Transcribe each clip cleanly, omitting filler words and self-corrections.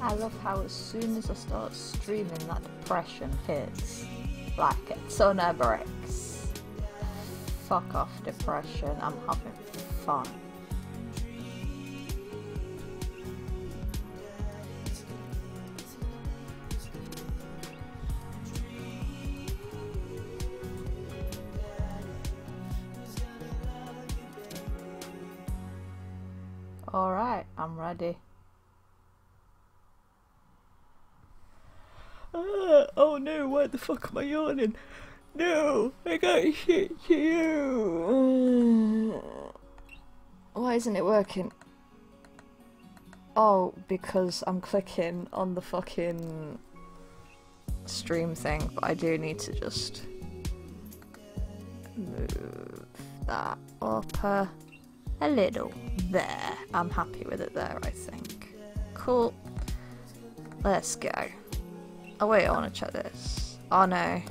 I love how as soon as I start streaming that depression hits, like it's on Everex. Fuck off depression, I'm having fun. Alright, I'm ready. Oh no, why the fuck am I yawning? No, I got shit to do. Why isn't it working? Oh, because I'm clicking on the fucking stream thing, but I do need to just move that up a little. There, I'm happy with it there, I think. Cool. Let's go. Oh wait, I want to check this. Oh no,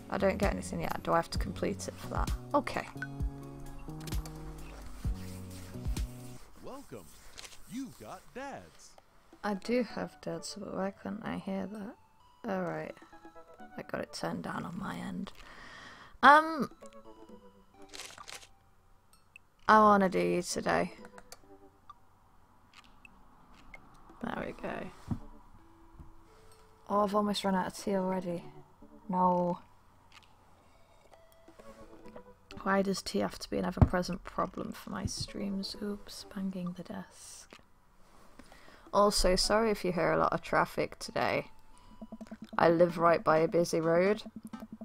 I don't get anything yet. Do I have to complete it for that? Okay. Welcome. You've got dads. I do have dads, but why couldn't I hear that? Alright. I got it turned down on my end. I want to do you today. There we go. Oh, I've almost run out of tea already. No. Why does tea have to be an ever-present problem for my streams? Oops, banging the desk. Also, sorry if you hear a lot of traffic today. I live right by a busy road,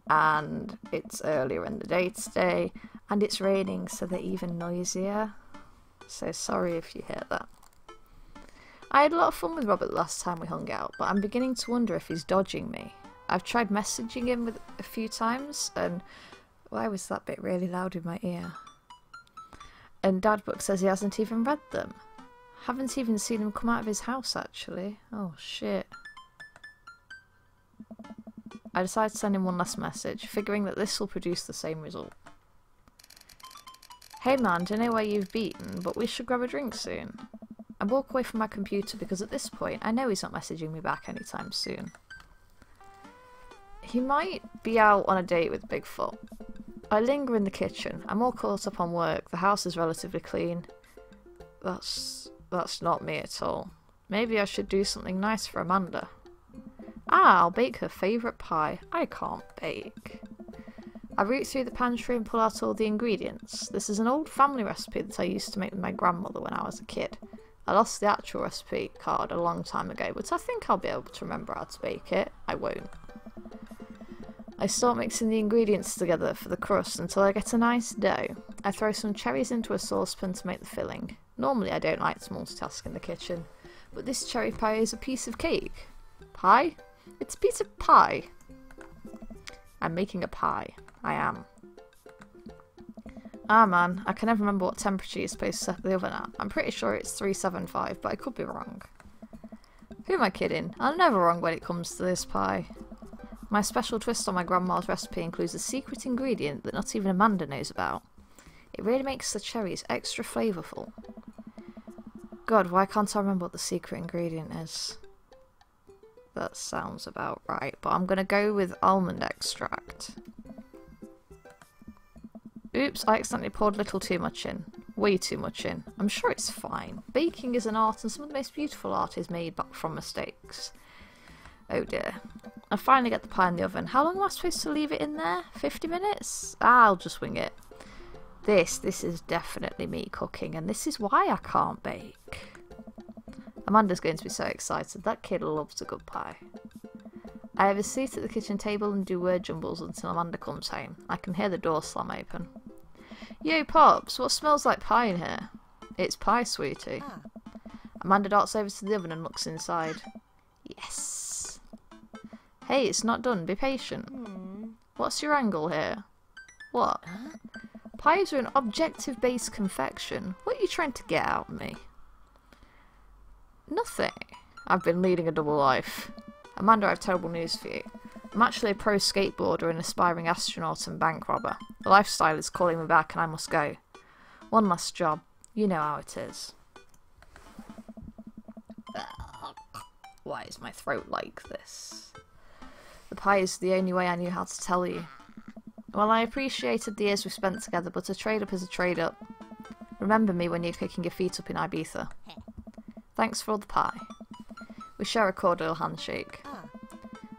and it's earlier in the day today, and it's raining, so they're even noisier. So sorry if you hear that. I had a lot of fun with Robert the last time we hung out, but I'm beginning to wonder if he's dodging me. I've tried messaging him a few times, and why was that bit really loud in my ear? And Dadbook says he hasn't even read them. Haven't even seen him come out of his house, actually. Oh, shit. I decided to send him one last message, figuring that this will produce the same result. Hey man, don't know where you've been, but we should grab a drink soon. I walk away from my computer because at this point I know he's not messaging me back anytime soon. He might be out on a date with Bigfoot. I linger in the kitchen. I'm all caught up on work. The house is relatively clean. That's not me at all. Maybe I should do something nice for Amanda. Ah, I'll bake her favourite pie. I can't bake. I root through the pantry and pull out all the ingredients. This is an old family recipe that I used to make with my grandmother when I was a kid. I lost the actual recipe card a long time ago, but I think I'll be able to remember how to bake it. I won't. I start mixing the ingredients together for the crust until I get a nice dough. I throw some cherries into a saucepan to make the filling. Normally I don't like to multitask in the kitchen, but this cherry pie is a piece of cake. Pie? It's a piece of pie. I'm making a pie. I am. Ah man, I can never remember what temperature you're supposed to set the oven at. I'm pretty sure it's 375, but I could be wrong. Who am I kidding? I'm never wrong when it comes to this pie. My special twist on my grandma's recipe includes a secret ingredient that not even Amanda knows about. It really makes the cherries extra flavourful. God, why can't I remember what the secret ingredient is? That sounds about right, but I'm going to go with almond extract. Oops, I accidentally poured a little too much in. Way too much in. I'm sure it's fine. Baking is an art, and some of the most beautiful art is made from mistakes. Oh dear. I finally get the pie in the oven. How long am I supposed to leave it in there? 50 minutes? I'll just wing it. This is definitely me cooking, and this is why I can't bake. Amanda's going to be so excited. That kid loves a good pie. I have a seat at the kitchen table and do word jumbles until Amanda comes home. I can hear the door slam open. Yo, Pops, what smells like pie in here? It's pie, sweetie. Amanda darts over to the oven and looks inside. Yes. Hey, it's not done. Be patient. What's your angle here? What? Pies are an objective-based confection. What are you trying to get out of me? Nothing. I've been leading a double life. Amanda, I have terrible news for you. I'm actually a pro skateboarder, an aspiring astronaut and bank robber. The lifestyle is calling me back and I must go. One last job. You know how it is. Why is my throat like this? The pie is the only way I knew how to tell you. Well, I appreciated the years we've spent together, but a trade-up is a trade-up. Remember me when you're kicking your feet up in Ibiza. Thanks for all the pie. We share a cordial handshake.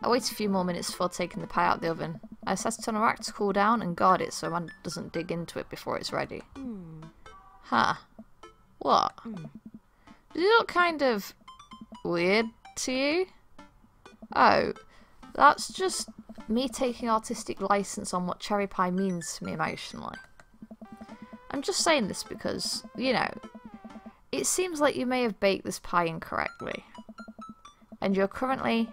I wait a few more minutes before taking the pie out of the oven. I set it on a rack to cool down and guard it so Amanda doesn't dig into it before it's ready. Huh. What? Does it look kind of weird to you? Oh, that's just me taking artistic license on what cherry pie means to me emotionally. I'm just saying this because, you know, it seems like you may have baked this pie incorrectly. And you're currently,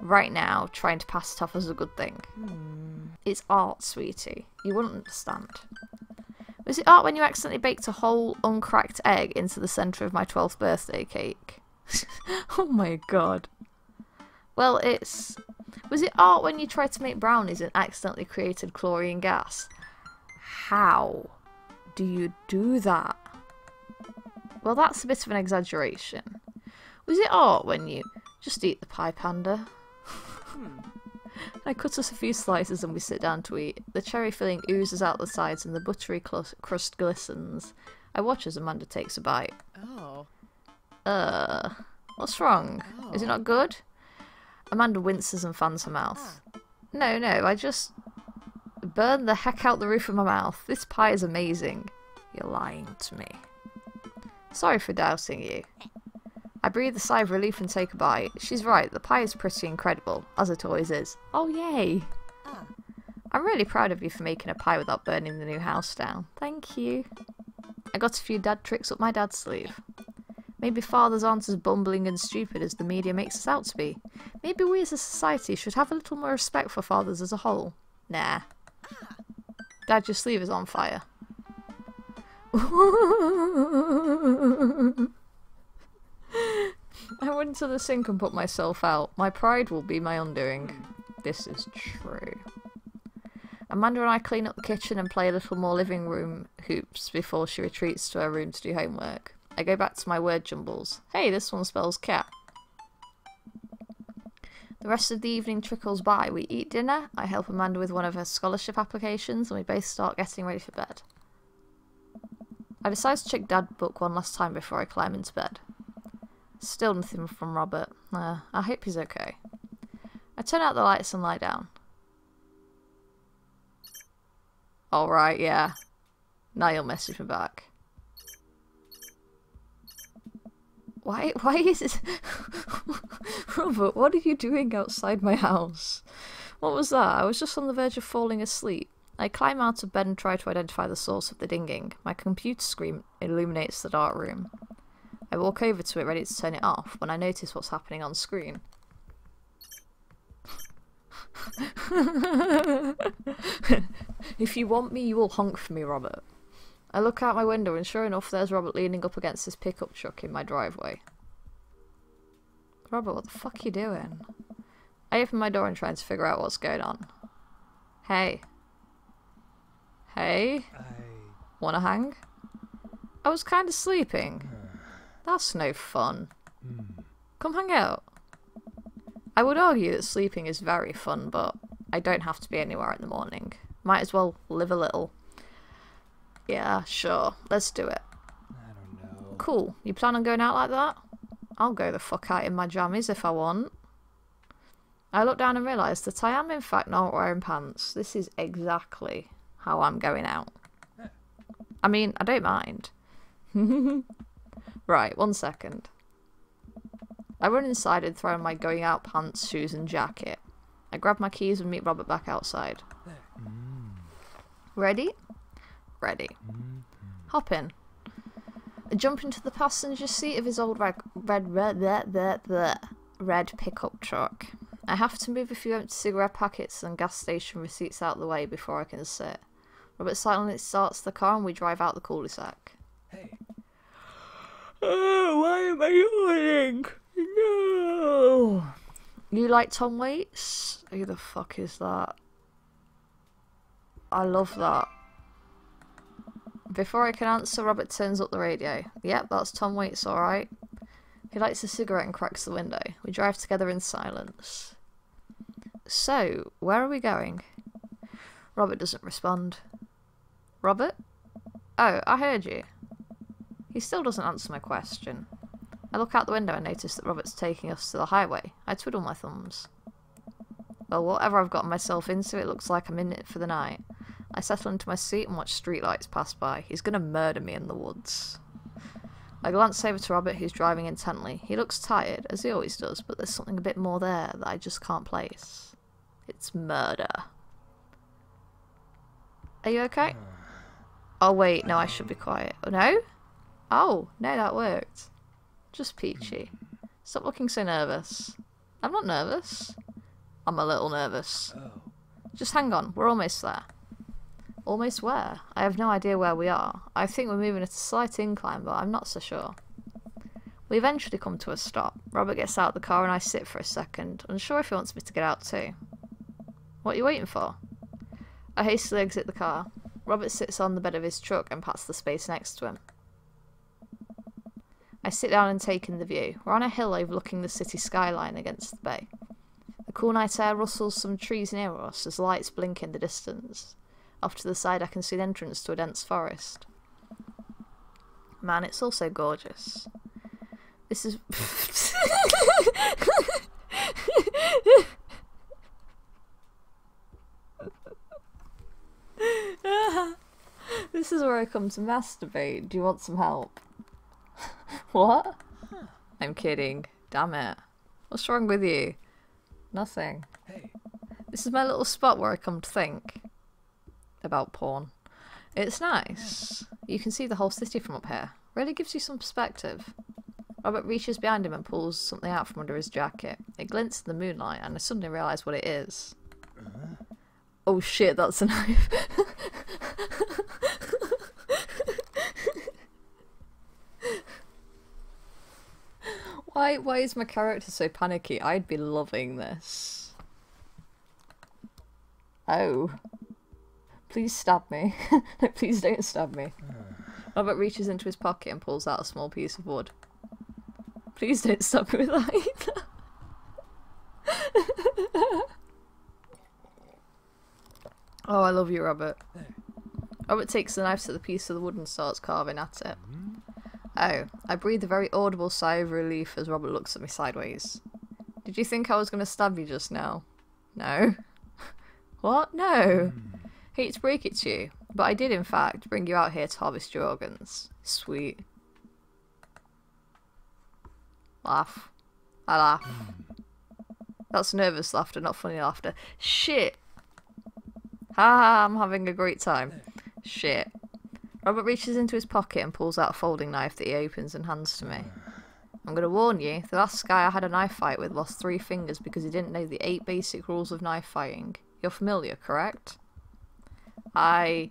right now, trying to pass it off as a good thing. It's art, sweetie. You wouldn't understand. Was it art when you accidentally baked a whole uncracked egg into the centre of my 12th birthday cake? Oh my god. Well, it's... Was it art when you tried to make brownies and accidentally created chlorine gas? How do you do that? Well, that's a bit of an exaggeration. Was it art when you... Just eat the pie, Panda. I cut us a few slices and we sit down to eat. The cherry filling oozes out the sides and the buttery crust glistens. I watch as Amanda takes a bite. What's wrong? Is it not good? Amanda winces and fans her mouth. No, I just burned the heck out the roof of my mouth. This pie is amazing. You're lying to me. Sorry for doubting you. I breathe a sigh of relief and take a bite. She's right, the pie is pretty incredible, as it always is. Oh, yay! I'm really proud of you for making a pie without burning the new house down. Thank you. I got a few dad tricks up my dad's sleeve. Maybe fathers aren't as bumbling and stupid as the media makes us out to be. Maybe we as a society should have a little more respect for fathers as a whole. Nah. Dad, your sleeve is on fire. I went to the sink and put myself out. My pride will be my undoing. This is true. Amanda and I clean up the kitchen and play a little more living room hoops before she retreats to her room to do homework. I go back to my word jumbles. Hey, this one spells cat. The rest of the evening trickles by. We eat dinner, I help Amanda with one of her scholarship applications, and we both start getting ready for bed. I decide to check Dad's book one last time before I climb into bed. Still nothing from Robert. I hope he's okay. I turn out the lights and lie down. Alright, yeah. Now you'll message me back. Why is it... Robert, what are you doing outside my house? What was that? I was just on the verge of falling asleep. I climb out of bed and try to identify the source of the dinging. My computer screen illuminates the dark room. I walk over to it ready to turn it off when I notice what's happening on screen. If you want me, you will honk for me, Robert. I look out my window and sure enough there's Robert leaning up against his pickup truck in my driveway. Robert, what the fuck are you doing? I open my door and try to figure out what's going on. Hey. Hey? Wanna hang? I was kinda sleeping. That's no fun. Come hang out. I would argue that sleeping is very fun, but I don't have to be anywhere in the morning. Might as well live a little. Yeah, sure. Let's do it. I don't know. Cool. You plan on going out like that? I'll go the fuck out in my jammies if I want. I look down and realise that I am in fact not wearing pants. This is exactly how I'm going out. I mean, I don't mind. Right, 1 second. I run inside and throw on my going out pants, shoes and jacket. I grab my keys and meet Robert back outside. Ready? Ready. Hop in. I jump into the passenger seat of his old red pickup truck. I have to move a few empty cigarette packets and gas station receipts out of the way before I can sit. Robert silently starts the car and we drive out the cul-de-sac. Hey. Oh, why am I yawning? No. You like Tom Waits? Who the fuck is that? I love that. Before I can answer, Robert turns up the radio. Yep, that's Tom Waits, alright. He lights a cigarette and cracks the window. We drive together in silence. So, where are we going? Robert doesn't respond. Robert? Oh, I heard you. He still doesn't answer my question. I look out the window and notice that Robert's taking us to the highway. I twiddle my thumbs. Well, whatever I've gotten myself into, it looks like I'm in it for the night. I settle into my seat and watch streetlights pass by. He's gonna murder me in the woods. I glance over to Robert, who's driving intently. He looks tired, as he always does, but there's something a bit more there that I just can't place. It's murder. Are you okay? Oh wait, no, I should be quiet. Oh, no? Oh, no, that worked. Just peachy. Stop looking so nervous. I'm not nervous. I'm a little nervous. Just hang on, we're almost there. Almost where? I have no idea where we are. I think we're moving at a slight incline, but I'm not so sure. We eventually come to a stop. Robert gets out of the car and I sit for a second, unsure if he wants me to get out too. What are you waiting for? I hastily exit the car. Robert sits on the bed of his truck and pats the space next to him. I sit down and take in the view. We're on a hill overlooking the city skyline against the bay. The cool night air rustles some trees near us as lights blink in the distance. Off to the side I can see the entrance to a dense forest. Man, it's all so gorgeous. This is... This is where I come to masturbate. Do you want some help? What? I'm kidding. Damn it. What's wrong with you? Nothing. Hey. This is my little spot where I come to think about porn. It's nice. You can see the whole city from up here. Really gives you some perspective. Robert reaches behind him and pulls something out from under his jacket. It glints in the moonlight and I suddenly realise what it is. Oh shit, that's a knife. Why is my character so panicky? I'd be loving this. Oh. Please stab me. No, please don't stab me. Robert reaches into his pocket and pulls out a small piece of wood. Please don't stab me with that either. Oh, I love you, Robert. Robert takes the knife to the piece of the wood and starts carving at it. Oh, I breathe a very audible sigh of relief as Robert looks at me sideways. Did you think I was going to stab you just now? No. What? No. Hate to break it to you, but I did in fact bring you out here to harvest your organs. Sweet. Laugh. I laugh. That's nervous laughter, not funny laughter. Shit. Ha, I'm having a great time. Shit. Robert reaches into his pocket and pulls out a folding knife that he opens and hands to me. I'm going to warn you, the last guy I had a knife fight with lost 3 fingers because he didn't know the 8 basic rules of knife fighting. You're familiar, correct? I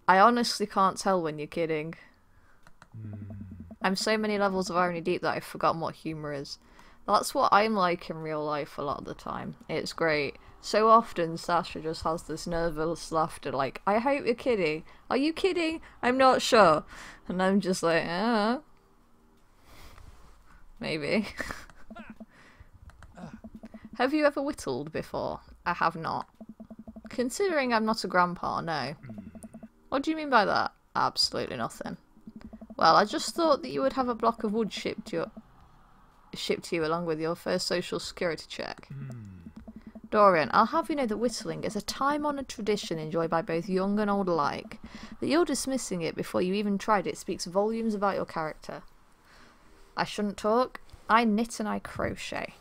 honestly can't tell when you're kidding. I'm so many levels of irony deep that I've forgotten what humour is. That's what I'm like in real life a lot of the time. It's great. So often Sasha just has this nervous laughter like, I hope you're kidding. Are you kidding? I'm not sure. And I'm just like, maybe. Have you ever whittled before? I have not. Considering I'm not a grandpa, no. What do you mean by that? Absolutely nothing. Well, I just thought that you would have a block of wood shipped to you along with your first social security check. Dorian, I'll have you know that whittling is a time-honoured tradition enjoyed by both young and old alike. That you're dismissing it before you even tried it speaks volumes about your character. I shouldn't talk. I knit and I crochet.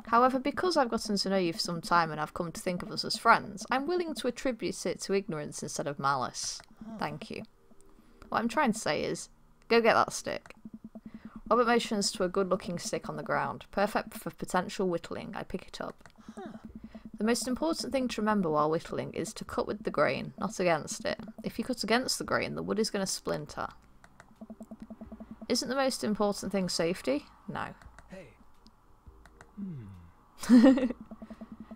However, because I've gotten to know you for some time and I've come to think of us as friends, I'm willing to attribute it to ignorance instead of malice. Thank you. What I'm trying to say is, go get that stick. Robert motions to a good-looking stick on the ground, perfect for potential whittling. I pick it up. The most important thing to remember while whittling is to cut with the grain, not against it. If you cut against the grain, the wood is going to splinter. Isn't the most important thing safety? No. Hey.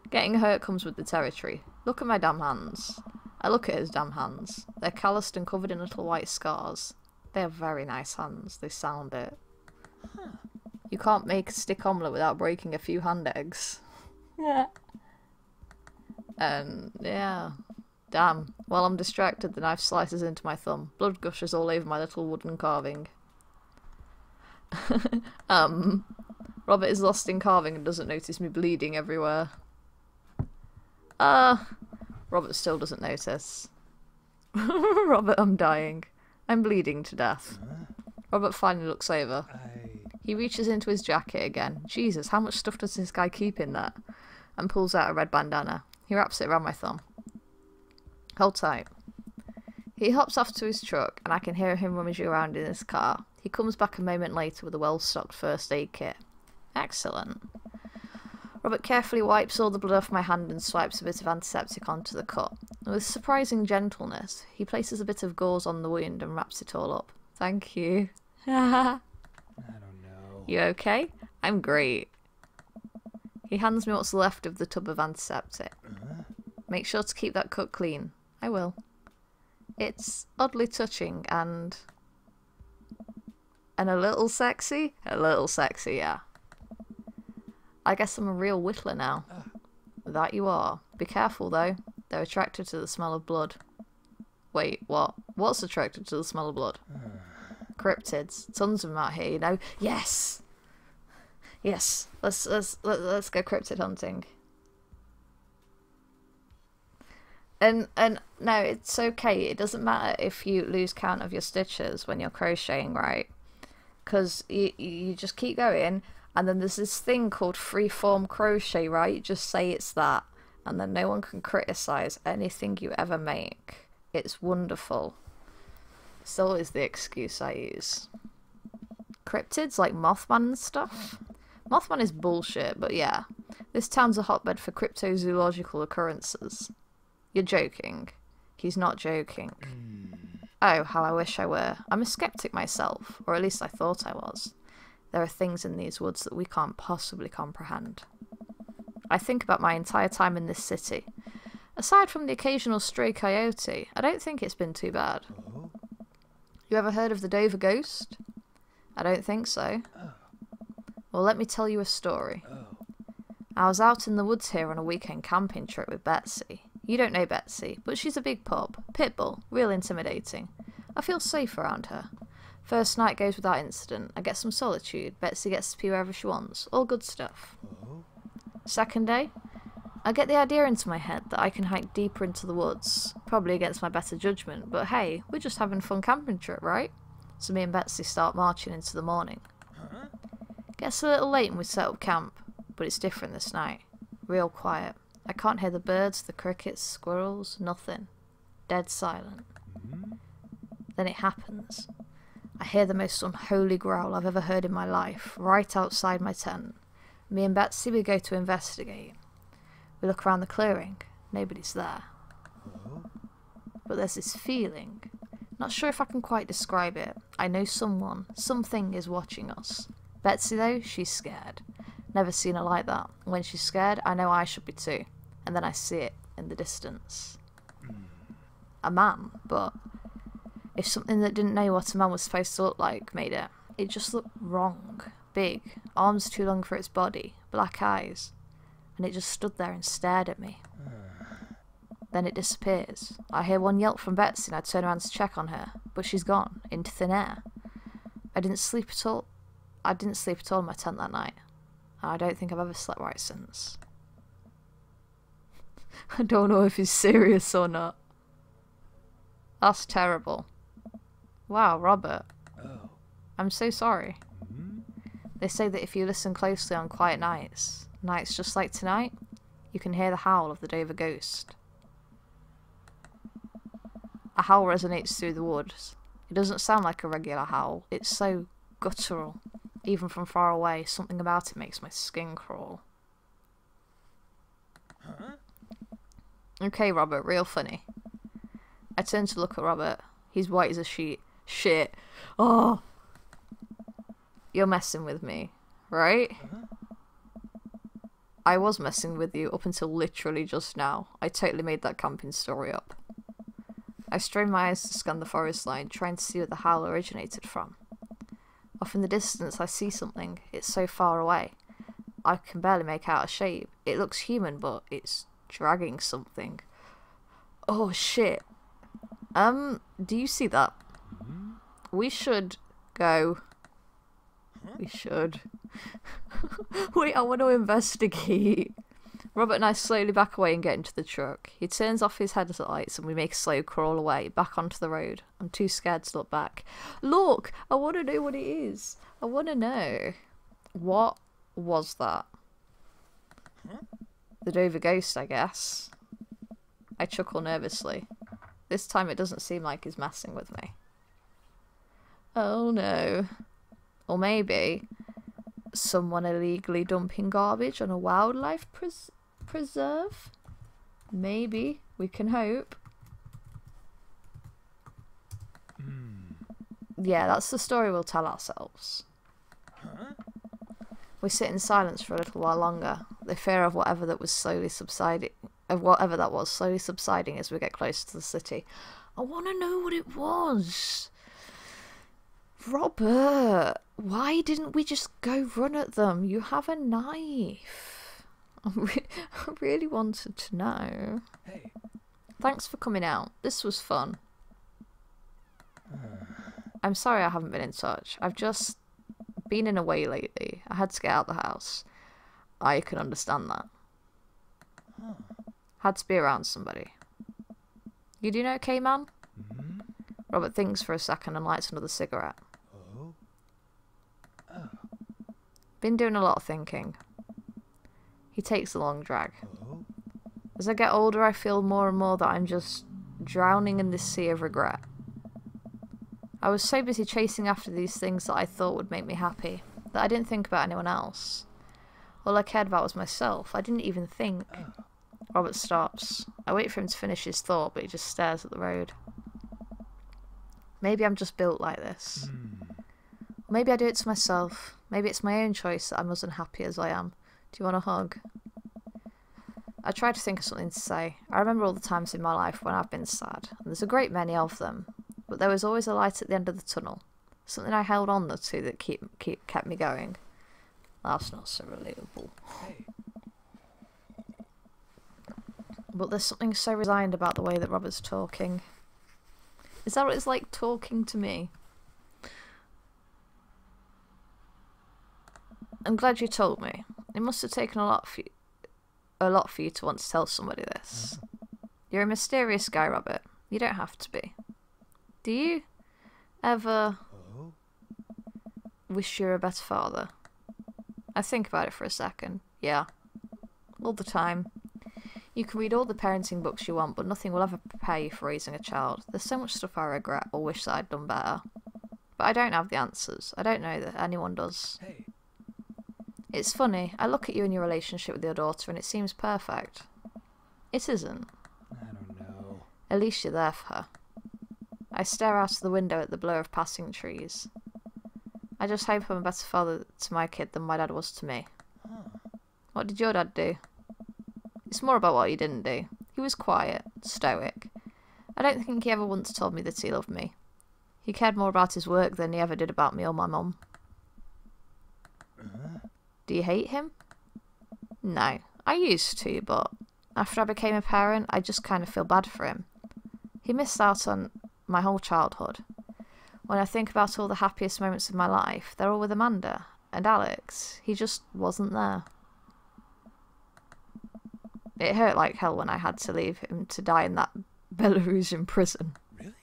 Getting hurt comes with the territory. Look at my damn hands. I look at his damn hands. They're calloused and covered in little white scars. They are very nice hands. They sound it. You can't make a stick omelette without breaking a few hand eggs. Yeah. And yeah. Damn. While I'm distracted, the knife slices into my thumb. Blood gushes all over my little wooden carving. Robert is lost in carving and doesn't notice me bleeding everywhere. Robert still doesn't notice. Robert, I'm dying. I'm bleeding to death. Robert finally looks over. He reaches into his jacket again. Jesus, how much stuff does this guy keep in there? And pulls out a red bandana. He wraps it around my thumb. Hold tight. He hops off to his truck, and I can hear him rummaging around in his car. He comes back a moment later with a well-stocked first aid kit. Excellent. Robert carefully wipes all the blood off my hand and swipes a bit of antiseptic onto the cut. With surprising gentleness, he places a bit of gauze on the wound and wraps it all up. Thank you. I don't know. You okay? I'm great. He hands me what's left of the tub of antiseptic. Make sure to keep that cut clean. I will. It's oddly touching and a little sexy? A little sexy, yeah. I guess I'm a real whittler now. That you are. Be careful, though. They're attracted to the smell of blood. Wait, what? What's attracted to the smell of blood? Cryptids. Tons of them out here, you know. Yes! Yes. Let's go cryptid hunting. And no, it's okay. It doesn't matter if you lose count of your stitches when you're crocheting, right? Because you just keep going, and then there's this thing called freeform crochet, right? You just say it's that, and then no one can criticize anything you ever make. It's wonderful. It's always the excuse I use. Cryptids like Mothman and stuff? Mothman is bullshit, but yeah. This town's a hotbed for cryptozoological occurrences. You're joking. He's not joking. Oh, how I wish I were. I'm a skeptic myself, or at least I thought I was. There are things in these woods that we can't possibly comprehend. I think about my entire time in this city. Aside from the occasional stray coyote, I don't think it's been too bad. You ever heard of the Dover Ghost? I don't think so. Well, let me tell you a story. I was out in the woods here on a weekend camping trip with Betsy. You don't know Betsy, but she's a big pup. Pitbull. Real intimidating. I feel safe around her. First night goes without incident. I get some solitude. Betsy gets to pee wherever she wants. All good stuff. Second day, I get the idea into my head that I can hike deeper into the woods. Probably against my better judgment, but hey, we're just having a fun camping trip, right? So me and Betsy start marching into the morning. Gets a little late and we set up camp, but it's different this night. Real quiet. I can't hear the birds, the crickets, squirrels, nothing. Dead silent. Then it happens. I hear the most unholy growl I've ever heard in my life, right outside my tent. Me and Betsy, we go to investigate. We look around the clearing. Nobody's there. But there's this feeling. Not sure if I can quite describe it. I know someone, something is watching us. Betsy, though, she's scared. Never seen her like that. When she's scared, I know I should be too. And then I see it in the distance. A man, but if something that didn't know what a man was supposed to look like made it, it just looked wrong. Big, arms too long for its body, black eyes. And it just stood there and stared at me. Then it disappears. I hear one yelp from Betsy and I turn around to check on her, but she's gone, into thin air. I didn't sleep at all in my tent that night. And I don't think I've ever slept right since. I don't know if he's serious or not. That's terrible. Wow, Robert. Oh. I'm so sorry. Hmm? They say that if you listen closely on quiet nights just like tonight, you can hear the howl of the Dover ghost. A howl resonates through the woods. It doesn't sound like a regular howl. It's so guttural. Even from far away, something about it makes my skin crawl. Huh? Okay, Robert, real funny. I turn to look at Robert. He's white as a sheet. Shit. Oh! You're messing with me, right? Huh? I was messing with you up until literally just now. I totally made that camping story up. I strain my eyes to scan the forest line, trying to see where the howl originated from. Off in the distance, I see something. It's so far away. I can barely make out a shape. It looks human, but it's dragging something. Oh, shit. Do you see that? Hmm? We should go. Huh? We should. Wait, I want to investigate. Robert and I slowly back away and get into the truck. He turns off his headlights and we make a slow crawl away, back onto the road. I'm too scared to look back. Look! I want to know what it is. I want to know. What was that? Huh? The Dover ghost, I guess. I chuckle nervously. This time it doesn't seem like he's messing with me. Oh no. Or maybe someone illegally dumping garbage on a wildlife preserve? Maybe. We can hope. Hmm. Yeah, that's the story we'll tell ourselves. Huh? We sit in silence for a little while longer, the fear of whatever that was slowly subsiding as we get closer to the city. I want to know what it was. Robert, why didn't we just go run at them? You have a knife. I really wanted to know. Hey. Thanks for coming out. This was fun. I'm sorry I haven't been in touch. I've just been in a way lately. I had to get out of the house. I can understand that. Huh. Had to be around somebody. You doing okay, man? Hmm? Robert thinks for a second and lights another cigarette. Oh. Oh. Been doing a lot of thinking. He takes a long drag. Oh. As I get older, I feel more and more that I'm just drowning in this sea of regret. I was so busy chasing after these things that I thought would make me happy, that I didn't think about anyone else. All I cared about was myself. I didn't even think. Oh. Robert stops. I wait for him to finish his thought, but he just stares at the road. Maybe I'm just built like this. Hmm. Maybe I do it to myself. Maybe it's my own choice that I'm as unhappy as I am. Do you want a hug? I try to think of something to say. I remember all the times in my life when I've been sad, and there's a great many of them. But there was always a light at the end of the tunnel. Something I held on to that kept me going. That's not so relatable. Hey. But there's something so resigned about the way that Robert's talking. Is that what it's like talking to me? I'm glad you told me. It must have taken a lot for you to want to tell somebody this. You're a mysterious guy, Robert. You don't have to be. Do you ever Oh. wish you were a better father? I think about it for a second. Yeah. All the time. You can read all the parenting books you want, but nothing will ever prepare you for raising a child. There's so much stuff I regret or wish that I'd done better. But I don't have the answers. I don't know that anyone does. Hey. It's funny. I look at you and your relationship with your daughter and it seems perfect. It isn't. I don't know. At least you're there for her. I stare out of the window at the blur of passing trees. I just hope I'm a better father to my kid than my dad was to me. Huh. What did your dad do? It's more about what he didn't do. He was quiet, stoic. I don't think he ever once told me that he loved me. He cared more about his work than he ever did about me or my mum. Do you hate him? No, I used to, but After I became a parent, I just kind of feel bad for him. He missed out on my whole childhood. When I think about all the happiest moments of my life, they're all with Amanda and Alex. He just wasn't there. It hurt like hell when I had to leave him to die in that Belarusian prison. Really?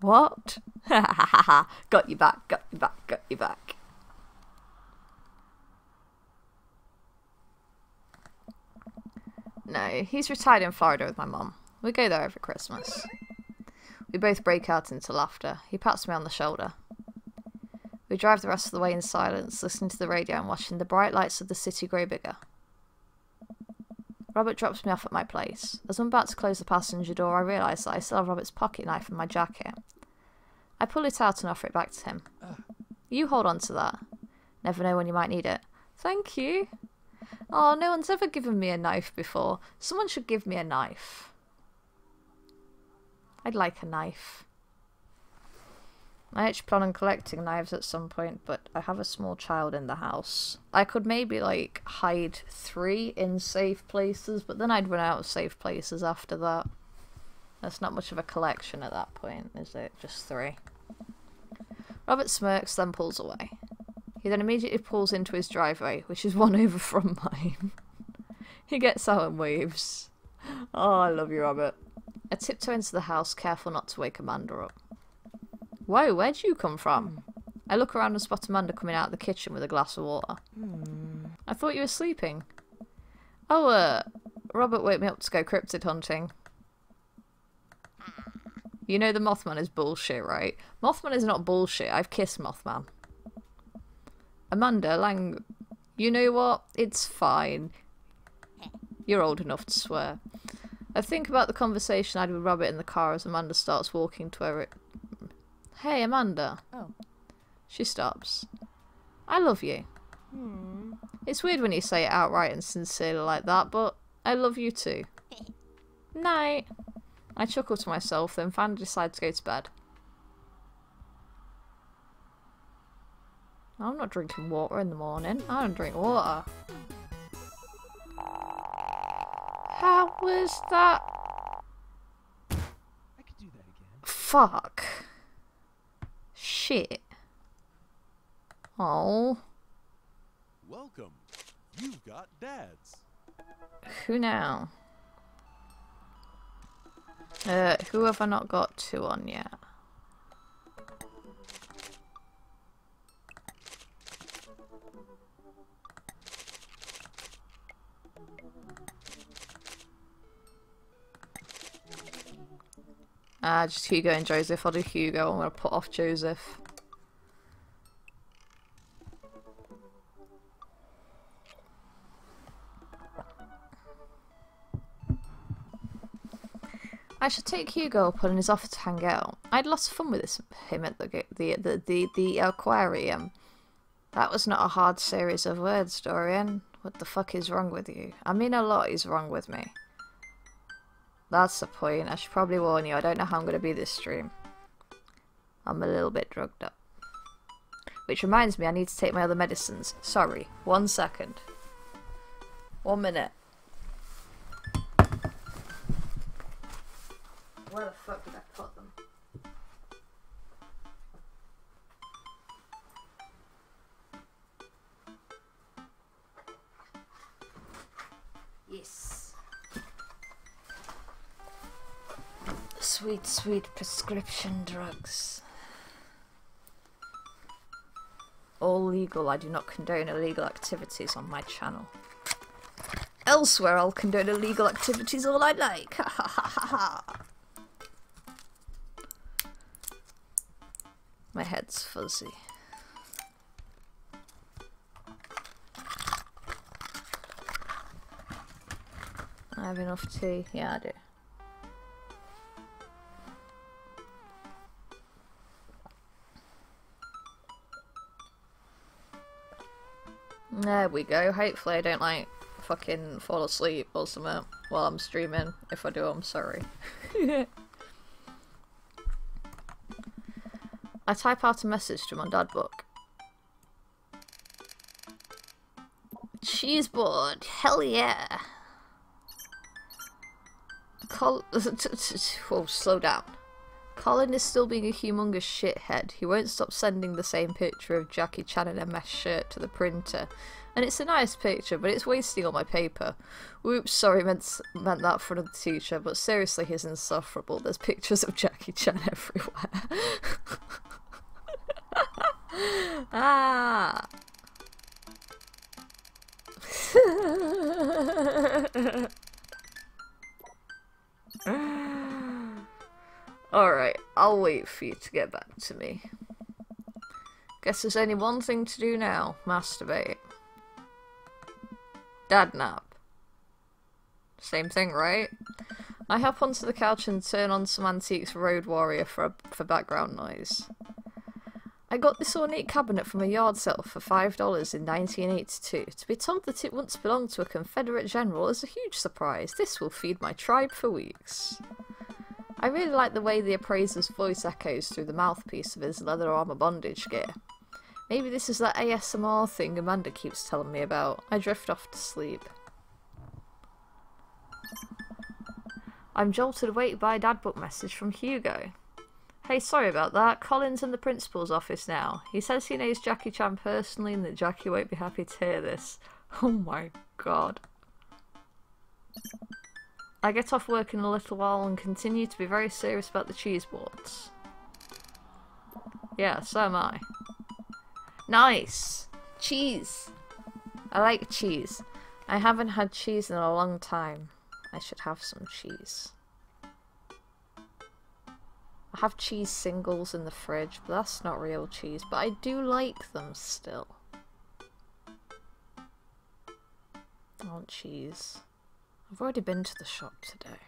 What? Ha ha ha ha. Got you back, got you back, got you back. No, he's retired in Florida with my mum. We go there over Christmas. We both break out into laughter. He pats me on the shoulder. We drive the rest of the way in silence, listening to the radio and watching the bright lights of the city grow bigger. Robert drops me off at my place. As I'm about to close the passenger door, I realise that I still have Robert's pocket knife in my jacket. I pull it out and offer it back to him. You hold on to that. Never know when you might need it. Thank you. Oh, no one's ever given me a knife before. Someone should give me a knife. I'd like a knife. I actually plan on collecting knives at some point, but I have a small child in the house. I could maybe, like, hide 3 in safe places, but then I'd run out of safe places after that. That's not much of a collection at that point, is it? Just 3. Robert smirks, then pulls away. He then immediately pulls into his driveway, which is one over from mine. He gets out and waves. Oh, I love you, Robert. I tiptoe into the house, careful not to wake Amanda up. Whoa, where'd you come from? I look around and spot Amanda coming out of the kitchen with a glass of water. I thought you were sleeping. Oh, Robert woke me up to go cryptid hunting. You know the Mothman is bullshit, right? Mothman is not bullshit. I've kissed Mothman. Amanda, you know what? It's fine. You're old enough to swear. I think about the conversation I had with Robert in the car as Amanda starts walking to her... Hey, Amanda. Oh. She stops. I love you. It's weird when you say it outright and sincerely like that, but I love you too. Night. I chuckle to myself, then finally decide to go to bed. I'm not drinking water in the morning. I don't drink water. How was that? I could do that again. Fuck. Shit. Oh. Welcome. You've got dads. Who now? Who have I not got 2 on yet? Just Hugo and Joseph. I'll do Hugo. I'm going to put off Joseph. I should take Hugo up on his offer to hang out. I had lots of fun with him at the aquarium. That was not a hard series of words, Dorian. What the fuck is wrong with you? I mean, a lot is wrong with me. That's the point. I should probably warn you. I don't know how I'm going to be this stream. I'm a little bit drugged up. Which reminds me, I need to take my other medicines. Sorry. 1 second. 1 minute. Where the fuck did I put them? Yes. Sweet, sweet prescription drugs. All legal. I do not condone illegal activities on my channel. Elsewhere, I'll condone illegal activities all I like. Ha ha ha ha ha. My head's fuzzy. I have enough tea. Yeah, I do. There we go. Hopefully I don't like fucking fall asleep or something while I'm streaming. If I do, I'm sorry. I type out a message to my dad book. She's bored. Hell yeah. Whoa, slow down. Colin is still being a humongous shithead. He won't stop sending the same picture of Jackie Chan in a mesh shirt to the printer. And it's a nice picture, but it's wasting all my paper. Whoops, sorry, meant that for another teacher, but seriously, he's insufferable. There's pictures of Jackie Chan everywhere. Ah! Alright, I'll wait for you to get back to me. Guess there's only one thing to do now. Masturbate. Dad nap. Same thing, right? I hop onto the couch and turn on some Antiques Road Warrior for background noise. I got this ornate cabinet from a yard sale for $5 in 1982. To be told that it once belonged to a Confederate general is a huge surprise. This will feed my tribe for weeks. I really like the way the appraiser's voice echoes through the mouthpiece of his leather armor bondage gear. Maybe this is that ASMR thing Amanda keeps telling me about. I drift off to sleep. I'm jolted awake by a dadbook message from Hugo. Hey, sorry about that. Colin's in the principal's office now. He says he knows Jackie Chan personally and that Jackie won't be happy to hear this. Oh my god. I get off work in a little while and continue to be very serious about the cheese boards. Yeah, so am I. Nice! Cheese! I like cheese. I haven't had cheese in a long time. I should have some cheese. I have cheese singles in the fridge, but that's not real cheese. But I do like them still. I want cheese. I've already been to the shop today.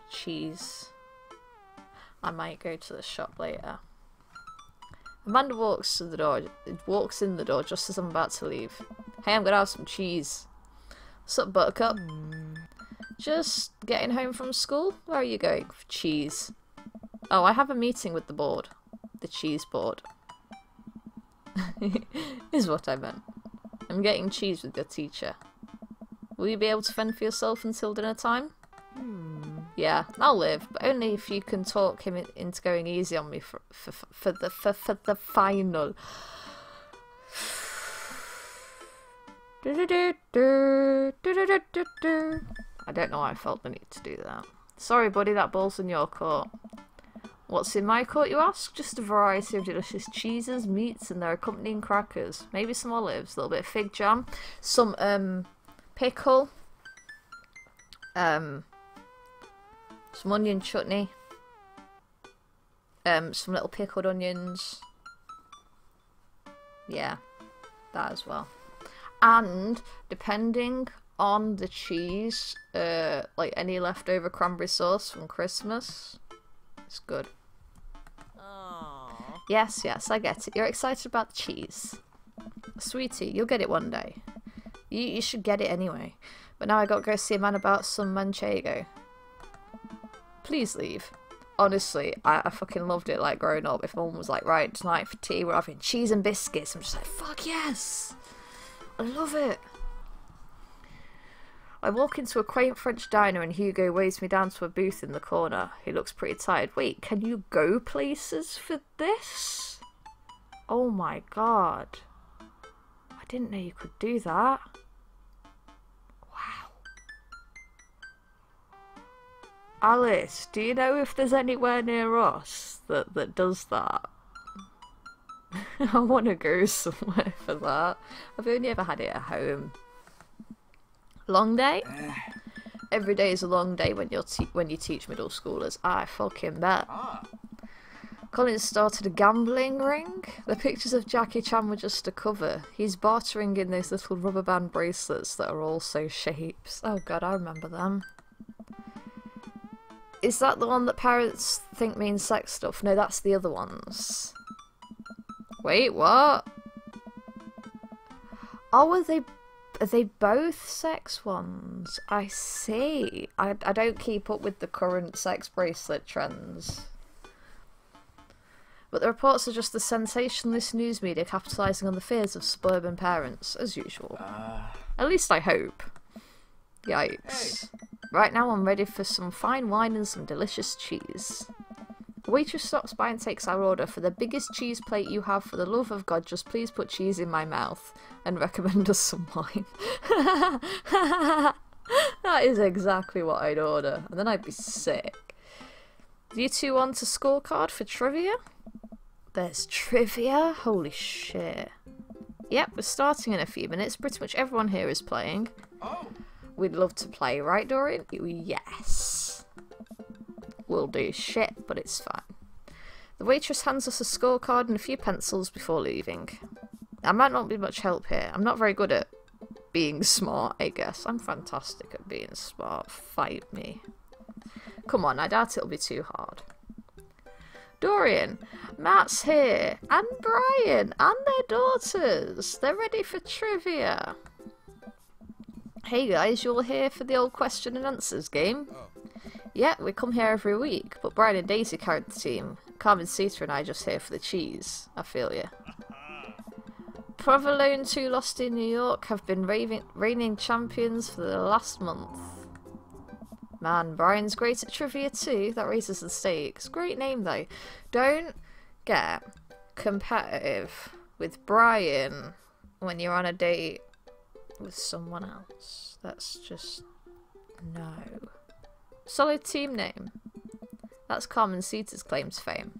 Cheese. I might go to the shop later. Amanda walks in the door just as I'm about to leave. Hey, I'm gonna have some cheese. What's up, Buttercup? Just getting home from school? Where are you going? For cheese. Oh, I have a meeting with the board. The cheese board. Is what I meant. I'm getting cheese with your teacher. Will you be able to fend for yourself until dinner time? Yeah, I'll live, but only if you can talk him into going easy on me for the final. I don't know why I felt the need to do that. Sorry, buddy, that ball's in your court. What's in my court, you ask? Just a variety of delicious cheeses, meats, and their accompanying crackers. Maybe some olives, a little bit of fig jam, some pickle, some onion chutney, some little pickled onions. Yeah, that as well. And depending on the cheese, like any leftover cranberry sauce from Christmas, it's good. Aww. Yes, I get it. You're excited about the cheese. Sweetie, you'll get it one day. You should get it anyway. But now I gotta go see a man about some manchego. Please leave. Honestly, I fucking loved it like growing up. If mum was like, right, tonight for tea we're having cheese and biscuits, I'm just like, fuck yes! I love it! I walk into a quaint French diner and Hugo waves me down to a booth in the corner. He looks pretty tired. Wait, can you go places for this? Oh my god. I didn't know you could do that. Wow. Alice, do you know if there's anywhere near us that does that? I want to go somewhere for that. I've only ever had it at home. Long day? Every day is a long day when you teach middle schoolers. I fucking bet. Colin started a gambling ring. The pictures of Jackie Chan were just a cover. He's bartering in those little rubber band bracelets that are also shapes. Oh god, I remember them. Is that the one that parents think means sex stuff? No, that's the other ones. Wait, what? Oh, are they both sex ones? I see. I don't keep up with the current sex bracelet trends. But the reports are just the sensationalist news media capitalising on the fears of suburban parents, as usual. At least I hope. Yikes. Hey. Right now I'm ready for some fine wine and some delicious cheese. The waitress stops by and takes our order. For the biggest cheese plate you have, for the love of God, just please put cheese in my mouth and recommend us some wine. That is exactly what I'd order, and then I'd be sick. Do you two want a scorecard for trivia? There's trivia? Holy shit. Yep, we're starting in a few minutes. Pretty much everyone here is playing. Oh. We'd love to play, right, Dorian? Yes. We'll do shit, but it's fine. The waitress hands us a scorecard and a few pencils before leaving. I might not be much help here. I'm not very good at being smart, I guess. I'm fantastic at being smart. Fight me. Come on, I doubt it'll be too hard. Dorian, Matt's here, and Brian, and their daughters. They're ready for trivia. Hey guys, you all here for the old question and answers game? Oh. Yeah, we come here every week, but Brian and Daisy carried the team. Carmen, Sita and I just here for the cheese. I feel ya. Provolone 2 Lost in New York have been reigning champions for the last month. Man, Brian's great at trivia too. That raises the stakes. Great name though. Don't get competitive with Brian when you're on a date with someone else. That's just... no. Solid team name. That's Carmen Sita's claim to fame.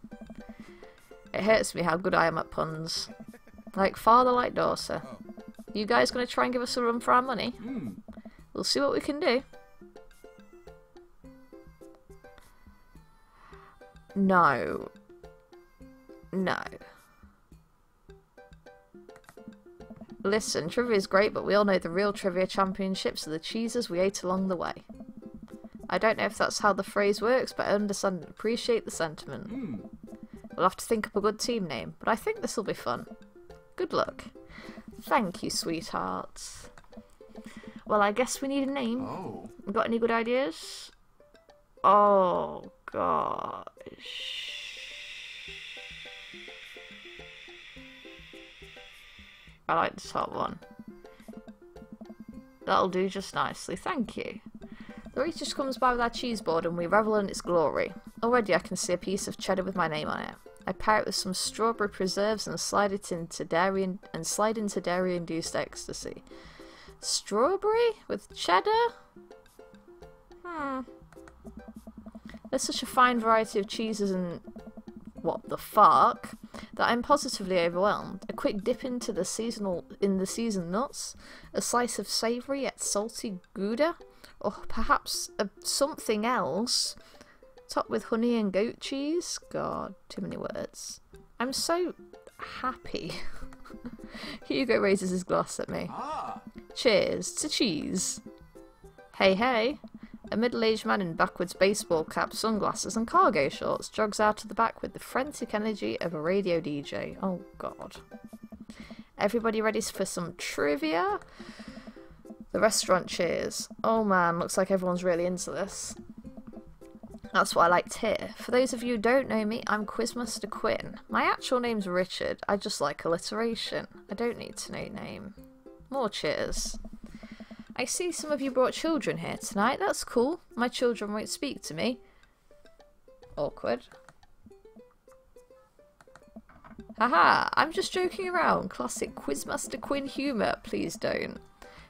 It hurts me how good I am at puns. Like father, like daughter. Oh. You guys gonna try and give us a run for our money? We'll see what we can do. No. No. Listen, trivia is great, but we all know the real trivia championships are the cheeses we ate along the way. I don't know if that's how the phrase works, but I understand and appreciate the sentiment. We'll have to think up a good team name, but I think this will be fun. Good luck. Thank you, sweethearts. Well, I guess we need a name. Oh. Got any good ideas? Oh, gosh. I like the top one. That'll do just nicely, thank you. The waitress comes by with our cheese board and we revel in its glory. Already I can see a piece of cheddar with my name on it. I pair it with some strawberry preserves and slide into dairy-induced ecstasy. Strawberry with cheddar? There's such a fine variety of cheeses and what the fuck that I'm positively overwhelmed. A quick dip into the seasoned nuts, a slice of savoury yet salty Gouda, or perhaps something else, topped with honey and goat cheese. God, too many words. I'm so happy. Hugo raises his glass at me. Ah. Cheers to cheese. Hey, hey. A middle-aged man in backwards baseball cap, sunglasses and cargo shorts jogs out of the back with the frantic energy of a radio DJ. Oh, God. Everybody ready for some trivia? The restaurant cheers. Oh, man, looks like everyone's really into this. That's what I like to hear. For those of you who don't know me, I'm Quizmaster Quinn. My actual name's Richard. I just like alliteration. I don't need to know name. More cheers. I see some of you brought children here tonight. That's cool. My children won't speak to me. Awkward. Haha, I'm just joking around. Classic Quizmaster Quinn humour. Please don't.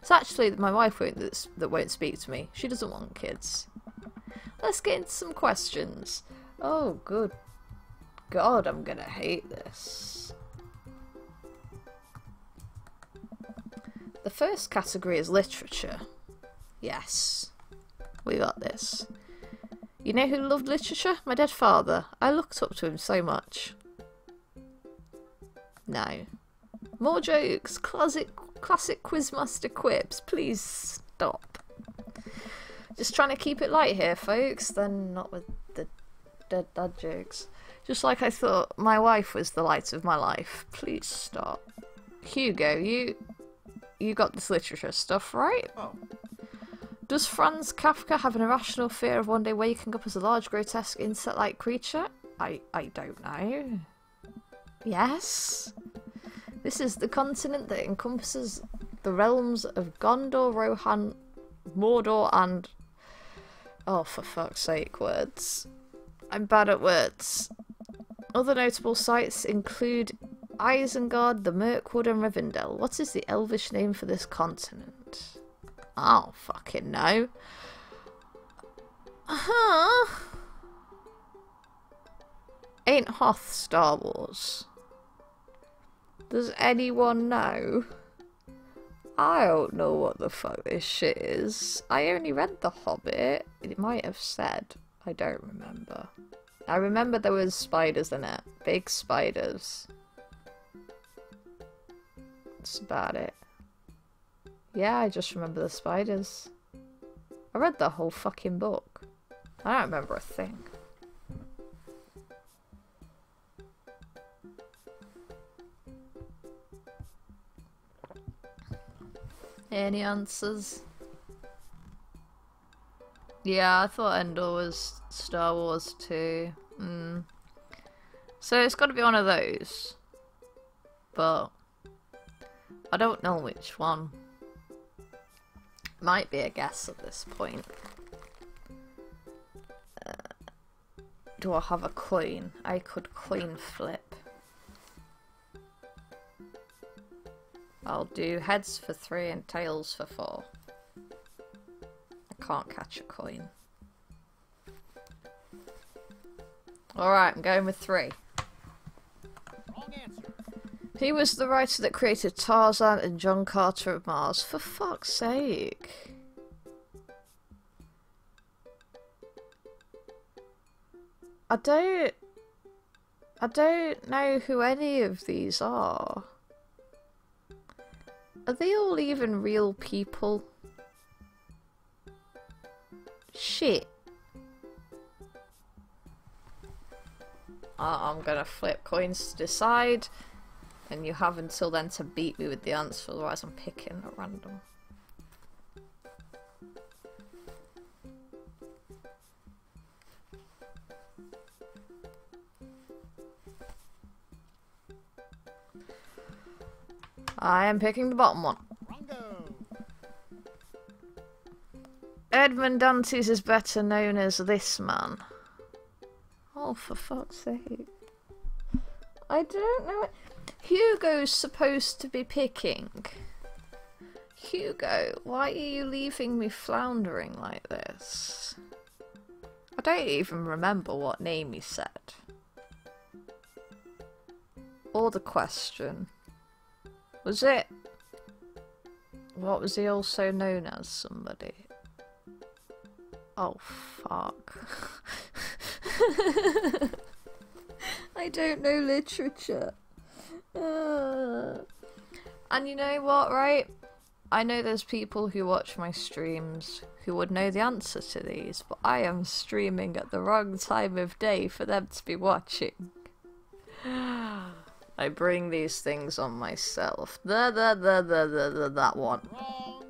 It's actually my wife that won't speak to me. She doesn't want kids. Let's get into some questions. Oh, good God, I'm gonna hate this. The first category is literature. Yes, we got this. You know who loved literature? My dead father. I looked up to him so much. No. More jokes. Classic Quizmaster quips. Please stop. Just trying to keep it light here, folks. Then not with the dead dad jokes. Just like I thought my wife was the light of my life. Please stop. Hugo, you got this literature stuff, right? Oh. Does Franz Kafka have an irrational fear of one day waking up as a large, grotesque, insect-like creature? I don't know. Yes? This is the continent that encompasses the realms of Gondor, Rohan, Mordor, and Oh, for fuck's sake, words. I'm bad at words. Other notable sites include Isengard, the Mirkwood, and Rivendell. What is the Elvish name for this continent? Oh, fucking no. Ain't Hoth Star Wars? Does anyone know? I don't know what the fuck this shit is. I only read The Hobbit. It might have said. I don't remember. I remember there was spiders in it. Big spiders. That's about it. Yeah, I just remember the spiders. I read the whole fucking book. I don't remember a thing. Any answers? Yeah, I thought Endor was Star Wars too. So it's got to be one of those. But I don't know which one. Might be a guess at this point. Do I have a coin? I could coin flip. I'll do heads for 3 and tails for 4. I can't catch a coin. Alright, I'm going with 3. Wrong answer. Who was the writer that created Tarzan and John Carter of Mars? For fuck's sake. I don't know who any of these are. Are they all even real people? Shit. I'm gonna flip coins to decide. And you have until then to beat me with the answer, otherwise I'm picking at random. I am picking the bottom one. Wrongo. Edmund Dantes is better known as this man. Oh, for fuck's sake. I don't know. Hugo's supposed to be picking. Hugo, why are you leaving me floundering like this? I don't even remember what name he said. Or the question. Was it? What was he also known as, somebody? Oh, fuck. I don't know literature. And you know what, right? I know there's people who watch my streams who would know the answer to these, but I am streaming at the wrong time of day for them to be watching. I bring these things on myself. That one. Wrong.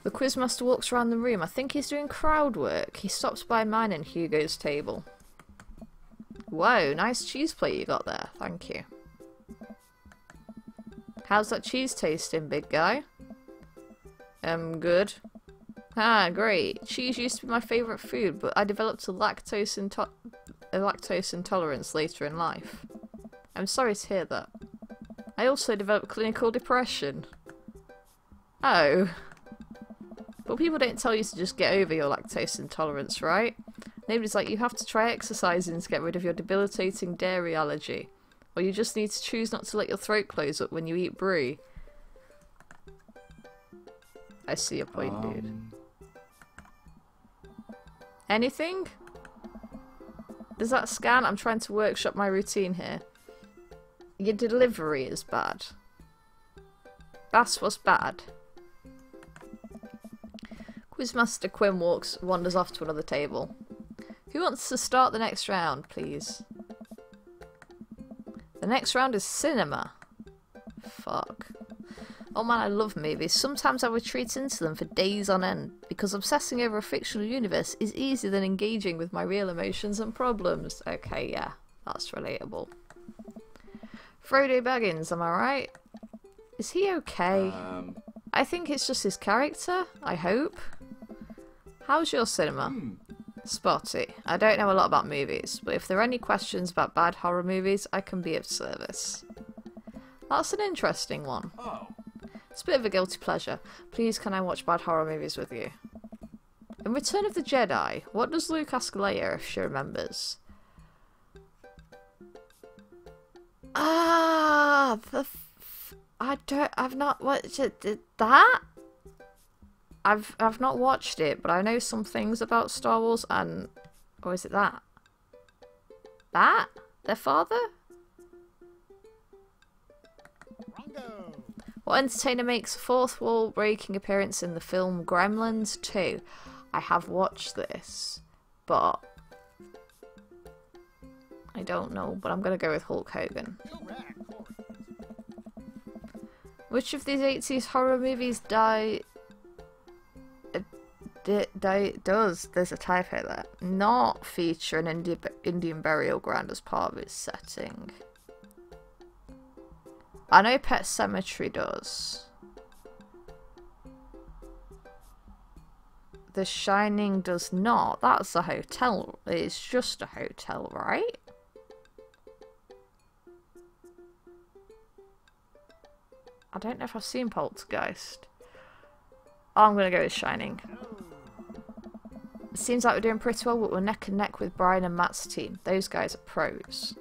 The quizmaster walks around the room. I think he's doing crowd work. He stops by mine and Hugo's table. Whoa, nice cheese plate you got there. Thank you. How's that cheese tasting, big guy? Good. Ah, great. Cheese used to be my favourite food, but I developed a lactose intolerance later in life. I'm sorry to hear that. I also developed clinical depression. Oh. But people don't tell you to just get over your lactose intolerance, right? Nobody's like, you have to try exercising to get rid of your debilitating dairy allergy. Or you just need to choose not to let your throat close up when you eat brie. I see your point, dude. Anything? Does that scan? I'm trying to workshop my routine here. Your delivery is bad. That's what's bad. Quizmaster Quinn wanders off to another table. Who wants to start the next round, please? The next round is cinema. Fuck. Oh man, I love movies. Sometimes I retreat into them for days on end, because obsessing over a fictional universe is easier than engaging with my real emotions and problems. Okay, yeah, that's relatable. Frodo Baggins, am I right? Is he okay? I think it's just his character, I hope. How's your cinema? Spotty. I don't know a lot about movies, but if there are any questions about bad horror movies, I can be of service. That's an interesting one. It's a bit of a guilty pleasure. Please, can I watch bad horror movies with you? In Return of the Jedi, what does Luke ask Leia if she remembers? Ah, I've not watched it. Did that? I've not watched it, but I know some things about Star Wars and... Or is it that? That? Their father? Wrongo. What entertainer makes a fourth wall breaking appearance in the film Gremlins 2? I have watched this, but I don't know, but I'm gonna go with Hulk Hogan. Feel rag, Corey. Which of these 80s horror movies does, there's a typo there, not feature an Indian burial ground as part of its setting? I know Pet Sematary does. The Shining does not. That's a hotel. It's just a hotel, right? I don't know if I've seen Poltergeist. Oh, I'm going to go with Shining. It seems like we're doing pretty well, but we're neck and neck with Brian and Matt's team. Those guys are pros.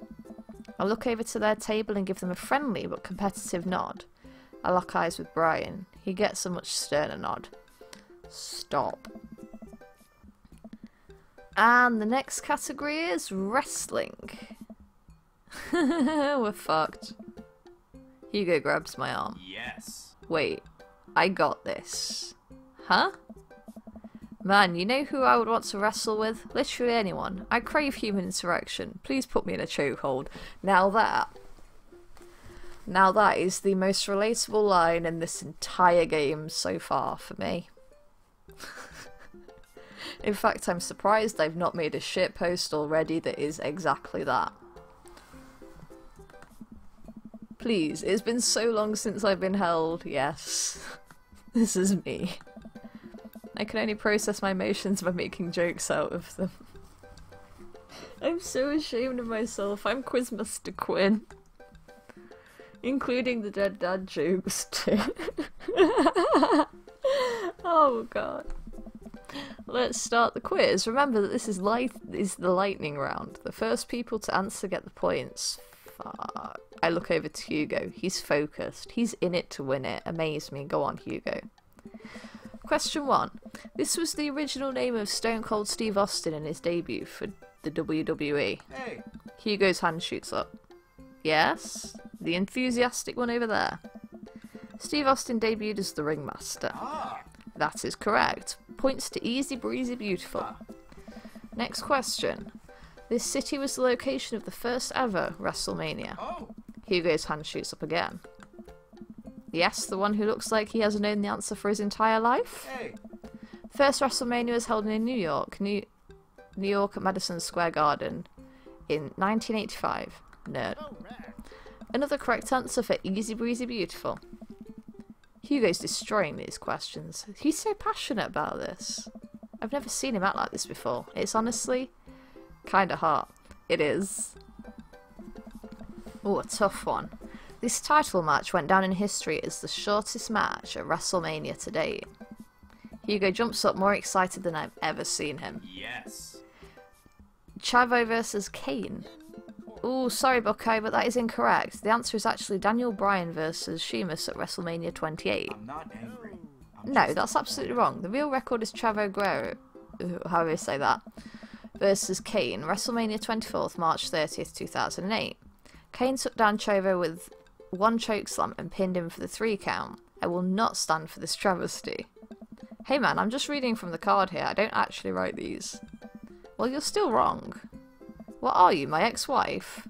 I look over to their table and give them a friendly but competitive nod. I lock eyes with Brian. He gets a much sterner nod. Stop. And the next category is wrestling. We're fucked. Hugo grabs my arm. Yes. Wait, I got this. Huh? Man, you know who I would want to wrestle with? Literally anyone. I crave human interaction. Please put me in a chokehold. Now that is the most relatable line in this entire game so far for me. In fact, I'm surprised I've not made a shitpost already that is exactly that. Please, it's been so long since I've been held. Yes, this is me. I can only process my emotions by making jokes out of them. I'm so ashamed of myself. I'm Quizmaster Quinn. Including the dead dad jokes too. Oh god. Let's start the quiz. Remember that this is the lightning round. The first people to answer get the points. Fuck. I look over to Hugo. He's focused. He's in it to win it. Amaze me. Go on, Hugo. Question 1. This was the original name of Stone Cold Steve Austin in his debut for the WWE. Hey. Hugo's hand shoots up. Yes? The enthusiastic one over there. Steve Austin debuted as the Ringmaster. Ah. That is correct. Points to Easy Breezy Beautiful. Next question. This city was the location of the first ever WrestleMania. Oh. Hugo's hand shoots up again. Yes, the one who looks like he has known the answer for his entire life? Hey. First WrestleMania was held in New York. New York at Madison Square Garden in 1985. Nerd. Oh, rag. Another correct answer for Easy Breezy Beautiful. Hugo's destroying these questions. He's so passionate about this. I've never seen him act like this before. It's honestly kinda hot. It is. Oh, a tough one. This title match went down in history as the shortest match at WrestleMania to date. Hugo jumps up more excited than I've ever seen him. Yes. Chavo versus Kane. Oh, sorry Buckeye, but that is incorrect. The answer is actually Daniel Bryan versus Sheamus at WrestleMania 28. I'm not angry. I'm No, just that's absolutely wrong. The real record is Chavo Guerrero, however you say that, versus Kane, WrestleMania 24th, March 30th, 2008. Kane took down Chavo with one chokeslam and pinned him for the 3 count. I will not stand for this travesty. Hey man, I'm just reading from the card here. I don't actually write these. Well, you're still wrong. What are you, my ex-wife?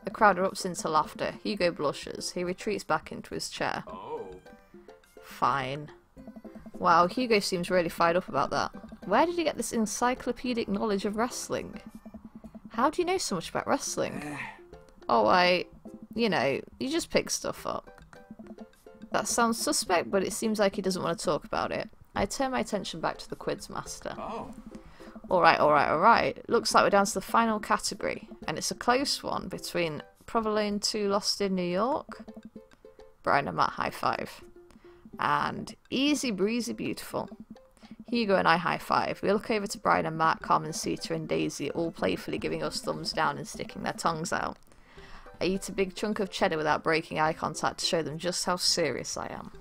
The crowd erupts into laughter. Hugo blushes. He retreats back into his chair. Oh. Fine. Wow, Hugo seems really fired up about that. Where did he get this encyclopedic knowledge of wrestling? How do you know so much about wrestling? Oh, you know, you just pick stuff up. That sounds suspect, but it seems like he doesn't want to talk about it. I turn my attention back to the quiz master. Oh. Alright. Looks like we're down to the final category, and it's a close one between Provolone 2 Lost in New York, Brian and Matt high five, and Easy Breezy Beautiful. Hugo and I high five. We look over to Brian and Matt, Carmen, Sita and Daisy, all playfully giving us thumbs down and sticking their tongues out. I eat a big chunk of cheddar without breaking eye contact to show them just how serious I am.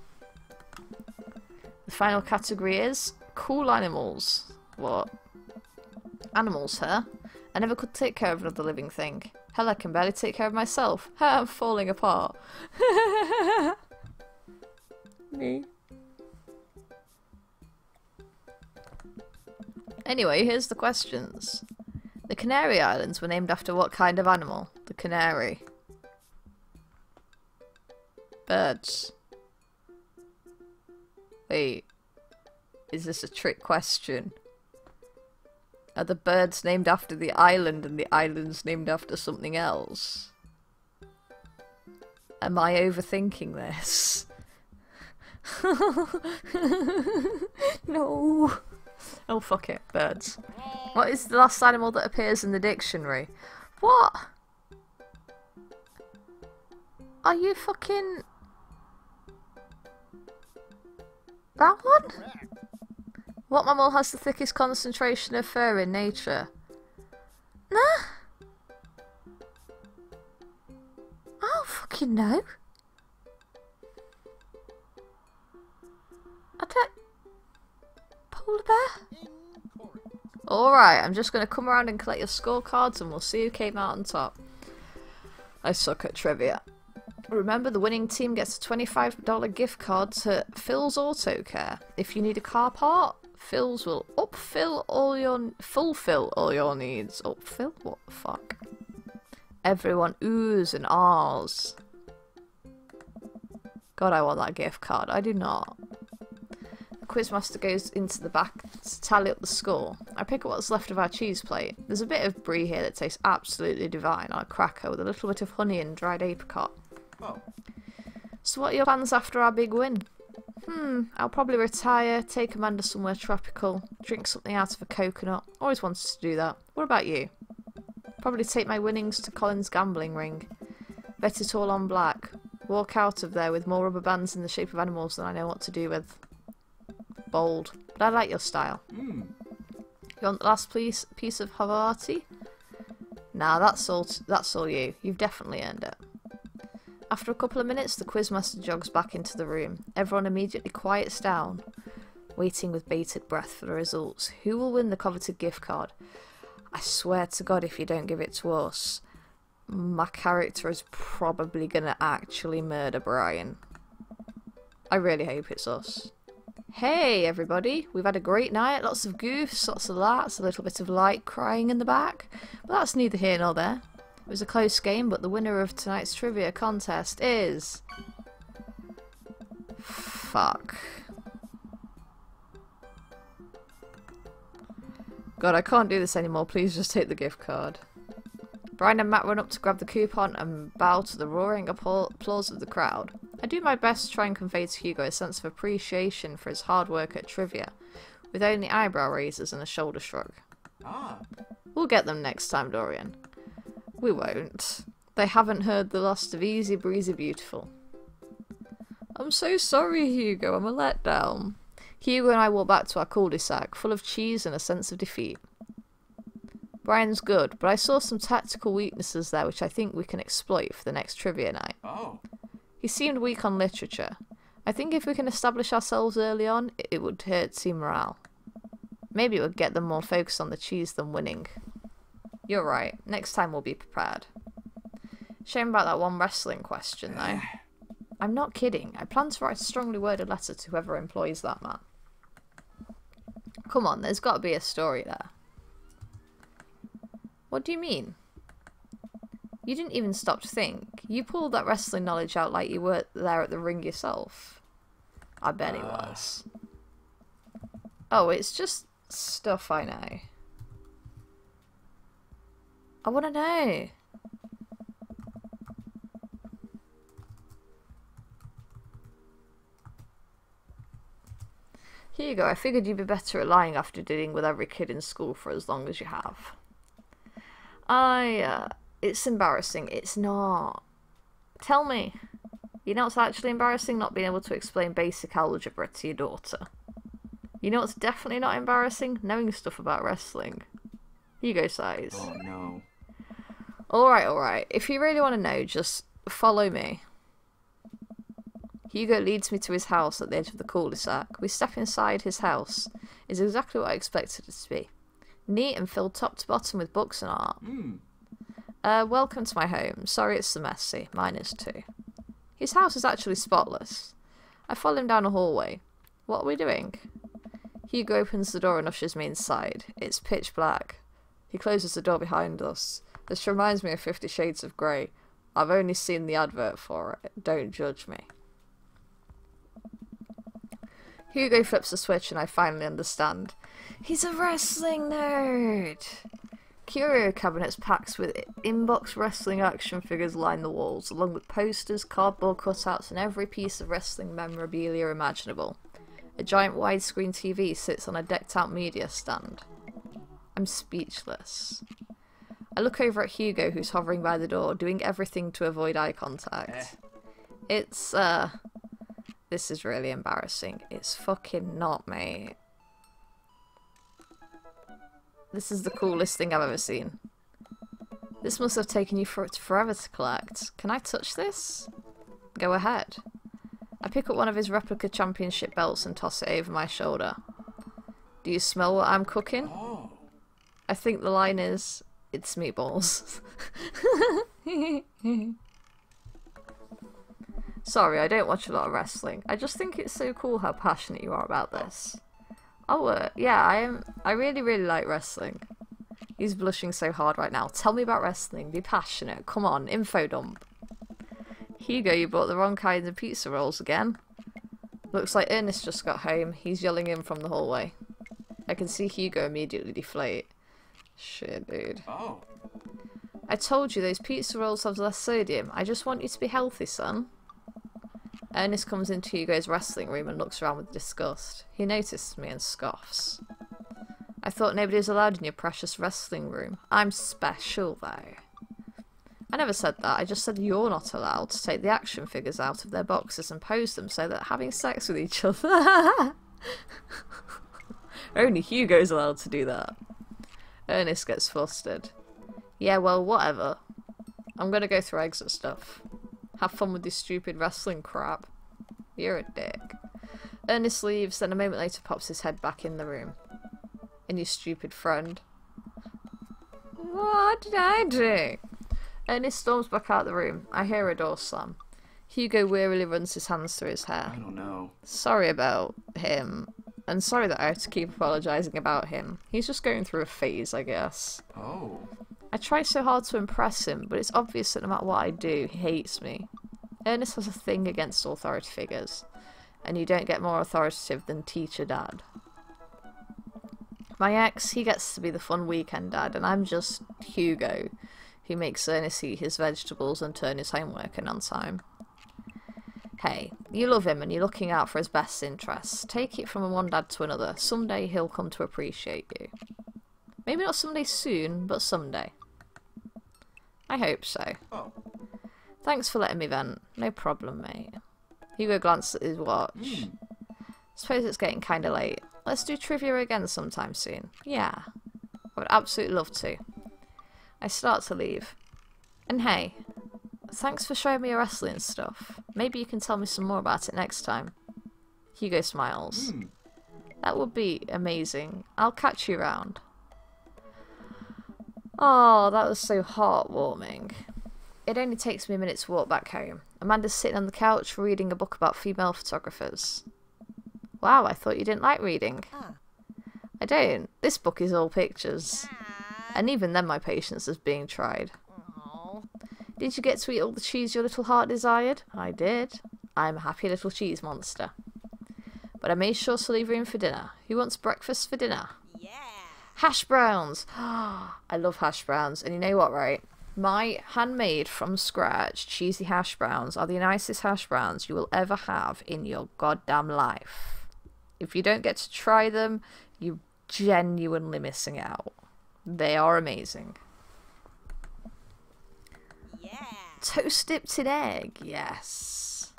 The final category is cool animals. What? Animals, huh? I never could take care of another living thing. Hell, I can barely take care of myself. I'm falling apart. Me. Anyway, here's the questions. The Canary Islands were named after what kind of animal? The canary. Birds. Wait. Is this a trick question? Are the birds named after the island and the islands named after something else? Am I overthinking this? No. Oh, fuck it. Birds. What is the last animal that appears in the dictionary? What? Are you fucking... That one? What mammal has the thickest concentration of fur in nature? Nah. I don't fucking know. I don't... Polar bear? Alright, I'm just going to come around and collect your scorecards and we'll see who came out on top. I suck at trivia. Remember, the winning team gets a $25 gift card to Phil's Auto Care. If you need a car part, Phil's will fulfill all your needs. Upfill? What the fuck? Everyone oohs and ahs. God, I want that gift card. I do not. The quizmaster goes into the back to tally up the score. I pick up what's left of our cheese plate. There's a bit of brie here that tastes absolutely divine on a cracker with a little bit of honey and dried apricot. Oh. So what are your plans after our big win? I'll probably retire, take Amanda somewhere tropical, drink something out of a coconut. Always wanted to do that. What about you? Probably take my winnings to Colin's gambling ring. Bet it all on black. Walk out of there with more rubber bands in the shape of animals than I know what to do with. Bold. But I like your style. You want the last piece of Havarti? Nah, that's all you. You've definitely earned it. After a couple of minutes, the quizmaster jogs back into the room. Everyone immediately quiets down, waiting with bated breath for the results. Who will win the coveted gift card? I swear to God, if you don't give it to us, my character is probably gonna actually murder Brian. I really hope it's us. Hey everybody, we've had a great night, lots of goofs, lots of laughs, a little bit of light crying in the back, but that's neither here nor there. It was a close game, but the winner of tonight's trivia contest is... Fuck. God, I can't do this anymore. Please just take the gift card. Brian and Matt run up to grab the coupon and bow to the roaring applause of the crowd. I do my best to try and convey to Hugo a sense of appreciation for his hard work at trivia, with only eyebrow raisers and a shoulder shrug. Ah. We'll get them next time, Dorian. We won't. They haven't heard the lost of Easy Breezy Beautiful. I'm so sorry, Hugo. I'm a letdown. Hugo and I walk back to our cul-de-sac, full of cheese and a sense of defeat. Brian's good, but I saw some tactical weaknesses there which I think we can exploit for the next trivia night. Oh. He seemed weak on literature. I think if we can establish ourselves early on, it would hurt team morale. Maybe it would get them more focused on the cheese than winning. You're right. Next time we'll be prepared. Shame about that one wrestling question, though. I'm not kidding. I plan to write a strongly worded letter to whoever employs that man. Come on, there's got to be a story there. What do you mean? You didn't even stop to think. You pulled that wrestling knowledge out like you were there at the ring yourself. I bet he was. Oh, it's just stuff I know. I want to know. Here you go. I figured you'd be better at lying after dealing with every kid in school for as long as you have. It's embarrassing. It's not. Tell me. You know what's actually embarrassing? Not being able to explain basic algebra to your daughter. You know what's definitely not embarrassing? Knowing stuff about wrestling. Hugo sighs. Oh no. Alright. If you really want to know, just follow me. Hugo leads me to his house at the edge of the cul-de-sac. We step inside his house. It's exactly what I expected it to be. Neat and filled top to bottom with books and art. Welcome to my home. Sorry it's so messy. Mine is too. His house is actually spotless. I follow him down a hallway. What are we doing? Hugo opens the door and ushers me inside. It's pitch black. He closes the door behind us. This reminds me of 50 Shades of Grey. I've only seen the advert for it. Don't judge me. Hugo flips the switch and I finally understand. He's a wrestling nerd! Curio cabinets packed with in-box wrestling action figures line the walls, along with posters, cardboard cutouts, and every piece of wrestling memorabilia imaginable. A giant widescreen TV sits on a decked-out media stand. I'm speechless. I look over at Hugo, who's hovering by the door, doing everything to avoid eye contact. This is really embarrassing. It's fucking not, mate. This is the coolest thing I've ever seen. This must have taken you forever to collect. Can I touch this? Go ahead. I pick up one of his replica championship belts and toss it over my shoulder. Do you smell what I'm cooking? Oh. I think the line is, it's meatballs. Sorry, I don't watch a lot of wrestling. I just think it's so cool how passionate you are about this. Oh, yeah, I am. I really, really like wrestling. He's blushing so hard right now. Tell me about wrestling. Be passionate. Come on, info dump. Hugo, you bought the wrong kinds of pizza rolls again. Looks like Ernest just got home. He's yelling in from the hallway. I can see Hugo immediately deflate. Shit, dude. Oh. I told you those pizza rolls have less sodium. I just want you to be healthy, son. Ernest comes into Hugo's wrestling room and looks around with disgust. He notices me and scoffs. I thought nobody was allowed in your precious wrestling room. I'm special, though. I never said that. I just said you're not allowed to take the action figures out of their boxes and pose them so that having sex with each other... Only Hugo's allowed to do that. Ernest gets flustered. Yeah, well, whatever. I'm gonna go through exit stuff. Have fun with this stupid wrestling crap. You're a dick. Ernest leaves, then a moment later pops his head back in the room. And you stupid friend. What did I do? Ernest storms back out the room. I hear a door slam. Hugo wearily runs his hands through his hair. I don't know. Sorry about him. And sorry that I have to keep apologising about him. He's just going through a phase, I guess. Oh. I try so hard to impress him, but it's obvious that no matter what I do, he hates me. Ernest has a thing against authority figures, and you don't get more authoritative than teacher dad. My ex, he gets to be the fun weekend dad, and I'm just Hugo, who makes Ernest eat his vegetables and turn his homework in on time. Hey, you love him and you're looking out for his best interests. Take it from one dad to another. Someday he'll come to appreciate you. Maybe not someday soon, but someday. I hope so. Oh. Thanks for letting me vent. No problem, mate. Hugo glanced at his watch. Suppose it's getting kinda late. Let's do trivia again sometime soon. Yeah. I would absolutely love to. I start to leave. And hey, thanks for showing me your wrestling stuff. Maybe you can tell me some more about it next time. Hugo smiles. That would be amazing. I'll catch you around. Oh, that was so heartwarming. It only takes me a minute to walk back home. Amanda's sitting on the couch reading a book about female photographers. Wow, I thought you didn't like reading. I don't. This book is all pictures. And even then my patience is being tried. Did you get to eat all the cheese your little heart desired? I did. I'm a happy little cheese monster. But I made sure to leave room for dinner. Who wants breakfast for dinner? Yeah. Hash browns! I love hash browns. And you know what, right? My handmade from scratch cheesy hash browns are the nicest hash browns you will ever have in your goddamn life. If you don't get to try them, you're genuinely missing out. They are amazing. Yeah. Toast dipped in egg, yes.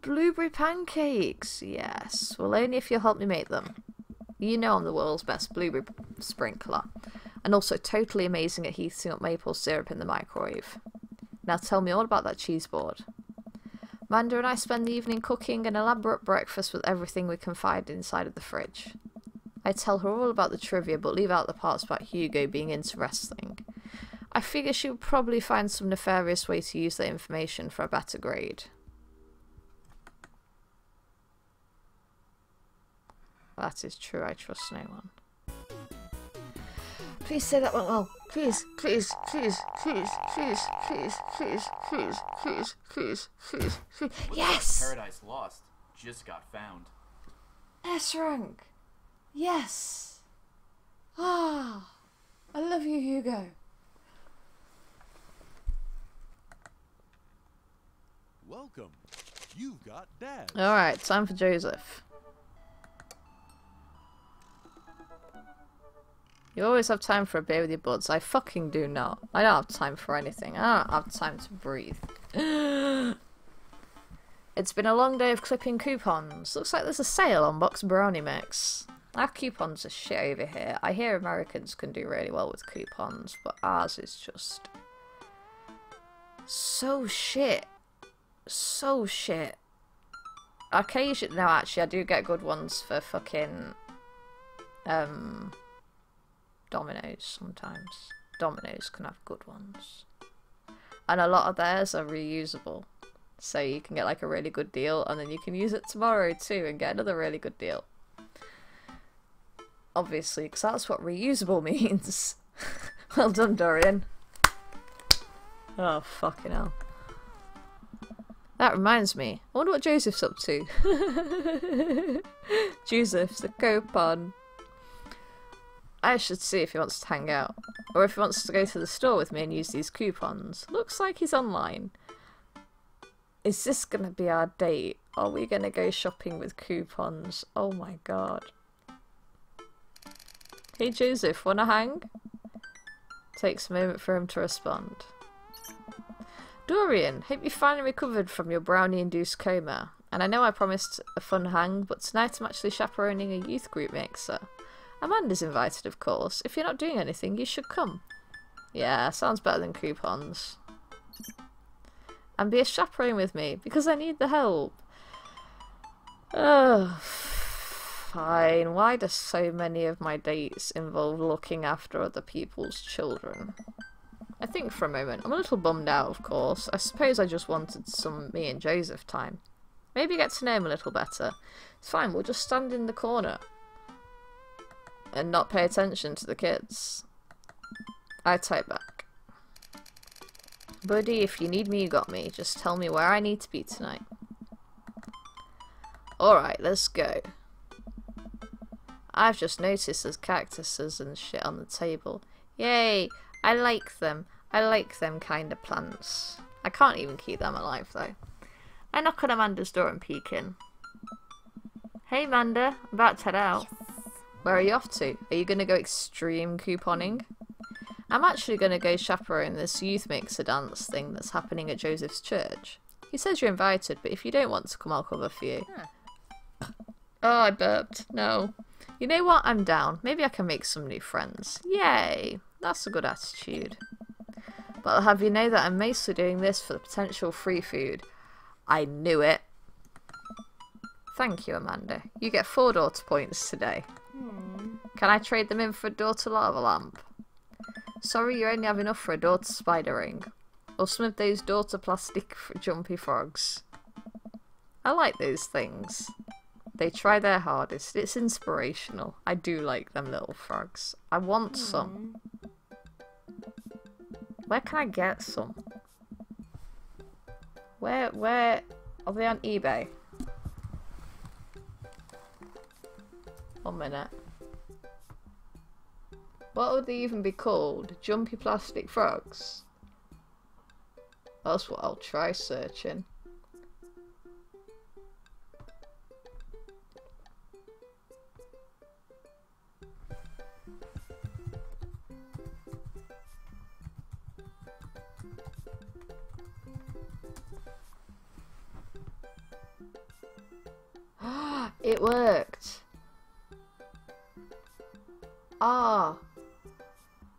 Blueberry pancakes, yes. Well, only if you'll help me make them. You know I'm the world's best blueberry sprinkler. And also totally amazing at heating up maple syrup in the microwave. Now tell me all about that cheese board. Amanda and I spend the evening cooking an elaborate breakfast with everything we can find inside of the fridge. I tell her all about the trivia, but leave out the parts about Hugo being into wrestling. I figure she would probably find some nefarious way to use that information for a better grade. That is true, I trust no one. Please say that went well. Please, please, please, please, please, please, please, please, please, please, please, please. Yes! Paradise Lost just got found. S rank. Yes. Ah, I love you, Hugo. Welcome. You've got Dad. Alright, time for Joseph. You always have time for a beer with your buds. I fucking do not. I don't have time for anything. I don't have time to breathe. It's been a long day of clipping coupons. Looks like there's a sale on Box Brownie Mix. Our coupons are shit over here. I hear Americans can do really well with coupons, but ours is just so shit. So shit. Occasionally, no, actually, I do get good ones for fucking Domino's sometimes. Domino's can have good ones. And a lot of theirs are reusable. So you can get like a really good deal and then you can use it tomorrow too and get another really good deal. Obviously, because that's what reusable means. Well done, Dorian. Oh, fucking hell. That reminds me. I wonder what Joseph's up to. Joseph's the coupon. I should see if he wants to hang out. Or if he wants to go to the store with me and use these coupons. Looks like he's online. Is this going to be our date? Are we going to go shopping with coupons? Oh my god. Hey Joseph, wanna hang? Takes a moment for him to respond. Dorian, hope you finally recovered from your brownie-induced coma. And I know I promised a fun hang, but tonight I'm actually chaperoning a youth group mixer. Amanda's invited, of course. If you're not doing anything, you should come. Yeah, sounds better than coupons. And be a chaperone with me, because I need the help. Ugh. Fine. Why do so many of my dates involve looking after other people's children? I think for a moment. I'm a little bummed out, of course. I suppose I just wanted some me and Joseph time. Maybe get to know him a little better. It's fine, we'll just stand in the corner. And not pay attention to the kids. I type back. Buddy, if you need me, you got me. Just tell me where I need to be tonight. Alright, let's go. I've just noticed there's cactuses and shit on the table. Yay! I like them. I like them kind of plants. I can't even keep them alive though. I knock on Amanda's door and peek in. Hey Amanda, I'm about to head out. Where are you off to? Are you going to go extreme couponing? I'm actually going to go chaperone this youth mixer dance thing that's happening at Joseph's church. He says you're invited, but if you don't want to come, I'll cover for you. Oh, I burped. No. You know what? I'm down. Maybe I can make some new friends. Yay! That's a good attitude. But I'll have you know that I'm mostly doing this for the potential free food. I knew it. Thank you, Amanda. You get 4 daughter points today. Can I trade them in for a daughter lava lamp? Sorry, you only have enough for a daughter spider ring. Or some of those daughter plastic jumpy frogs. I like those things. They try their hardest. It's inspirational. I do like them little frogs. I want some. Where can I get some? Where are they on eBay? 1 minute. What would they even be called? Jumpy plastic frogs? That's what I'll try searching. It worked. Ah.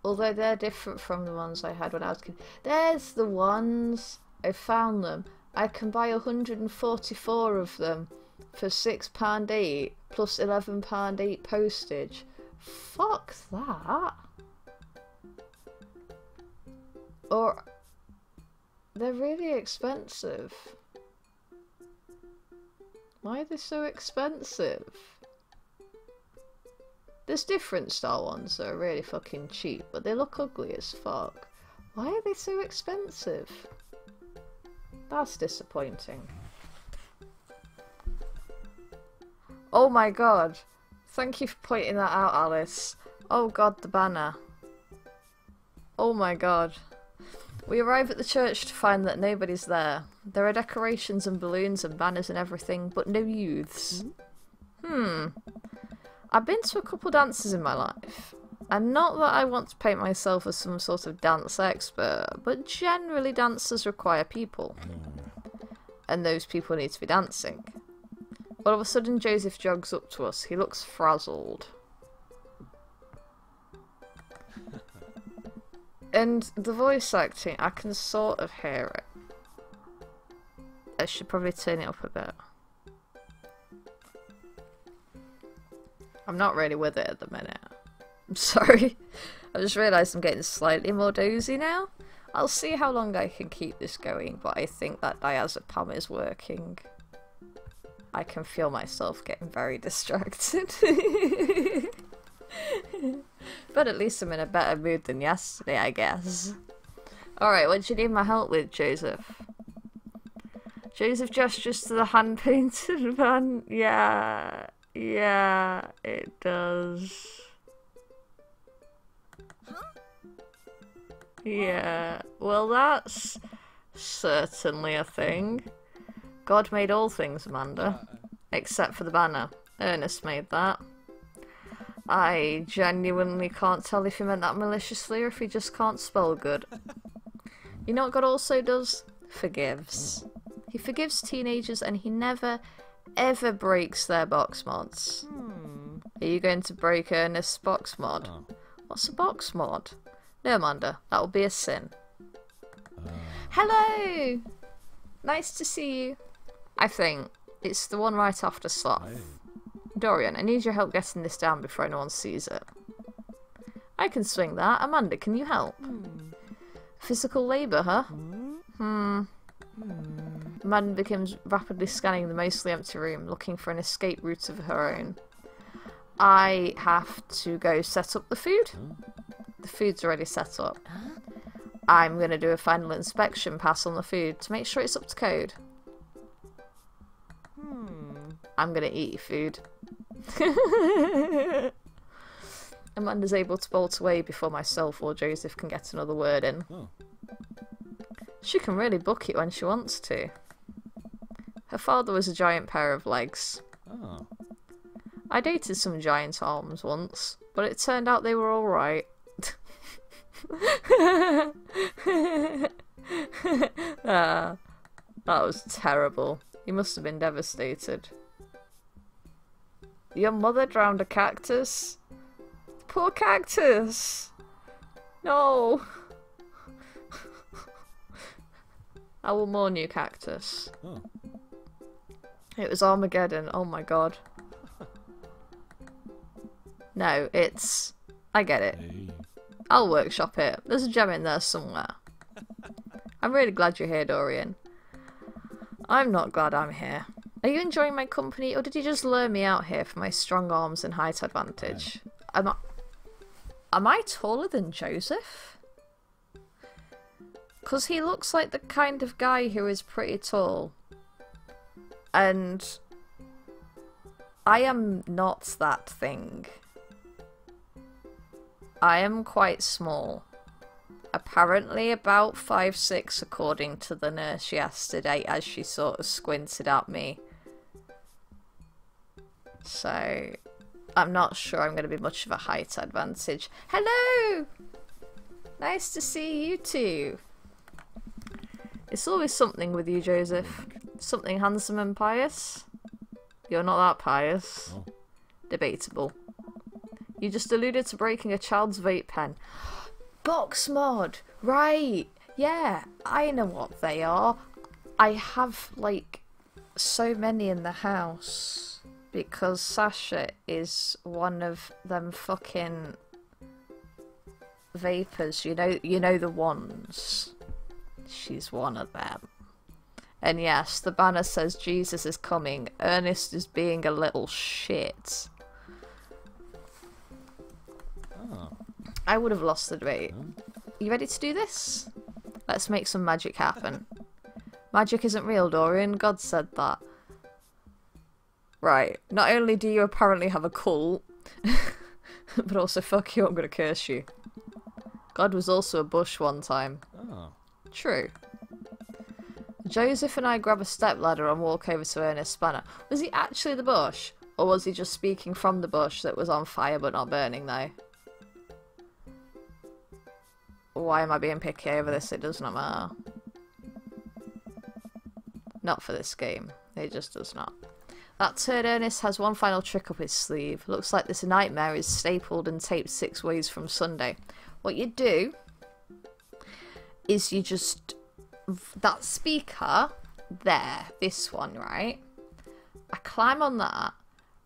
Although they're different from the ones I had when I was a kid. There's the ones. I found them. I can buy 144 of them for £6 each plus £11 each postage. Fuck that. Or they're really expensive. Why are they so expensive? There's different style ones that are really fucking cheap, but they look ugly as fuck. Why are they so expensive? That's disappointing. Oh my god. Thank you for pointing that out, Alice. Oh god, the banner. Oh my god. We arrive at the church to find that nobody's there. There are decorations and balloons and banners and everything, but no youths. I've been to a couple dances in my life. And not that I want to paint myself as some sort of dance expert, but generally dances require people. And those people need to be dancing. All of a sudden Joseph jogs up to us. He looks frazzled. And the voice acting, I can sort of hear it. I should probably turn it up a bit. I'm not really with it at the minute. I'm sorry. I just realised I'm getting slightly more dozy now. I'll see how long I can keep this going, but I think that diazepam is working. I can feel myself getting very distracted. But at least I'm in a better mood than yesterday, I guess. Alright, what do you need my help with, Joseph? Joseph gestures to the hand-painted van. Yeah, it does. Yeah, well that's certainly a thing. God made all things, Amanda. Except for the banner. Ernest made that. I genuinely can't tell if he meant that maliciously or if he just can't spell good. You know what God also does? Forgives. He forgives teenagers and he never, ever breaks their box mods. Are you going to break Ernest's box mod? What's a box mod? No, Amanda, that will be a sin. Hello! Nice to see you. I think it's the one right after Sloth. Dorian, I need your help getting this down before anyone sees it. I can swing that. Amanda, can you help? Physical labour, huh? Amanda begins rapidly scanning the mostly empty room, looking for an escape route of her own. I have to go set up the food. The food's already set up. I'm going to do a final inspection pass on the food to make sure it's up to code. I'm going to eat your food. Amanda's able to bolt away before myself or Joseph can get another word in. She can really book it when she wants to. Her father was a giant pair of legs. I dated some giant arms once, but it turned out they were alright. That was terrible. He must have been devastated. Your mother drowned a cactus? Poor cactus! No! I will mourn you, cactus. It was Armageddon, oh my god. No, it's... I get it. I'll workshop it. There's a gem in there somewhere. I'm really glad you're here, Dorian. I'm not glad I'm here. Are you enjoying my company, or did you just lure me out here for my strong arms and height advantage? Am I taller than Joseph? Because he looks like the kind of guy who is pretty tall. And I am not that thing. I am quite small. Apparently about 5'6" according to the nurse yesterday as she sort of squinted at me. So, I'm not sure I'm going to be much of a height advantage. Hello! Nice to see you two. It's always something with you, Joseph. Something handsome and pious. You're not that pious. Oh. Debatable. You just alluded to breaking a child's vape pen. Box mod! Right! Yeah, I know what they are. I have, like, so many in the house. Because Sasha is one of them fucking vapors. You know the ones. She's one of them. And yes, the banner says Jesus is coming. Ernest is being a little shit. Oh. I would have lost the debate. You ready to do this? Let's make some magic happen. Magic isn't real, Dorian. God said that. Right. Not only do you apparently have a cult, but also fuck you, I'm gonna curse you. God was also a bush one time. Oh. True. Joseph and I grab a stepladder and walk over to Ernest's banner. Was he actually the bush? Or was he just speaking from the bush that was on fire but not burning though? Why am I being picky over this? It does not matter. Not for this game. It just does not. That turd Ernest has one final trick up his sleeve. Looks like this nightmare is stapled and taped 6 ways from Sunday. What you do is you just... that speaker there, this one, right? I climb on that,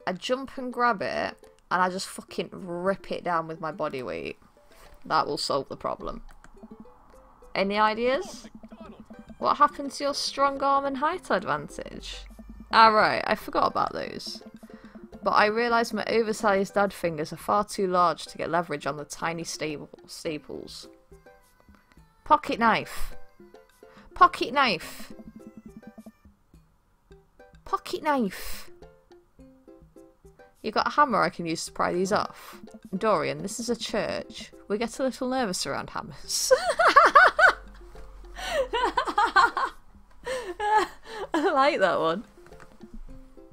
I jump and grab it, and I just fucking rip it down with my body weight. That will solve the problem. Any ideas? What happened to your strong arm and height advantage? Ah, right, I forgot about those. But I realised my oversized dad fingers are far too large to get leverage on the tiny staples. Pocket knife. Pocket knife. Pocket knife. You got a hammer I can use to pry these off? Dorian, this is a church. We get a little nervous around hammers. I like that one.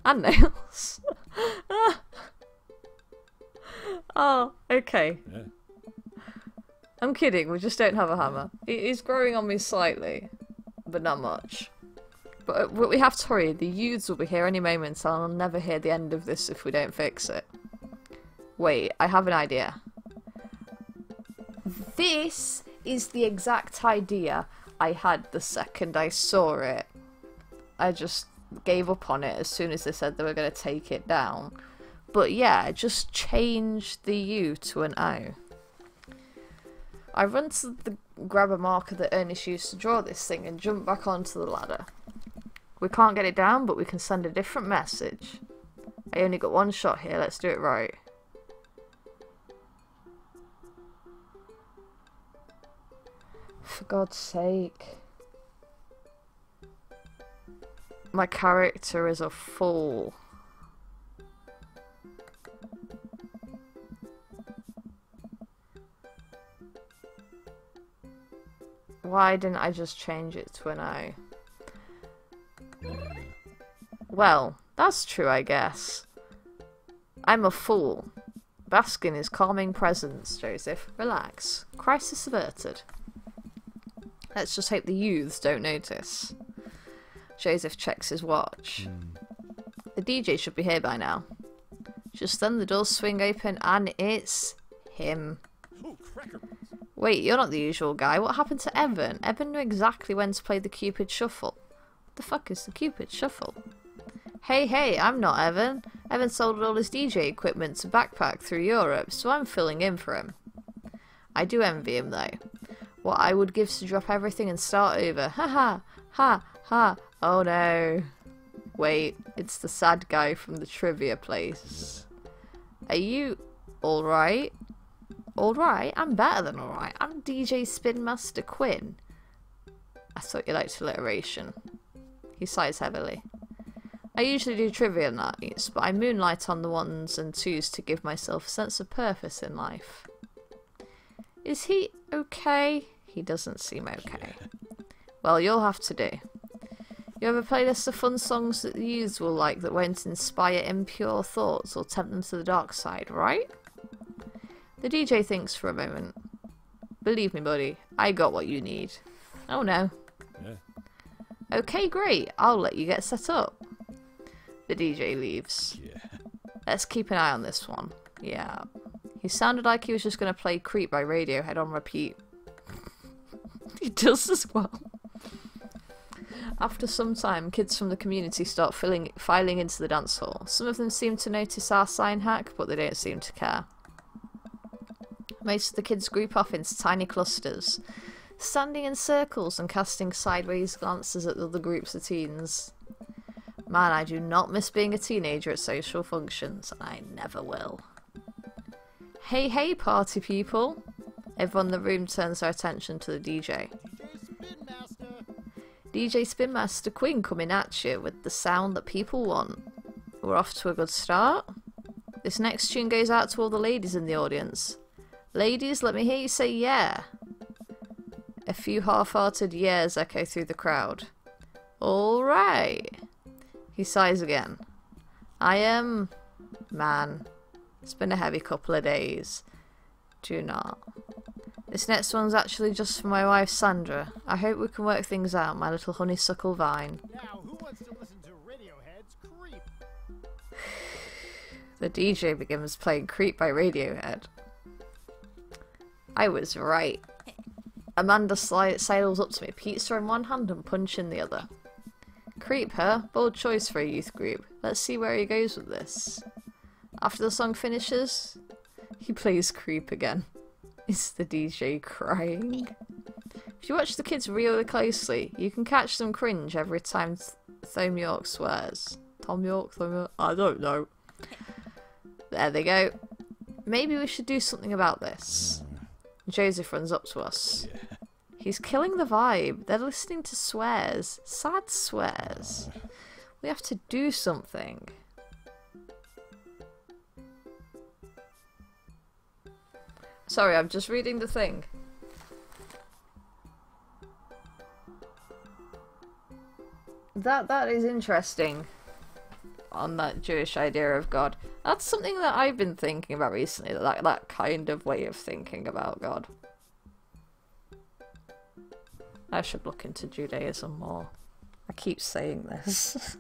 And nails. Oh, okay. Yeah. I'm kidding, we just don't have a hammer. It is growing on me slightly, but not much. But we have to hurry, the youths will be here any moment and I'll never hear the end of this if we don't fix it. Wait, I have an idea. This is the exact idea I had the second I saw it. I just gave up on it as soon as they said they were going to take it down. But yeah, just change the U to an O. I run to grab a marker that Ernest used to draw this thing and jump back onto the ladder. We can't get it down, but we can send a different message. I only got one shot here, let's do it right. For God's sake. My character is a fool. Why didn't I just change it to an O? Well, that's true, I guess. I'm a fool. Bask in his calming presence, Joseph. Relax. Crisis averted. Let's just hope the youths don't notice. Joseph checks his watch. The DJ should be here by now. Just then the doors swing open and it's him. Oh, cracker. Wait, you're not the usual guy. What happened to Evan? Evan knew exactly when to play the Cupid Shuffle. What the fuck is the Cupid Shuffle? Hey, I'm not Evan. Evan sold all his DJ equipment to backpack through Europe, so I'm filling in for him. I do envy him though. What I would give to drop everything and start over. Ha ha, ha ha. Oh no. Wait, it's the sad guy from the trivia place. Are you alright? Alright? I'm better than alright. I'm DJ Spin Master Quinn. I thought you liked alliteration. He sighs heavily. I usually do trivia nights, but I moonlight on the ones and twos to give myself a sense of purpose in life. Is he okay? He doesn't seem okay. Well, you'll have to do. You have a playlist of fun songs that the youths will like that won't inspire impure thoughts or tempt them to the dark side, right? The DJ thinks for a moment. Believe me, buddy, I got what you need. Oh no. Yeah. Okay, great. I'll let you get set up. The DJ leaves. Yeah. Let's keep an eye on this one. Yeah. He sounded like he was just going to play Creep by Radiohead on repeat. He does as well. After some time, kids from the community start filing into the dance hall. Some of them seem to notice our sign hack, but they don't seem to care. Most of the kids group off into tiny clusters, standing in circles and casting sideways glances at the other groups of teens. Man, I do not miss being a teenager at social functions, and I never will. Hey, hey, party people! Everyone in the room turns their attention to the DJ. DJ Spin Master Quinn coming at you with the sound that people want. We're off to a good start. This next tune goes out to all the ladies in the audience. Ladies, let me hear you say yeah. A few half-hearted yeahs echo through the crowd. Alright. He sighs again. I am... Man. It's been a heavy couple of days. Do not. This next one's actually just for my wife Sandra. I hope we can work things out, my little honeysuckle vine. Now, who wants to listen to Radiohead's Creep? The DJ begins playing Creep by Radiohead. I was right. Amanda sidles up to me, pizza in one hand and punch in the other. Creep, huh? Bold choice for a youth group. Let's see where he goes with this. After the song finishes, he plays Creep again. Is the DJ crying? If you watch the kids really closely, you can catch them cringe every time Thom Yorke swears. Thom Yorke? I don't know. There they go. Maybe we should do something about this. Joseph runs up to us. Yeah. He's killing the vibe. They're listening to swears. Sad swears. We have to do something. Sorry, I'm just reading the thing. That is interesting. On that Jewish idea of God. That's something that I've been thinking about recently. That kind of way of thinking about God. I should look into Judaism more. I keep saying this.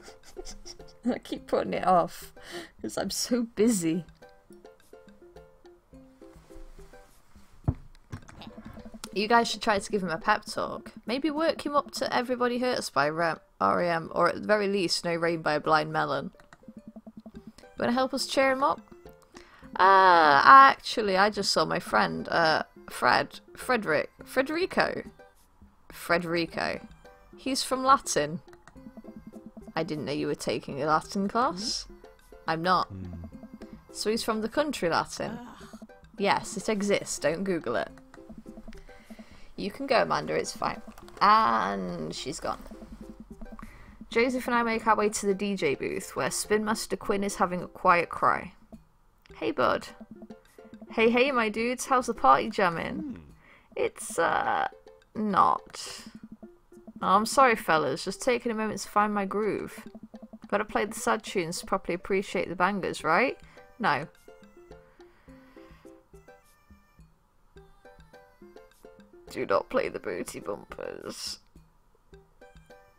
I keep putting it off. Because I'm so busy. You guys should try to give him a pep talk. Maybe work him up to Everybody Hurts by R.E.M. or at the very least No Rain by Blind Melon. You want to help us cheer him up? Actually, I just saw my friend, Frederico. He's from Latin. I didn't know you were taking a Latin class. I'm not. So he's from the country Latin. Yes, it exists. Don't Google it. You can go, Amanda, it's fine. And she's gone. Joseph and I make our way to the DJ booth, where Spin Master Quinn is having a quiet cry. Hey, bud. Hey, my dudes, how's the party jamming? It's, not. Oh, I'm sorry, fellas, just taking a moment to find my groove. Gotta play the sad tunes to properly appreciate the bangers, right? No. Do not play the booty bumpers.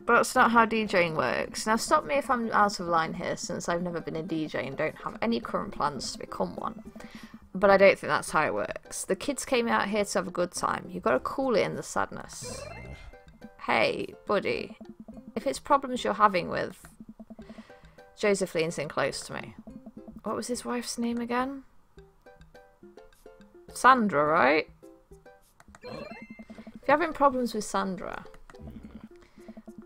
But that's not how DJing works. Now stop me if I'm out of line here, since I've never been a DJ and don't have any current plans to become one. But I don't think that's how it works. The kids came out here to have a good time. You've got to cool it in the sadness. Hey, buddy. If it's problems you're having with... Joseph leans in close to me. What was his wife's name again? Sandra, right? If you're having problems with Sandra,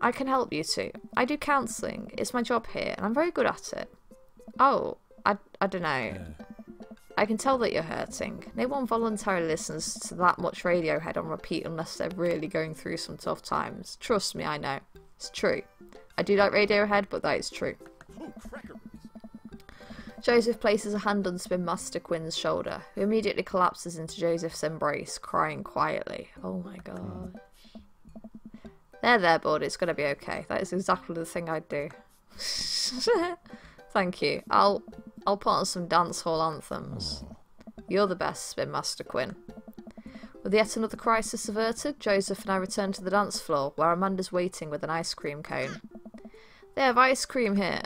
I can help you too. I do counselling. It's my job here, and I'm very good at it. Oh, I don't know. I can tell that you're hurting. No one voluntarily listens to that much Radiohead on repeat unless they're really going through some tough times. Trust me, I know. It's true. I do like Radiohead, but that is true. Oh, crackers. Joseph places a hand on Spin Master Quinn's shoulder, who immediately collapses into Joseph's embrace, crying quietly. Oh my god. There, bud, it's gonna be okay. That is exactly the thing I'd do. Thank you. I'll put on some dance hall anthems. You're the best, Spin Master Quinn. With With yet another crisis averted, Joseph and I return to the dance floor, where Amanda's waiting with an ice cream cone. They have ice cream here.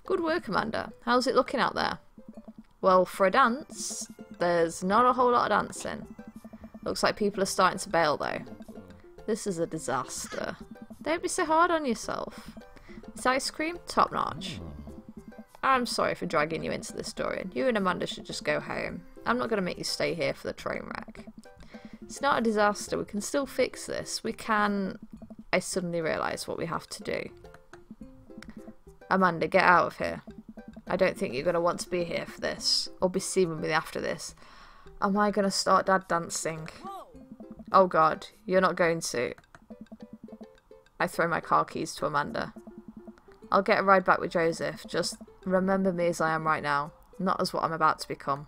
Good work, Amanda. How's it looking out there? Well, for a dance, there's not a whole lot of dancing. Looks like people are starting to bail, though. This is a disaster. Don't be so hard on yourself. This ice cream, top notch. I'm sorry for dragging you into this story. You and Amanda should just go home. I'm not going to make you stay here for the train wreck. It's not a disaster. We can still fix this. We can... I suddenly realise what we have to do. Amanda, get out of here. I don't think you're going to want to be here for this. Or be seen with me after this. Am I going to start dad dancing? Oh god, you're not going to. I throw my car keys to Amanda. I'll get a ride back with Joseph. Just remember me as I am right now. Not as what I'm about to become.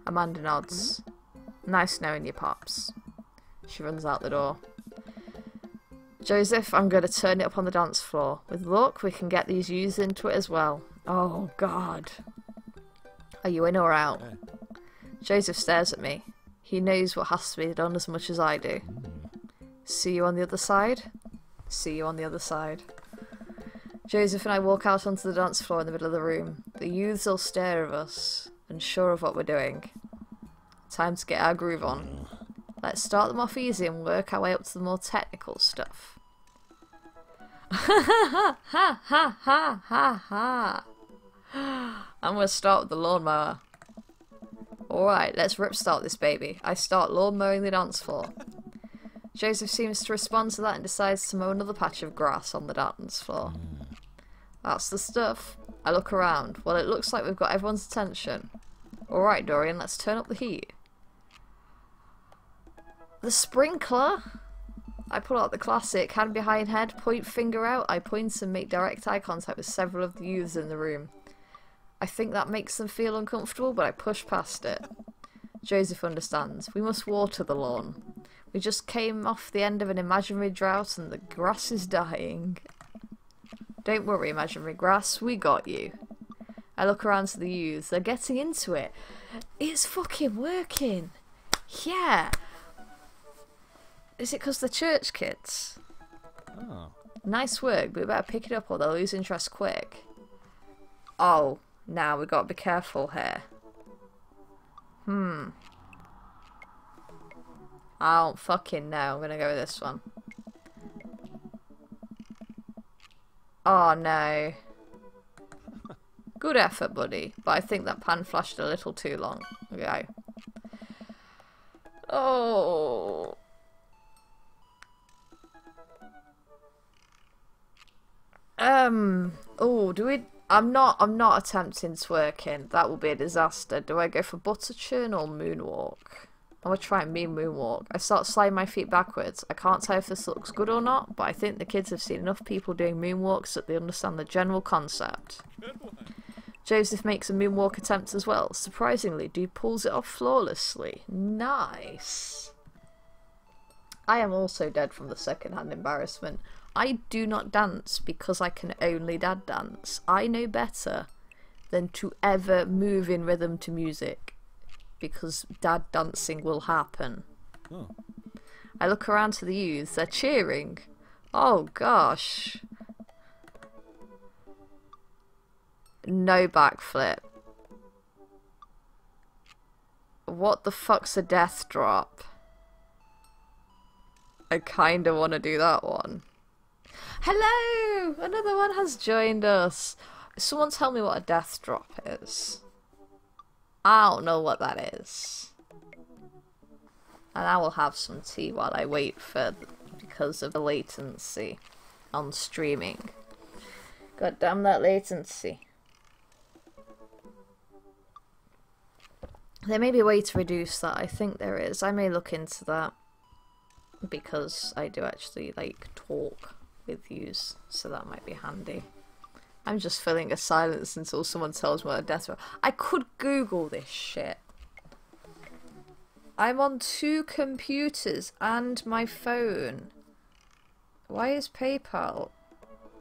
Amanda nods. Nice knowing you, Pops. She runs out the door. Joseph, I'm going to turn it up on the dance floor. With luck, we can get these youths into it as well. Oh, God. Are you in or out? Joseph stares at me. He knows what has to be done as much as I do. See you on the other side? See you on the other side. Joseph and I walk out onto the dance floor in the middle of the room. The youths all stare at us, unsure of what we're doing. Time to get our groove on. Let's start them off easy and work our way up to the more technical stuff. Ha ha ha ha ha ha. I'm going to start with the lawnmower. Alright, let's rip-start this baby. I start lawn mowing the dance floor. Joseph seems to respond to that and decides to mow another patch of grass on the dance floor. That's the stuff. I look around. Well, it looks like we've got everyone's attention. Alright, Dorian, let's turn up the heat. The sprinkler? I pull out the classic hand behind head, point finger out. I point and make direct eye contact with several of the youths in the room. I think that makes them feel uncomfortable, but I push past it. Joseph understands. We must water the lawn. We just came off the end of an imaginary drought and the grass is dying. Don't worry, imaginary grass, we got you. I look around to the youths. They're getting into it. It's fucking working. Yeah. Is it because they're church kids? Oh. Nice work, but we better pick it up or they'll lose interest quick. Oh. Now we gotta be careful here. I don't fucking know. I'm gonna go with this one. Oh no. Good effort, buddy. But I think that pan flashed a little too long. Okay. Oh. Oh, do we... I'm not attempting twerking. That will be a disaster. Do I go for butter churn or moonwalk? I'm gonna try and moonwalk. I start sliding my feet backwards. I can't tell if this looks good or not, but I think the kids have seen enough people doing moonwalks that they understand the general concept. Joseph makes a moonwalk attempt as well. Surprisingly, dude pulls it off flawlessly. Nice. I am also dead from the second-hand embarrassment. I do not dance because I can only dad dance. I know better than to ever move in rhythm to music because dad dancing will happen. Oh. I look around to the youths. They're cheering. Oh gosh. No backflip. What the fuck's a death drop? I kinda wanna do that one. Hello! Another one has joined us. Someone tell me what a death drop is. I don't know what that is. And I will have some tea while I wait for... because of the latency on streaming. God damn that latency. There may be a way to reduce that. I think there is. I may look into that. Because I do actually, like, talk with yous, so that might be handy. I'm just filling a silence until someone tells me what a death row. I could Google this shit. I'm on 2 computers and my phone. Why is PayPal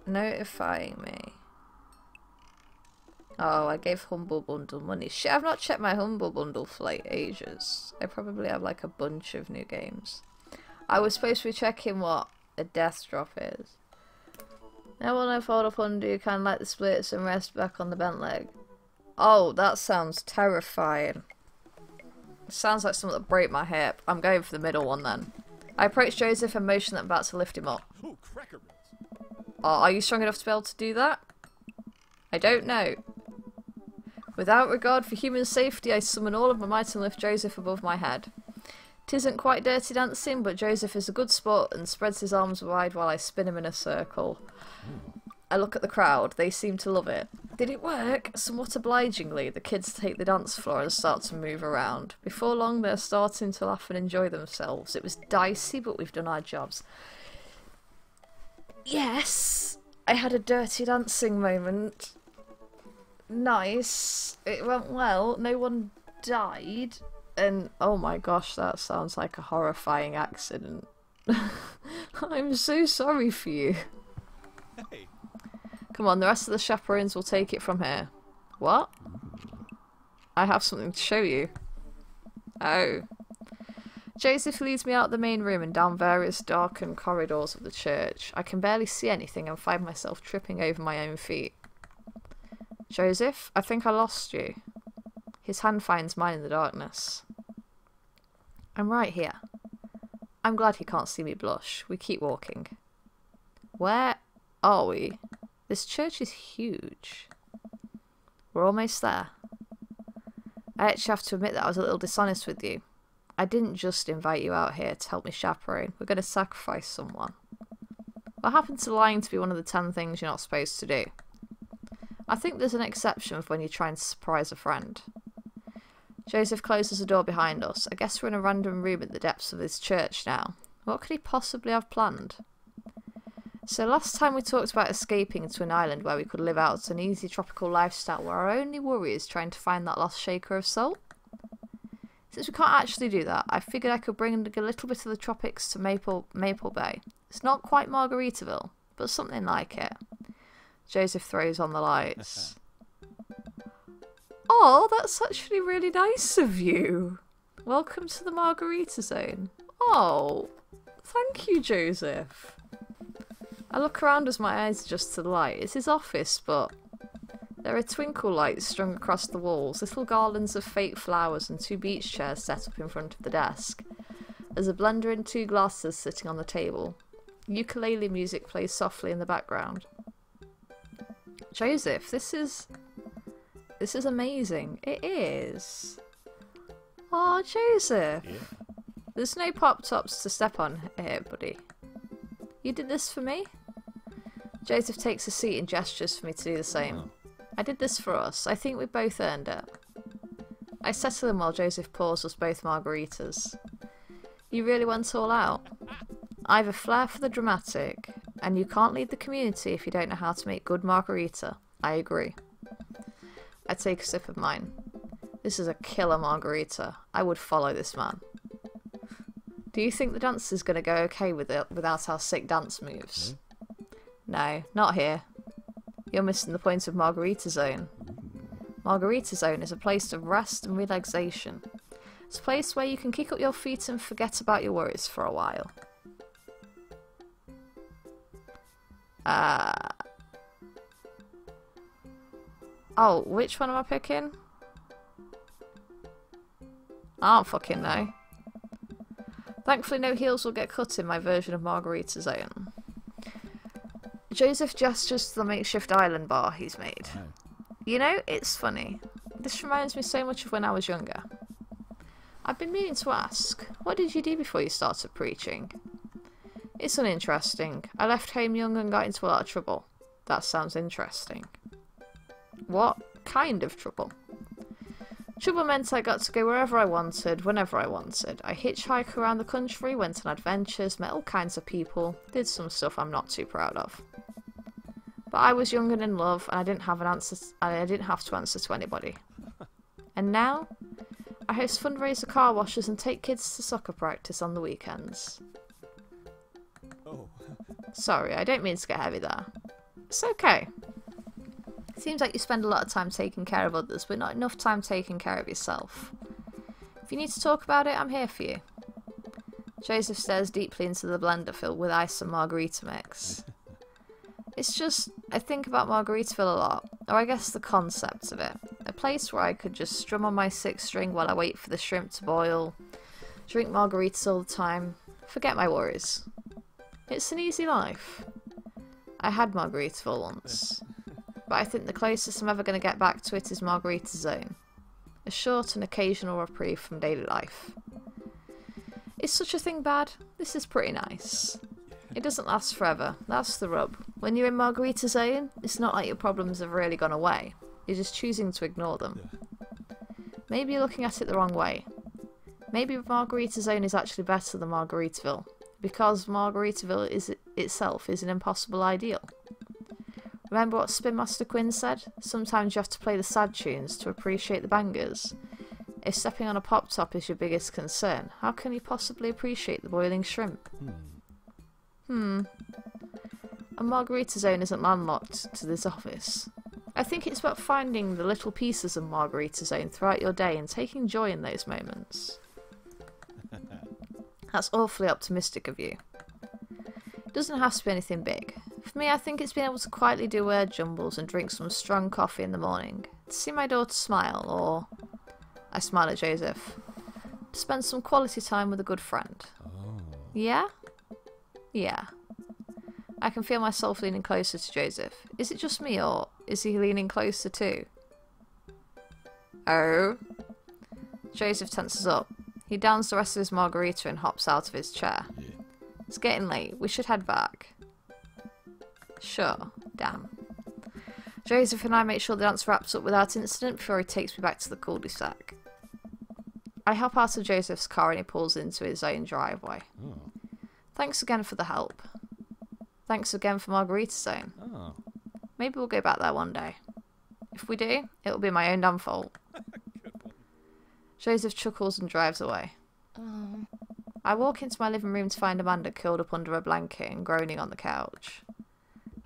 notifying me? Oh, I gave Humble Bundle money. Shit, I've not checked my Humble Bundle for like ages. I probably have like a bunch of new games. I was supposed to be checking what a death drop is. Now when I fold up undo, kind of like the splits and rest back on the bent leg. Oh, that sounds terrifying. It sounds like something that break my hip. I'm going for the middle one then. I approach Joseph and motion that I'm about to lift him up. Ooh, cracker Bills. Oh, are you strong enough to be able to do that? I don't know. Without regard for human safety, I summon all of my might and lift Joseph above my head. Tisn't quite dirty dancing, but Joseph is a good sport and spreads his arms wide while I spin him in a circle. I look at the crowd. They seem to love it. Did it work? Somewhat obligingly, the kids take the dance floor and start to move around. Before long, they're starting to laugh and enjoy themselves. It was dicey, but we've done our jobs. Yes, I had a dirty dancing moment. Nice. It went well. No one died. And oh my gosh, that sounds like a horrifying accident. I'm so sorry for you. Hey. Come on, the rest of the chaperones will take it from here. What? I have something to show you. Oh. Joseph leads me out the main room and down various darkened corridors of the church. I can barely see anything and find myself tripping over my own feet. Joseph, I think I lost you. His hand finds mine in the darkness. I'm right here. I'm glad he can't see me blush. We keep walking. Where are we? This church is huge. We're almost there. I actually have to admit that I was a little dishonest with you. I didn't just invite you out here to help me chaperone. We're going to sacrifice someone. What happened to lying to be one of the 10 things you're not supposed to do? I think there's an exception for when you're trying to surprise a friend. Joseph closes the door behind us. I guess we're in a random room at the depths of this church now. What could he possibly have planned? So last time we talked about escaping to an island where we could live out an easy tropical lifestyle where our only worry is trying to find that lost shaker of salt. Since we can't actually do that, I figured I could bring a little bit of the tropics to Maple Bay. It's not quite Margaritaville, but something like it. Joseph throws on the lights. Oh, that's actually really nice of you. Welcome to the Margarita Zone. Oh, thank you, Joseph. I look around as my eyes adjust to the light. It's his office, but there are twinkle lights strung across the walls, little garlands of fake flowers and 2 beach chairs set up in front of the desk. There's a blender and 2 glasses sitting on the table. Ukulele music plays softly in the background. Joseph, this is amazing. It is. Oh, Joseph. Yeah. There's no pop-tops to step on here, buddy. You did this for me? Joseph takes a seat and gestures for me to do the same. I did this for us. I think we both earned it. I settle in while Joseph pours us both margaritas. You really went all out. I have a flair for the dramatic, and you can't lead the community if you don't know how to make good margarita. I agree. I take a sip of mine. This is a killer margarita. I would follow this man. Do you think the dance is going to go okay without our sick dance moves? No, not here. You're missing the point of Margarita Zone. Margarita Zone is a place of rest and relaxation. It's a place where you can kick up your feet and forget about your worries for a while. Oh, which one am I picking? I don't fucking know. Thankfully no heels will get cut in my version of Margarita Zone. Joseph gestures to the makeshift island bar he's made. You know, it's funny. This reminds me so much of when I was younger. I've been meaning to ask, what did you do before you started preaching? It's uninteresting. I left home young and got into a lot of trouble. That sounds interesting. What kind of trouble? Trouble meant I got to go wherever I wanted, whenever I wanted. I hitchhiked around the country, went on adventures, met all kinds of people, did some stuff I'm not too proud of. But I was young and in love, and I didn't have to answer to anybody. And now, I host fundraiser car washes and take kids to soccer practice on the weekends. Oh. Sorry, I don't mean to get heavy there. It's okay. Seems like you spend a lot of time taking care of others, but not enough time taking care of yourself. If you need to talk about it, I'm here for you. Joseph stares deeply into the blender filled with ice and margarita mix. It's just, I think about Margaritaville a lot, or I guess the concept of it. A place where I could just strum on my sixth string while I wait for the shrimp to boil, drink margaritas all the time, forget my worries. It's an easy life. I had Margaritaville once, but I think the closest I'm ever going to get back to it is Margarita Zone. A short and occasional reprieve from daily life. Is such a thing bad? This is pretty nice. It doesn't last forever, that's the rub. When you're in Margarita Zone, it's not like your problems have really gone away. You're just choosing to ignore them. Maybe you're looking at it the wrong way. Maybe Margarita Zone is actually better than Margaritaville, because Margaritaville itself is an impossible ideal. Remember what Spin Master Quinn said? Sometimes you have to play the sad tunes to appreciate the bangers. If stepping on a pop-top is your biggest concern, how can you possibly appreciate the boiling shrimp? A Margarita Zone isn't landlocked to this office. I think it's about finding the little pieces of Margarita Zone throughout your day and taking joy in those moments. That's awfully optimistic of you. It doesn't have to be anything big. For me, I think it's being able to quietly do word jumbles and drink some strong coffee in the morning, to see my daughter smile, or... I smile at Joseph. To spend some quality time with a good friend. Yeah? Yeah. I can feel myself leaning closer to Joseph. Is it just me, or is he leaning closer too? Oh? Joseph tenses up. He downs the rest of his margarita and hops out of his chair. It's getting late. We should head back. Sure. Damn. Joseph and I make sure the dance wraps up without incident before he takes me back to the cul-de-sac. I hop out of Joseph's car and he pulls into his own driveway. Thanks again for the help. Thanks again for Margarita Zone. Maybe we'll go back there one day. If we do, it'll be my own damn fault. Joseph chuckles and drives away. I walk into my living room to find Amanda curled up under a blanket and groaning on the couch.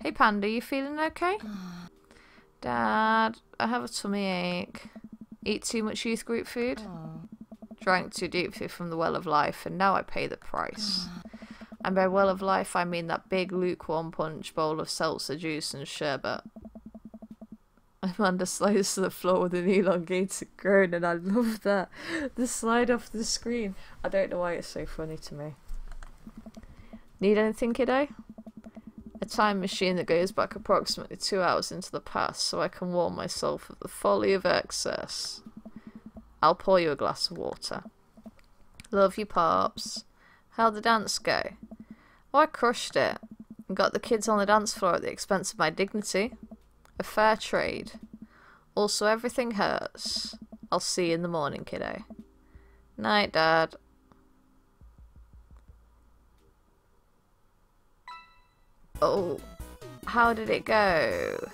Hey Panda, you feeling okay? Dad, I have a tummy ache. Eat too much youth group food? Drank too deeply from the well of life and now I pay the price. And by well of life I mean that big lukewarm punch bowl of seltzer juice and sherbet. Amanda slides to the floor with an elongated groan and I love that. The slide off the screen. I don't know why it's so funny to me. Need anything, kiddo? A time machine that goes back approximately 2 hours into the past so I can warn myself of the folly of excess. I'll pour you a glass of water. Love you, Pops. How'd the dance go? Oh, I crushed it. And got the kids on the dance floor at the expense of my dignity. A fair trade. Also, everything hurts. I'll see you in the morning, kiddo. Night, Dad. Oh, how did it go?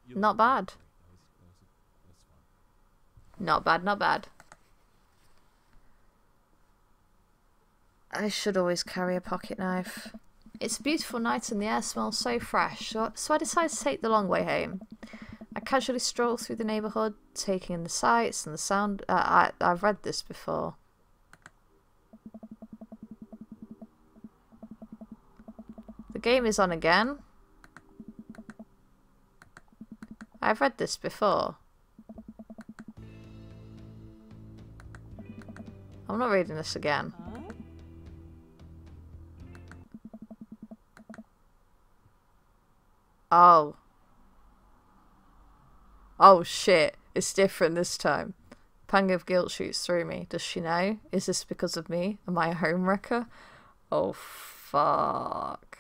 Not bad. Not bad, not bad. I should always carry a pocket knife. It's a beautiful night and the air smells so fresh, so I decided to take the long way home. I casually stroll through the neighbourhood, taking in the sights and the sound. I've read this before. The game is on again. I've read this before. I'm not reading this again. Oh. Oh shit. It's different this time. Pang of guilt shoots through me. Does she know? Is this because of me? Am I a homewrecker? Oh fuck.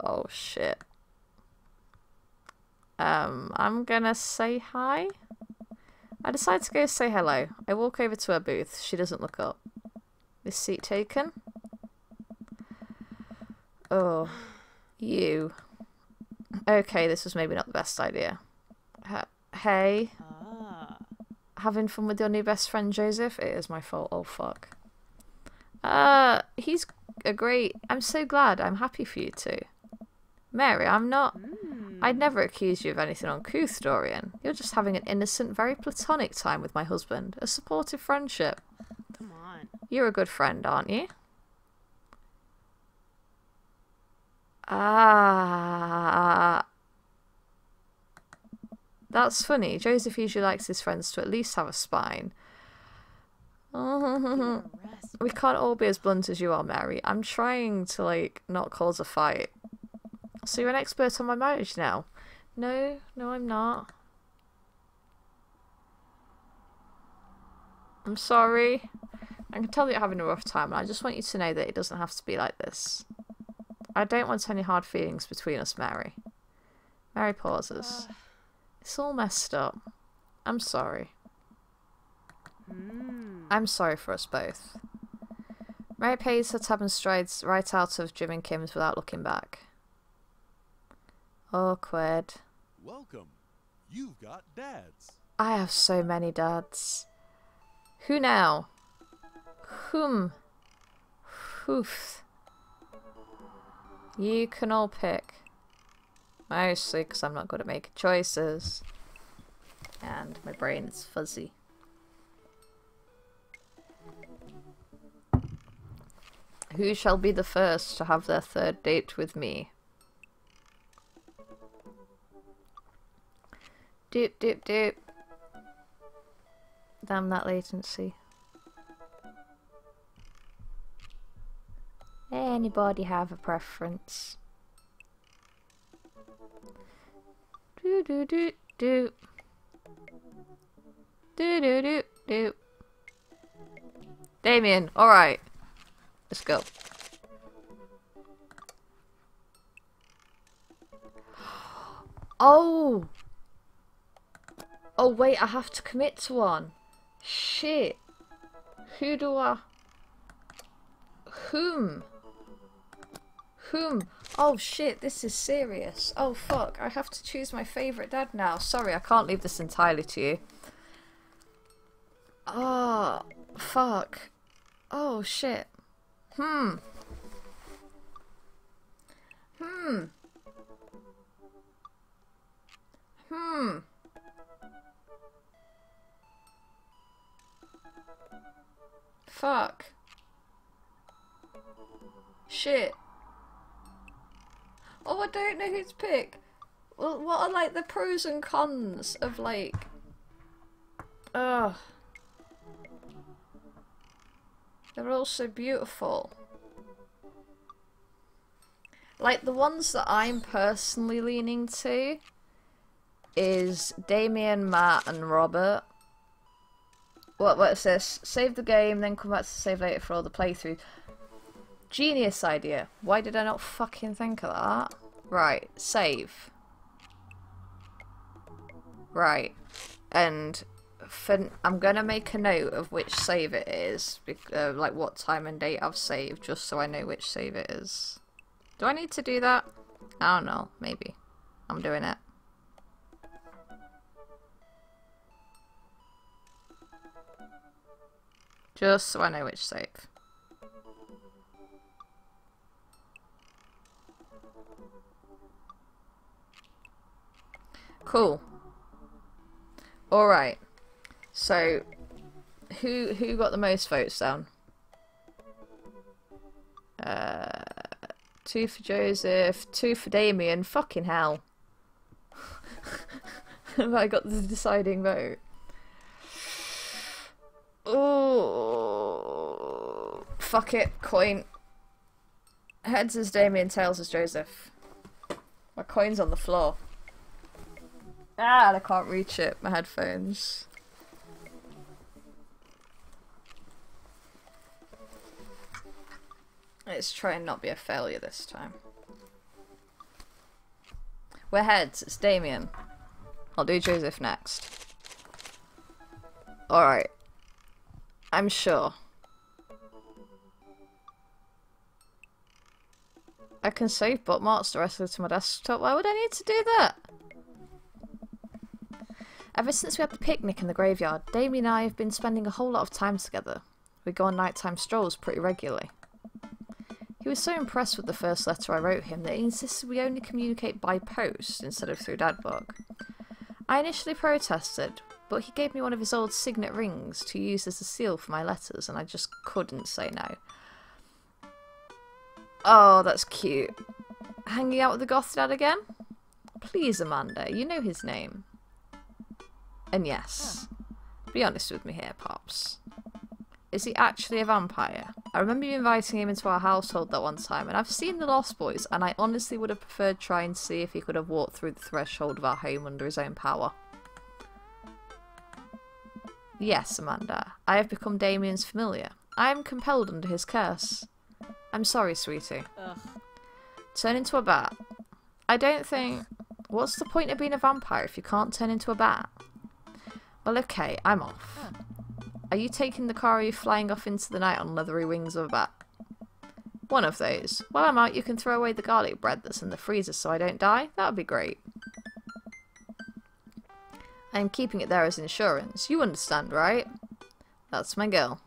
Oh shit. I'm gonna say hi. I decide to go say hello. I walk over to her booth. She doesn't look up. This seat taken? Oh. You. Okay, this was maybe not the best idea. Hey. Having fun with your new best friend, Joseph? It is my fault. Oh, fuck. He's a great... I'm so glad. I'm happy for you two. Mary, I'm not... I'd never accuse you of anything uncouth, Dorian. You're just having an innocent, very platonic time with my husband. A supportive friendship. Come on. You're a good friend, aren't you? Ah... That's funny. Joseph usually likes his friends to at least have a spine. We can't all be as blunt as you are, Mary. I'm trying to, like, not cause a fight. So you're an expert on my marriage now? No, I'm not. I'm sorry. I can tell you're having a rough time, and I just want you to know that it doesn't have to be like this. I don't want any hard feelings between us, Mary. Mary pauses. It's all messed up. I'm sorry. I'm sorry for us both. Mary pays her tab and strides right out of Jim and Kim's without looking back. Awkward. Welcome. You've got dads. I have so many dads. Who now? Whom? Hoof. You can all pick. Mostly because I'm not good at making choices. And my brain is fuzzy. Who shall be the first to have their third date with me? Doop doop doop. Damn that latency. Anybody have a preference? Do do do do. Do do do do. Damien, alright. Let's go. Oh! Oh wait, I have to commit to one. Shit. Who do I... Whom? Oh shit, this is serious. Oh fuck, I have to choose my favourite dad now. Sorry, I can't leave this entirely to you. Oh, fuck. Oh shit. Fuck. Shit. Oh, I don't know who to pick. Well, what are, like, the pros and cons of, like... Ugh. They're all so beautiful. Like, the ones that I'm personally leaning to is Damien, Matt, and Robert. What's this? Save the game, then come back to save later for all the playthrough. Genius idea. Why did I not fucking think of that? Right, save. Right. And I'm gonna make a note of which save it is. Like what time and date I've saved, just so I know which save it is. Do I need to do that? I don't know. Maybe. I'm doing it. Just so I know which save. Cool. Alright. So, who got the most votes down? 2 for Joseph, 2 for Damien. Fucking hell. Have I got the deciding vote? Oh, fuck it. Coin. Heads is Damien, tails is Joseph. My coin's on the floor. Ah, I can't reach it. My headphones. Let's try and not be a failure this time. We're heads. It's Damien. I'll do Joseph next. Alright. I'm sure. I can save bookmarks directly to my desktop. Why would I need to do that? Ever since we had the picnic in the graveyard, Damien and I have been spending a whole lot of time together. We go on nighttime strolls pretty regularly. He was so impressed with the first letter I wrote him that he insisted we only communicate by post instead of through Dadbook. I initially protested, but he gave me one of his old signet rings to use as a seal for my letters, and I just couldn't say no. Oh, that's cute. Hanging out with the goth dad again? Please, Amanda, you know his name. And yes, be honest with me here, Pops. Is he actually a vampire? I remember you inviting him into our household that one time, and I've seen The Lost Boys, and I honestly would have preferred trying to see if he could have walked through the threshold of our home under his own power. Yes, Amanda, I have become Damien's familiar. I am compelled under his curse. I'm sorry, sweetie. Ugh. Turn into a bat. I don't think... What's the point of being a vampire if you can't turn into a bat? Well, okay, I'm off. Are you taking the car or are you flying off into the night on leathery wings of a bat? One of those. While I'm out, you can throw away the garlic bread that's in the freezer so I don't die. That would be great. I'm keeping it there as insurance. You understand, right? That's my girl.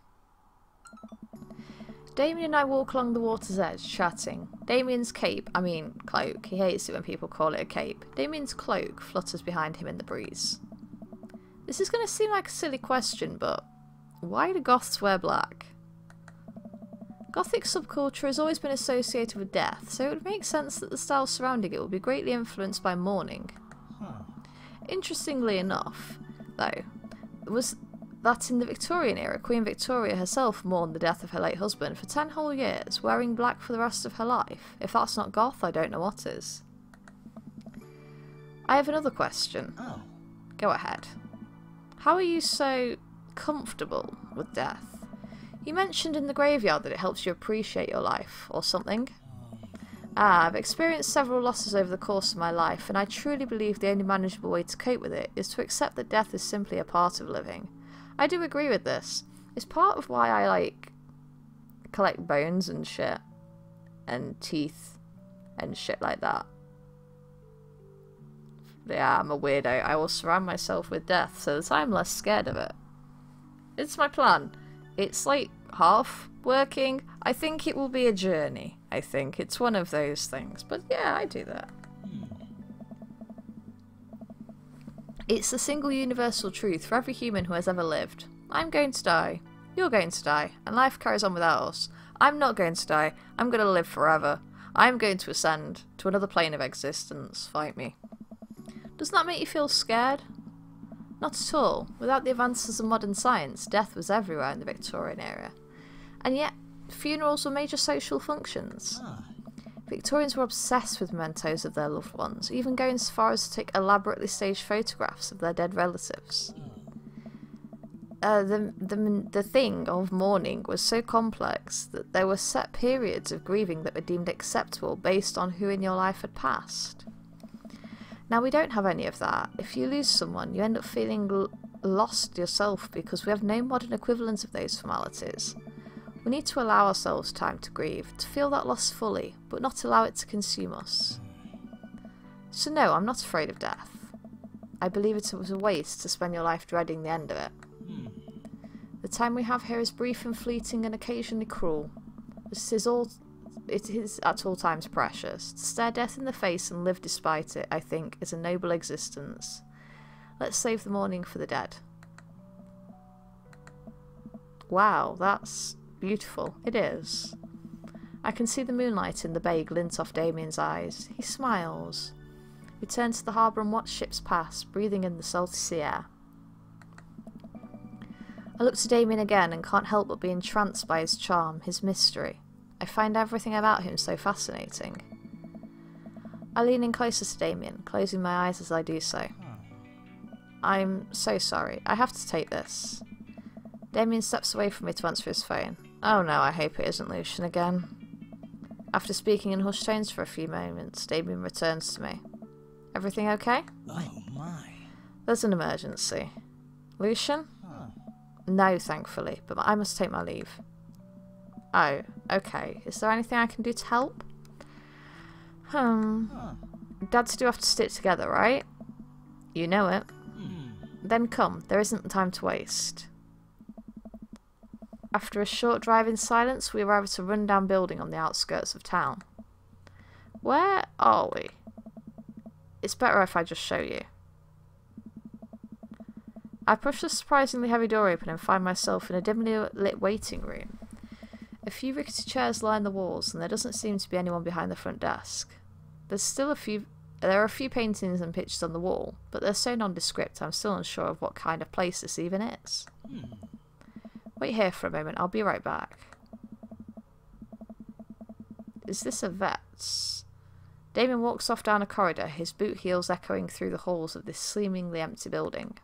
Damien and I walk along the water's edge, chatting. Damien's cloak. He hates it when people call it a cape. Damien's cloak flutters behind him in the breeze. This is going to seem like a silly question, but why do goths wear black? Gothic subculture has always been associated with death, so it would make sense that the style surrounding it would be greatly influenced by mourning. Interestingly enough, though, was that in the Victorian era, Queen Victoria herself mourned the death of her late husband for 10 whole years, wearing black for the rest of her life. If that's not goth, I don't know what is. I have another question. Oh. Go ahead. How are you so comfortable with death? You mentioned in the graveyard that it helps you appreciate your life, or something. I've experienced several losses over the course of my life, and I truly believe the only manageable way to cope with it is to accept that death is simply a part of living. I do agree with this. It's part of why I, collect bones and shit. And teeth and shit like that. Yeah, I'm a weirdo. I will surround myself with death so that I'm less scared of it. It's my plan. It's half working. I think it will be a journey. I think it's one of those things. But yeah, I do that. It's the single universal truth for every human who has ever lived. I'm going to die. You're going to die. And life carries on without us. I'm not going to die. I'm going to live forever. I'm going to ascend to another plane of existence. Fight me. Does that make you feel scared? Not at all. Without the advances of modern science, death was everywhere in the Victorian era. And yet, funerals were major social functions. Victorians were obsessed with mementos of their loved ones, even going so far as to take elaborately staged photographs of their dead relatives. The thing of mourning was so complex that there were set periods of grieving that were deemed acceptable based on who in your life had passed. Now, we don't have any of that. If you lose someone, you end up feeling lost yourself because we have no modern equivalent of those formalities. We need to allow ourselves time to grieve, to feel that loss fully, but not allow it to consume us. So no, I'm not afraid of death. I believe it was a waste to spend your life dreading the end of it. The time we have here is brief and fleeting and occasionally cruel. It is at all times precious. To stare death in the face and live despite it, I think, is a noble existence. Let's save the mourning for the dead. Wow, that's beautiful. It is. I can see the moonlight in the bay glint off Damien's eyes. He smiles. We turn to the harbour and watch ships pass, breathing in the salty sea air. I look to Damien again and can't help but be entranced by his charm, his mystery. I find everything about him so fascinating. I lean in closer to Damien, closing my eyes as I do so. I'm so sorry. I have to take this. Damien steps away from me to answer his phone. Oh no, I hope it isn't Lucian again. After speaking in hushed tones for a few moments, Damien returns to me. Everything okay? Oh my. There's an emergency. Lucian? No, thankfully, but I must take my leave. Oh, okay. Is there anything I can do to help? Dads do have to stick together, right? You know it. Then come, there isn't time to waste. After a short drive in silence, we arrive at a rundown building on the outskirts of town. Where are we? It's better if I just show you. I push the surprisingly heavy door open and find myself in a dimly lit waiting room. A few rickety chairs line the walls, and there doesn't seem to be anyone behind the front desk. There are a few paintings and pictures on the wall, but they're so nondescript I'm still unsure of what kind of place this even is. Wait here for a moment, I'll be right back. Is this a vet's? Damon walks off down a corridor, his boot heels echoing through the halls of this seemingly empty building.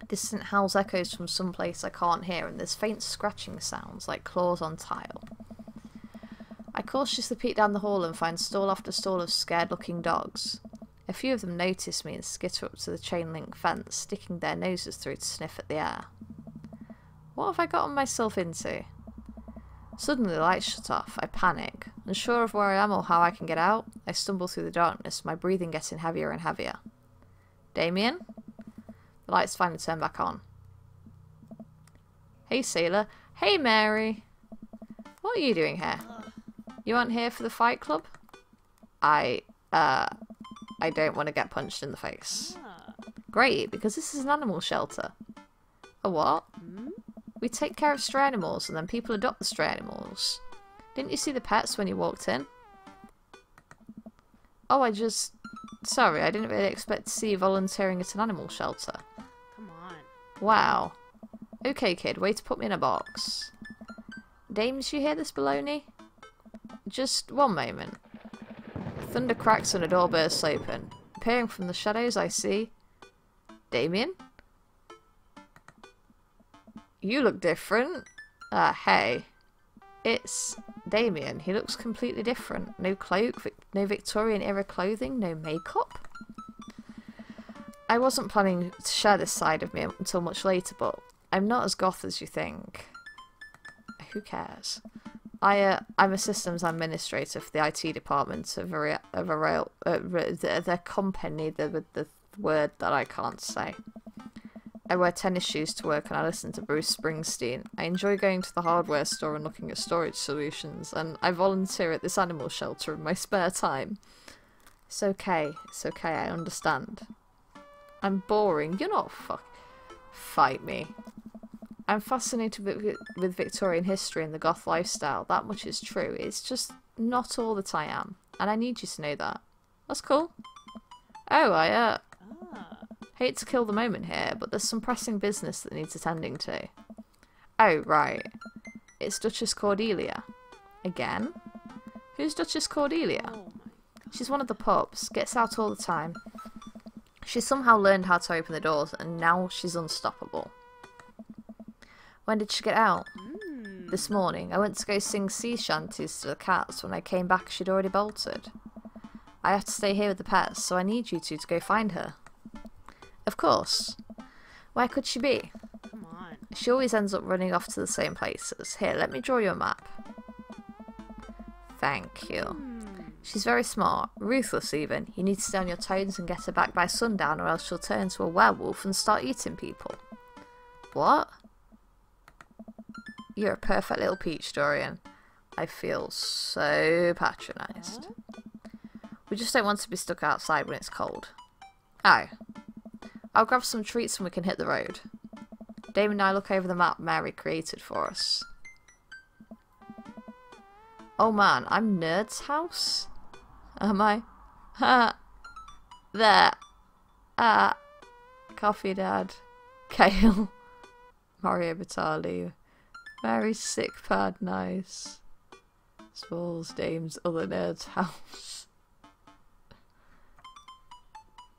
Distant howls echoes from some place I can't hear, and there's faint scratching sounds like claws on tile. I cautiously peek down the hall and find stall after stall of scared-looking dogs. A few of them notice me and skitter up to the chain-link fence, sticking their noses through to sniff at the air. What have I gotten myself into? Suddenly the lights shut off. I panic. Unsure of where I am or how I can get out, I stumble through the darkness, my breathing getting heavier and heavier. Damien? The lights finally turn back on. Hey, Sailor. Hey, Mary. What are you doing here? You aren't here for the fight club? I don't want to get punched in the face. Great, because this is an animal shelter. A what? We take care of stray animals and then people adopt the stray animals. Didn't you see the pets when you walked in? Oh, sorry, I didn't really expect to see you volunteering at an animal shelter. Come on. Wow. Okay, kid, way to put me in a box. Dames, you hear this baloney? Just one moment. Thunder cracks and a door bursts open. Appearing from the shadows, I see... Damien? You look different. Hey. It's Damien. He looks completely different. No cloak, no Victorian-era clothing, no makeup. I wasn't planning to share this side of me until much later, but I'm not as goth as you think. Who cares? I'm a systems administrator for the IT department of the company with the word that I can't say. I wear tennis shoes to work and I listen to Bruce Springsteen. I enjoy going to the hardware store and looking at storage solutions, and I volunteer at this animal shelter in my spare time. It's okay, I understand. I'm boring, you're not fight me. I'm fascinated with Victorian history and the goth lifestyle, that much is true. It's just not all that I am, and I need you to know that. That's cool. Oh, hate to kill the moment here, but there's some pressing business that needs attending to. Oh, right. It's Duchess Cordelia. Again? Who's Duchess Cordelia? Oh my God. She's one of the pups, gets out all the time. She somehow learned how to open the doors, and now she's unstoppable. When did she get out? This morning. I went to go sing sea shanties to the cats. When I came back, she'd already bolted. I have to stay here with the pets, so I need you two to go find her. Of course. Where could she be? Come on. She always ends up running off to the same places. Here, let me draw you a map. Thank you. She's very smart, ruthless even. You need to stay on your toes and get her back by sundown, or else she'll turn into a werewolf and start eating people. What? You're a perfect little peach, Dorian. I feel so patronised. We just don't want to be stuck outside when it's cold. Oh. I'll grab some treats and we can hit the road. Damon and I look over the map Mary created for us. Oh man, I'm Nerd's house? Am I? Ha! There! Coffee Dad. Kale. Mario Batali. Mary's sick pad, nice. Smalls, Dame's other Nerd's house.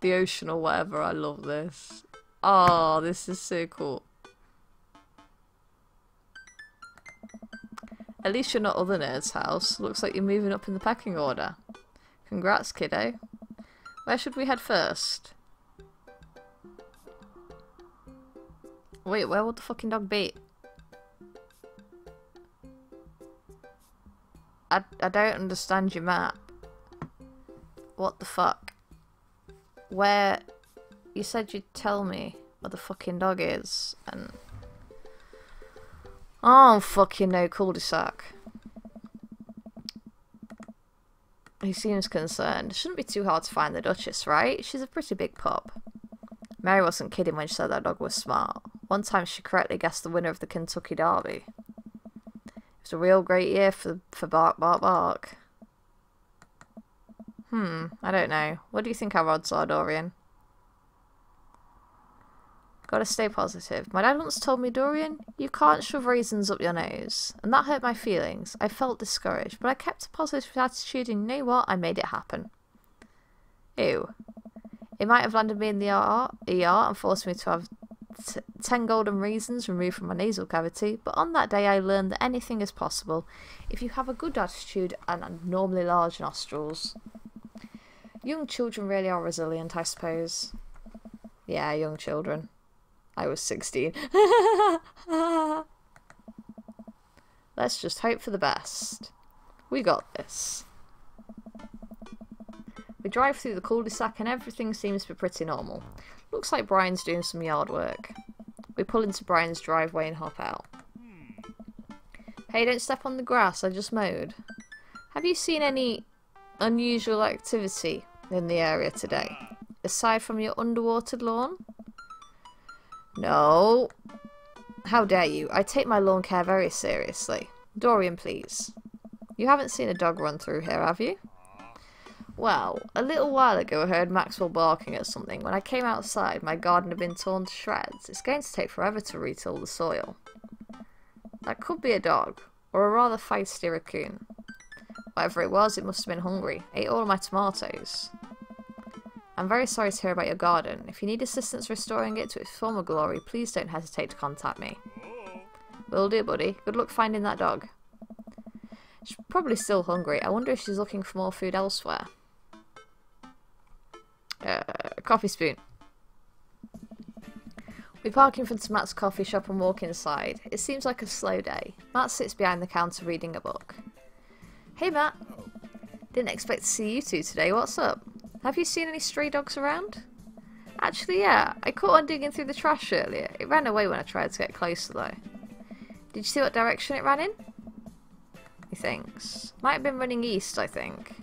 The ocean or whatever, I love this. Oh, this is so cool. At least you're not other Nerd's house. Looks like you're moving up in the pecking order. Congrats, kiddo. Where should we head first? Wait, where would the fucking dog be? I don't understand your map. What the fuck? Where... You said you'd tell me where the fucking dog is, and... Oh, fucking no cul-de-sac. He seems concerned. It shouldn't be too hard to find the Duchess, right? She's a pretty big pup. Mary wasn't kidding when she said that dog was smart. One time she correctly guessed the winner of the Kentucky Derby. It was a real great year for Bark, Bark, Bark. I don't know. What do you think our odds are, Dorian? Gotta stay positive. My dad once told me, Dorian, you can't shove raisins up your nose. And that hurt my feelings. I felt discouraged, but I kept a positive attitude and you know what? I made it happen. Ew. It might have landed me in the ER and forced me to have 10 golden raisins removed from my nasal cavity, but on that day I learned that anything is possible if you have a good attitude and abnormally large nostrils. Young children really are resilient, I suppose. Yeah, young children. I was 16. Let's just hope for the best. We got this. We drive through the cul-de-sac and everything seems to be pretty normal. Looks like Brian's doing some yard work. We pull into Brian's driveway and hop out. Hey, don't step on the grass, I just mowed. Have you seen any unusual activity in the area today? Aside from your underwatered lawn? No. How dare you? I take my lawn care very seriously. Dorian, please. You haven't seen a dog run through here, have you? Well, a little while ago I heard Maxwell barking at something. When I came outside, my garden had been torn to shreds. It's going to take forever to retill the soil. That could be a dog, or a rather feisty raccoon. Whatever it was, it must have been hungry. Ate all of my tomatoes. I'm very sorry to hear about your garden. If you need assistance restoring it to its former glory, please don't hesitate to contact me. Will do, buddy. Good luck finding that dog. She's probably still hungry. I wonder if she's looking for more food elsewhere. Coffee spoon. We park in front of Matt's coffee shop and walk inside. It seems like a slow day. Matt sits behind the counter reading a book. Hey Matt. Didn't expect to see you two today. What's up? Have you seen any stray dogs around? Actually, yeah. I caught one digging through the trash earlier. It ran away when I tried to get closer, though. Did you see what direction it ran in? He thinks. Might have been running east, I think.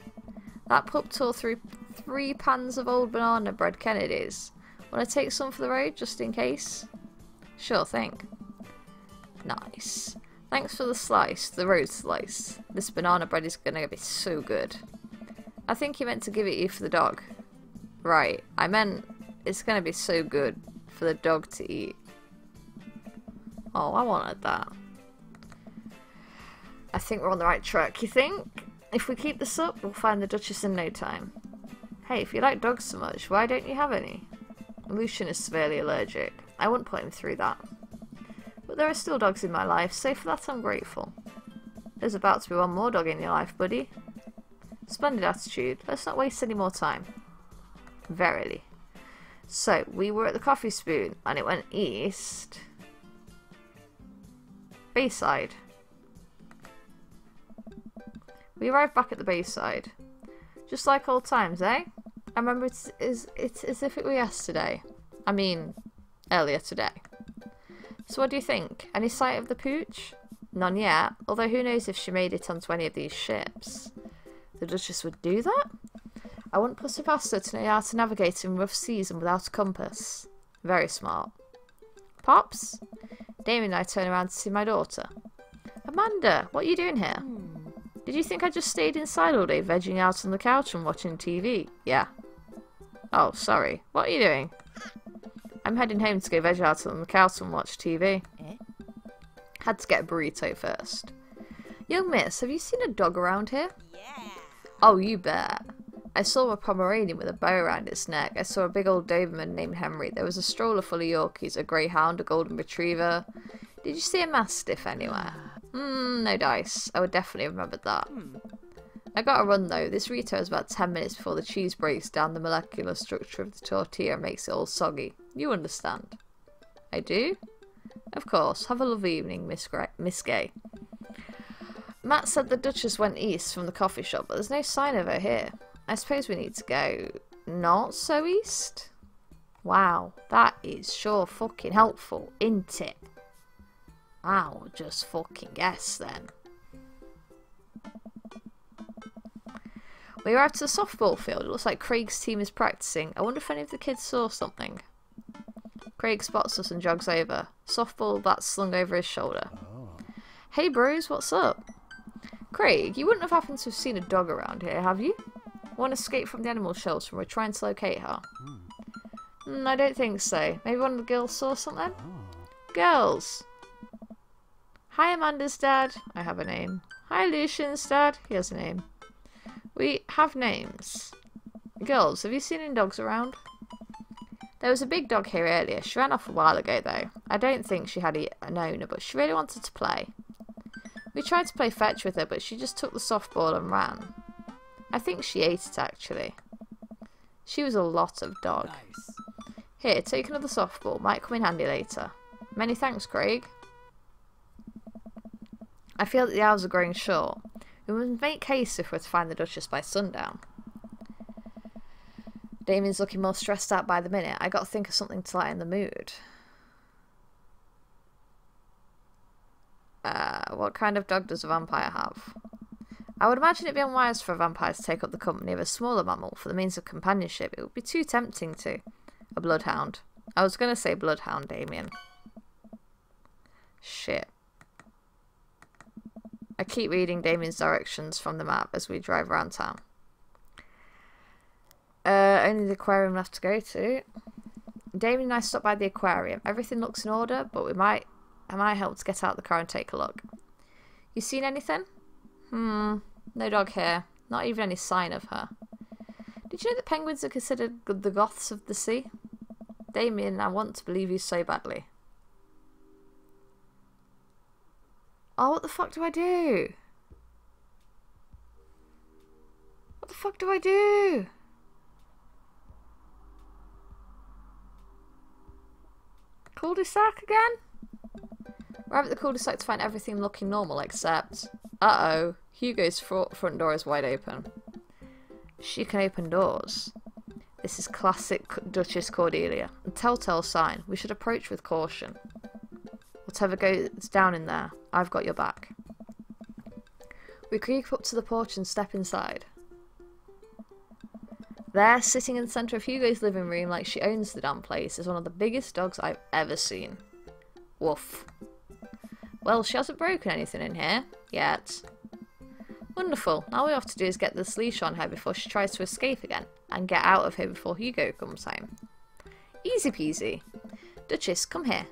That pup tore through 3 pans of old banana bread Kennedy's. Want to take some for the road, just in case? Sure thing. Nice. Thanks for the slice, the road slice. This banana bread is gonna be so good. I think you meant to give it you for the dog. Right, I meant it's gonna be so good for the dog to eat. Oh, I wanted that. I think we're on the right track, you think? If we keep this up, we'll find the Duchess in no time. Hey, if you like dogs so much, why don't you have any? Lucian is severely allergic. I wouldn't put him through that. But there are still dogs in my life, so for that I'm grateful. There's about to be one more dog in your life, buddy. Splendid attitude. Let's not waste any more time. Verily. So, we were at the Coffee Spoon, and it went east. Bayside. We arrived back at the Bayside. Just like old times, eh? I remember it's as if it were yesterday. I mean, earlier today. So what do you think? Any sight of the pooch? None yet, although who knows if she made it onto any of these ships. The Duchess would do that? I wouldn't put it past her to know how to navigate in rough seas and without a compass. Very smart. Pops? Damien and I turn around to see my daughter. Amanda, what are you doing here? Did you think I just stayed inside all day vegging out on the couch and watching TV? Yeah. Oh, sorry. What are you doing? I'm heading home to go veg out on the couch and watch TV. Had to get a burrito first. Young miss, have you seen a dog around here? Yeah. Oh, you bet. I saw a Pomeranian with a bow around its neck. I saw a big old Doberman named Henry. There was a stroller full of Yorkies, a greyhound, a golden retriever. Did you see a mastiff anywhere? No dice. I would definitely have remembered that. I gotta run though. This burrito is about 10 minutes before the cheese breaks down the molecular structure of the tortilla and makes it all soggy. You understand? I do? Of course. Have a lovely evening, Miss Gay. Matt said the Duchess went east from the coffee shop, but there's no sign of her here. I suppose we need to go not so east? Wow, that is sure fucking helpful, isn't it? I'll just fucking guess then. We arrived to the softball field. It looks like Craig's team is practicing. I wonder if any of the kids saw something. Craig spots us and jogs over. Softball bat slung over his shoulder. Hey bros, what's up? Craig, you wouldn't have happened to have seen a dog around here, have you? One escaped from the animal shelter and we're trying to locate her. I don't think so. Maybe one of the girls saw something? Girls! Hi Amanda's dad. I have a name. Hi Lucian's dad. He has a name. We have names. Girls, have you seen any dogs around? There was a big dog here earlier. She ran off a while ago though. I don't think she had an owner, but she really wanted to play. We tried to play fetch with her, but she just took the softball and ran. I think she ate it actually. She was a lot of dog. Nice. Here, take another softball. Might come in handy later. Many thanks, Craig. I feel that the hours are growing short. We must make haste if we're to find the Duchess by sundown. Damien's looking more stressed out by the minute. I got to think of something to lighten the mood. What kind of dog does a vampire have? I would imagine it'd be unwise for a vampire to take up the company of a smaller mammal for the means of companionship. It would be too tempting to. A bloodhound. I was going to say bloodhound, Damien. Shit. I keep reading Damien's directions from the map as we drive around town. Only the aquarium left to go to. Damien and I stopped by the aquarium. Everything looks in order, but I might help to get out the car and take a look. You seen anything? No dog here. Not even any sign of her. Did you know that penguins are considered the goths of the sea? Damien, I want to believe you so badly. Oh, what the fuck do I do? What the fuck do I do? Cul-de-sac again? Arrive at the cul-de-sac to find everything looking normal except... Uh-oh. Hugo's front door is wide open. She can open doors. This is classic Duchess Cordelia. A telltale sign. We should approach with caution. Whatever goes down in there, I've got your back. We creep up to the porch and step inside. There, sitting in the centre of Hugo's living room like she owns the damn place, is one of the biggest dogs I've ever seen. Woof. Well, she hasn't broken anything in here. Yet. Wonderful. Now all we have to do is get this leash on her before she tries to escape again, and get out of here before Hugo comes home. Easy peasy. Duchess, come here.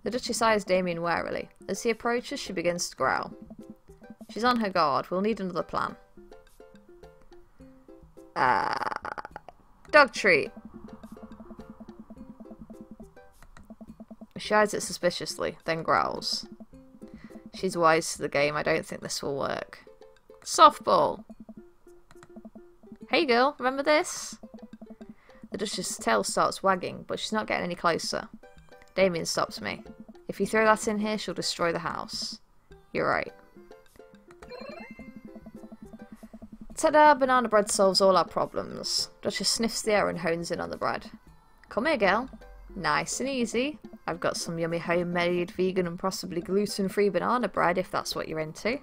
The Duchess eyes Damien warily. As he approaches, she begins to growl. She's on her guard. We'll need another plan. Dog treat. She eyes it suspiciously, then growls. She's wise to the game. I don't think this will work. Softball. Hey girl, remember this? The Duchess's tail starts wagging, but she's not getting any closer. Damien stops me. If you throw that in here, she'll destroy the house. You're right. Ta-da! Banana bread solves all our problems. Duchess sniffs the air and hones in on the bread. Come here, girl. Nice and easy. I've got some yummy homemade vegan and possibly gluten-free banana bread if that's what you're into.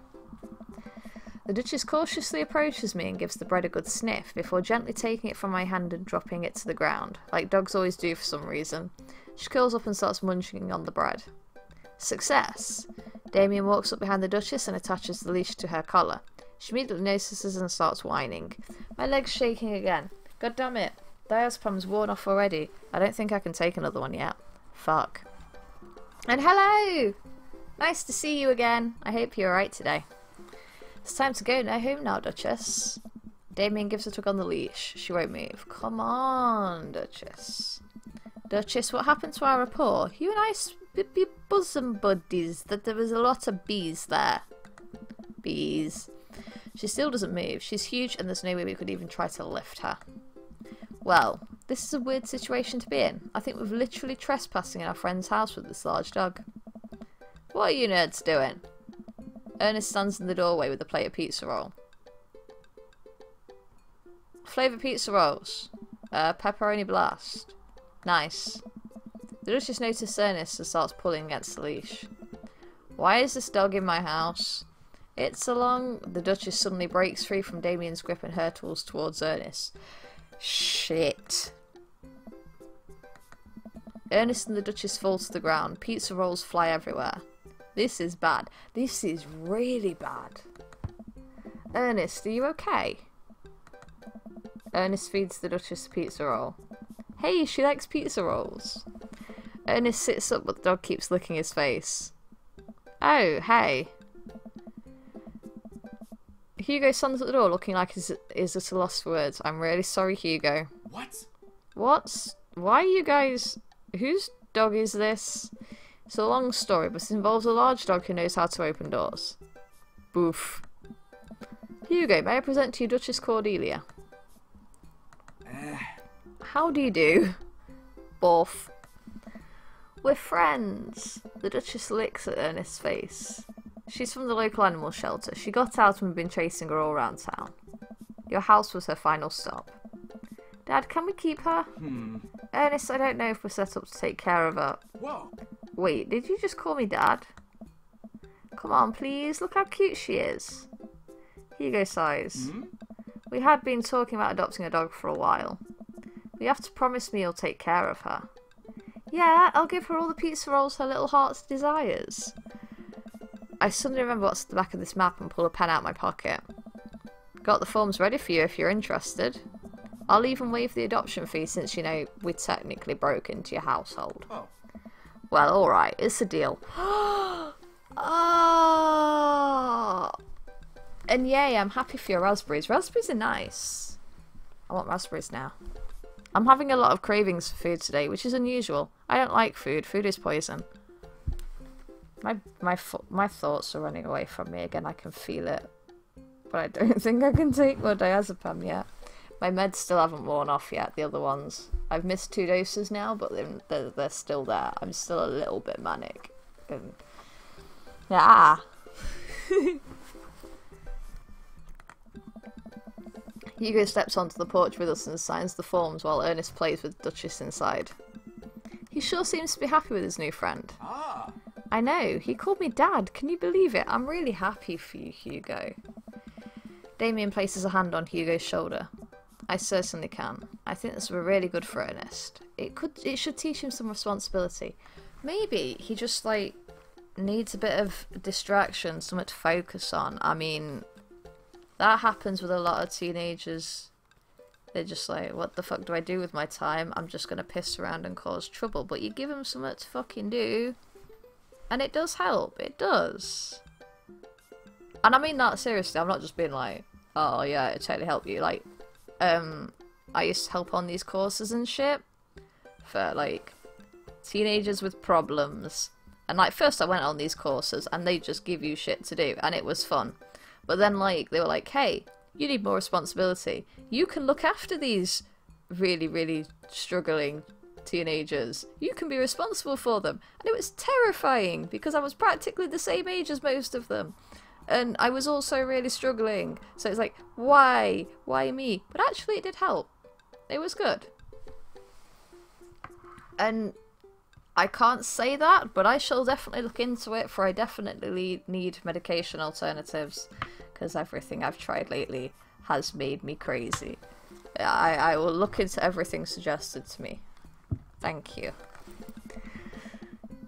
The Duchess cautiously approaches me and gives the bread a good sniff before gently taking it from my hand and dropping it to the ground, like dogs always do for some reason. She curls up and starts munching on the bread. Success! Damien walks up behind the Duchess and attaches the leash to her collar. She immediately notices and starts whining. My leg's shaking again. God damn it. Diazepam's worn off already. I don't think I can take another one yet. Fuck. And hello! Nice to see you again. I hope you're alright today. It's time to go home now, Duchess. Damien gives a tug on the leash. She won't move. Come on, Duchess. Duchess, what happened to our rapport? You and I be bosom buddies. That there was a lot of bees there. Bees. She still doesn't move. She's huge and there's no way we could even try to lift her. Well, this is a weird situation to be in. I think we're literally trespassing in our friend's house with this large dog. What are you nerds doing? Ernest stands in the doorway with a plate of pizza roll. Flavour pizza rolls. Pepperoni blast. Nice. The Duchess notices Ernest and starts pulling against the leash. Why is this dog in my house? It's along. The Duchess suddenly breaks free from Damien's grip and hurtles towards Ernest. Shit. Ernest and the Duchess fall to the ground. Pizza rolls fly everywhere. This is bad. This is really bad. Ernest, are you okay? Ernest feeds the Duchess a pizza roll. Hey, she likes pizza rolls. Ernest sits up, but the dog keeps licking his face. Oh, hey. Hugo stands at the door looking like he's at a loss for words. I'm really sorry, Hugo. What? Why are you guys... Whose dog is this? It's a long story, but it involves a large dog who knows how to open doors. Boof. Hugo, may I present to you Duchess Cordelia? How do you do? Boff. We're friends. The Duchess licks at Ernest's face. She's from the local animal shelter. She got out and we've been chasing her all around town. Your house was her final stop. Dad, can we keep her? Ernest, I don't know if we're set up to take care of her. Whoa. Wait, did you just call me Dad? Come on, please. Look how cute she is. Hugo sighs. We had been talking about adopting a dog for a while. You have to promise me you'll take care of her. Yeah, I'll give her all the pizza rolls her little heart desires. I suddenly remember what's at the back of this map and pull a pen out of my pocket. Got the forms ready for you if you're interested. I'll even waive the adoption fee since, you know, we technically broke into your household. Oh. Well, alright, it's a deal. Oh! And yay, I'm happy for your raspberries. Raspberries are nice. I want raspberries now. I'm having a lot of cravings for food today, which is unusual. I don't like food. Food is poison. My thoughts are running away from me again. I can feel it. But I don't think I can take more diazepam yet. My meds still haven't worn off yet, the other ones. I've missed 2 doses now, but they're still there. I'm still a little bit manic. And... yeah. Hugo steps onto the porch with us and signs the forms while Ernest plays with Duchess inside. He sure seems to be happy with his new friend. Ah. I know, he called me Dad. Can you believe it? I'm really happy for you, Hugo. Damien places a hand on Hugo's shoulder. I certainly can. I think this will be really good for Ernest. It should teach him some responsibility. Maybe he just, like, needs a bit of distraction, something to focus on. I mean, that happens with a lot of teenagers. They're just like, what the fuck do I do with my time? I'm just gonna piss around and cause trouble. But you give them something to fucking do, and it does help. It does. And I mean that seriously. I'm not just being like, oh yeah, it totally helped you. Like, I used to help on these courses and shit for, like, teenagers with problems. And, like, first I went on these courses and they just give you shit to do, and it was fun. But then, like, they were like, hey, you need more responsibility. You can look after these really, really struggling teenagers. You can be responsible for them. And it was terrifying because I was practically the same age as most of them. And I was also really struggling. So it's like, why? Why me? But actually it did help. It was good. And I can't say that, but I shall definitely look into it, for I definitely need medication alternatives. Because everything I've tried lately has made me crazy. I will look into everything suggested to me. Thank you.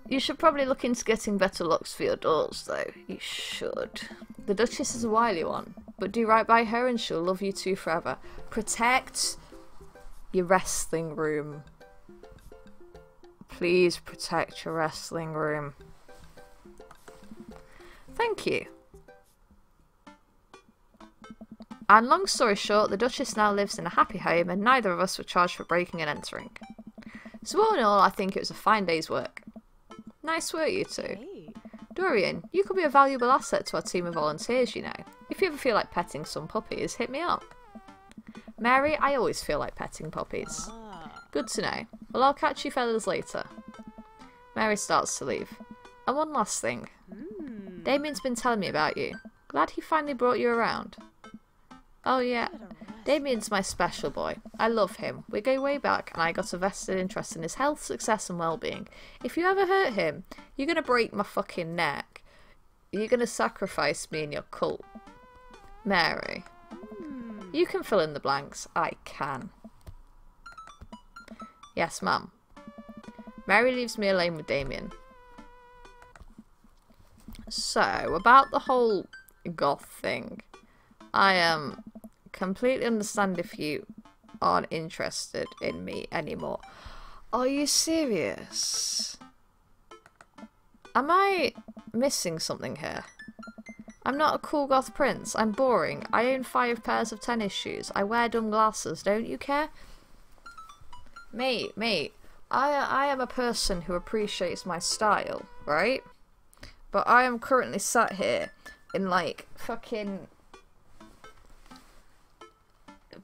You should probably look into getting better locks for your doors, though. You should. The Duchess is a wily one, but do right by her and she'll love you too forever. Protect your wrestling room. Please protect your wrestling room. Thank you. And long story short, the Duchess now lives in a happy home and neither of us were charged for breaking and entering. So all in all, I think it was a fine day's work. Nice work, you two. Great. Dorian, you could be a valuable asset to our team of volunteers, you know. If you ever feel like petting some puppies, hit me up. Mary, I always feel like petting puppies. Good to know. Well, I'll catch you fellas later. Mary starts to leave. And one last thing. Damien's been telling me about you. Glad he finally brought you around. Oh yeah. Damien's my special boy. I love him. We go way back, and I got a vested interest in his health, success, and well-being. If you ever hurt him, you're gonna break my fucking neck. Are you gonna sacrifice me in your cult? Mary. You can fill in the blanks. I can. Yes, ma'am. Mary leaves me alone with Damien. So, about the whole goth thing. I completely understand if you aren't interested in me anymore. Are you serious? Am I missing something here? I'm not a cool goth prince. I'm boring. I own 5 pairs of tennis shoes. I wear dumb glasses. Don't you care? Mate. I am a person who appreciates my style, right? But I am currently sat here in, like, fucking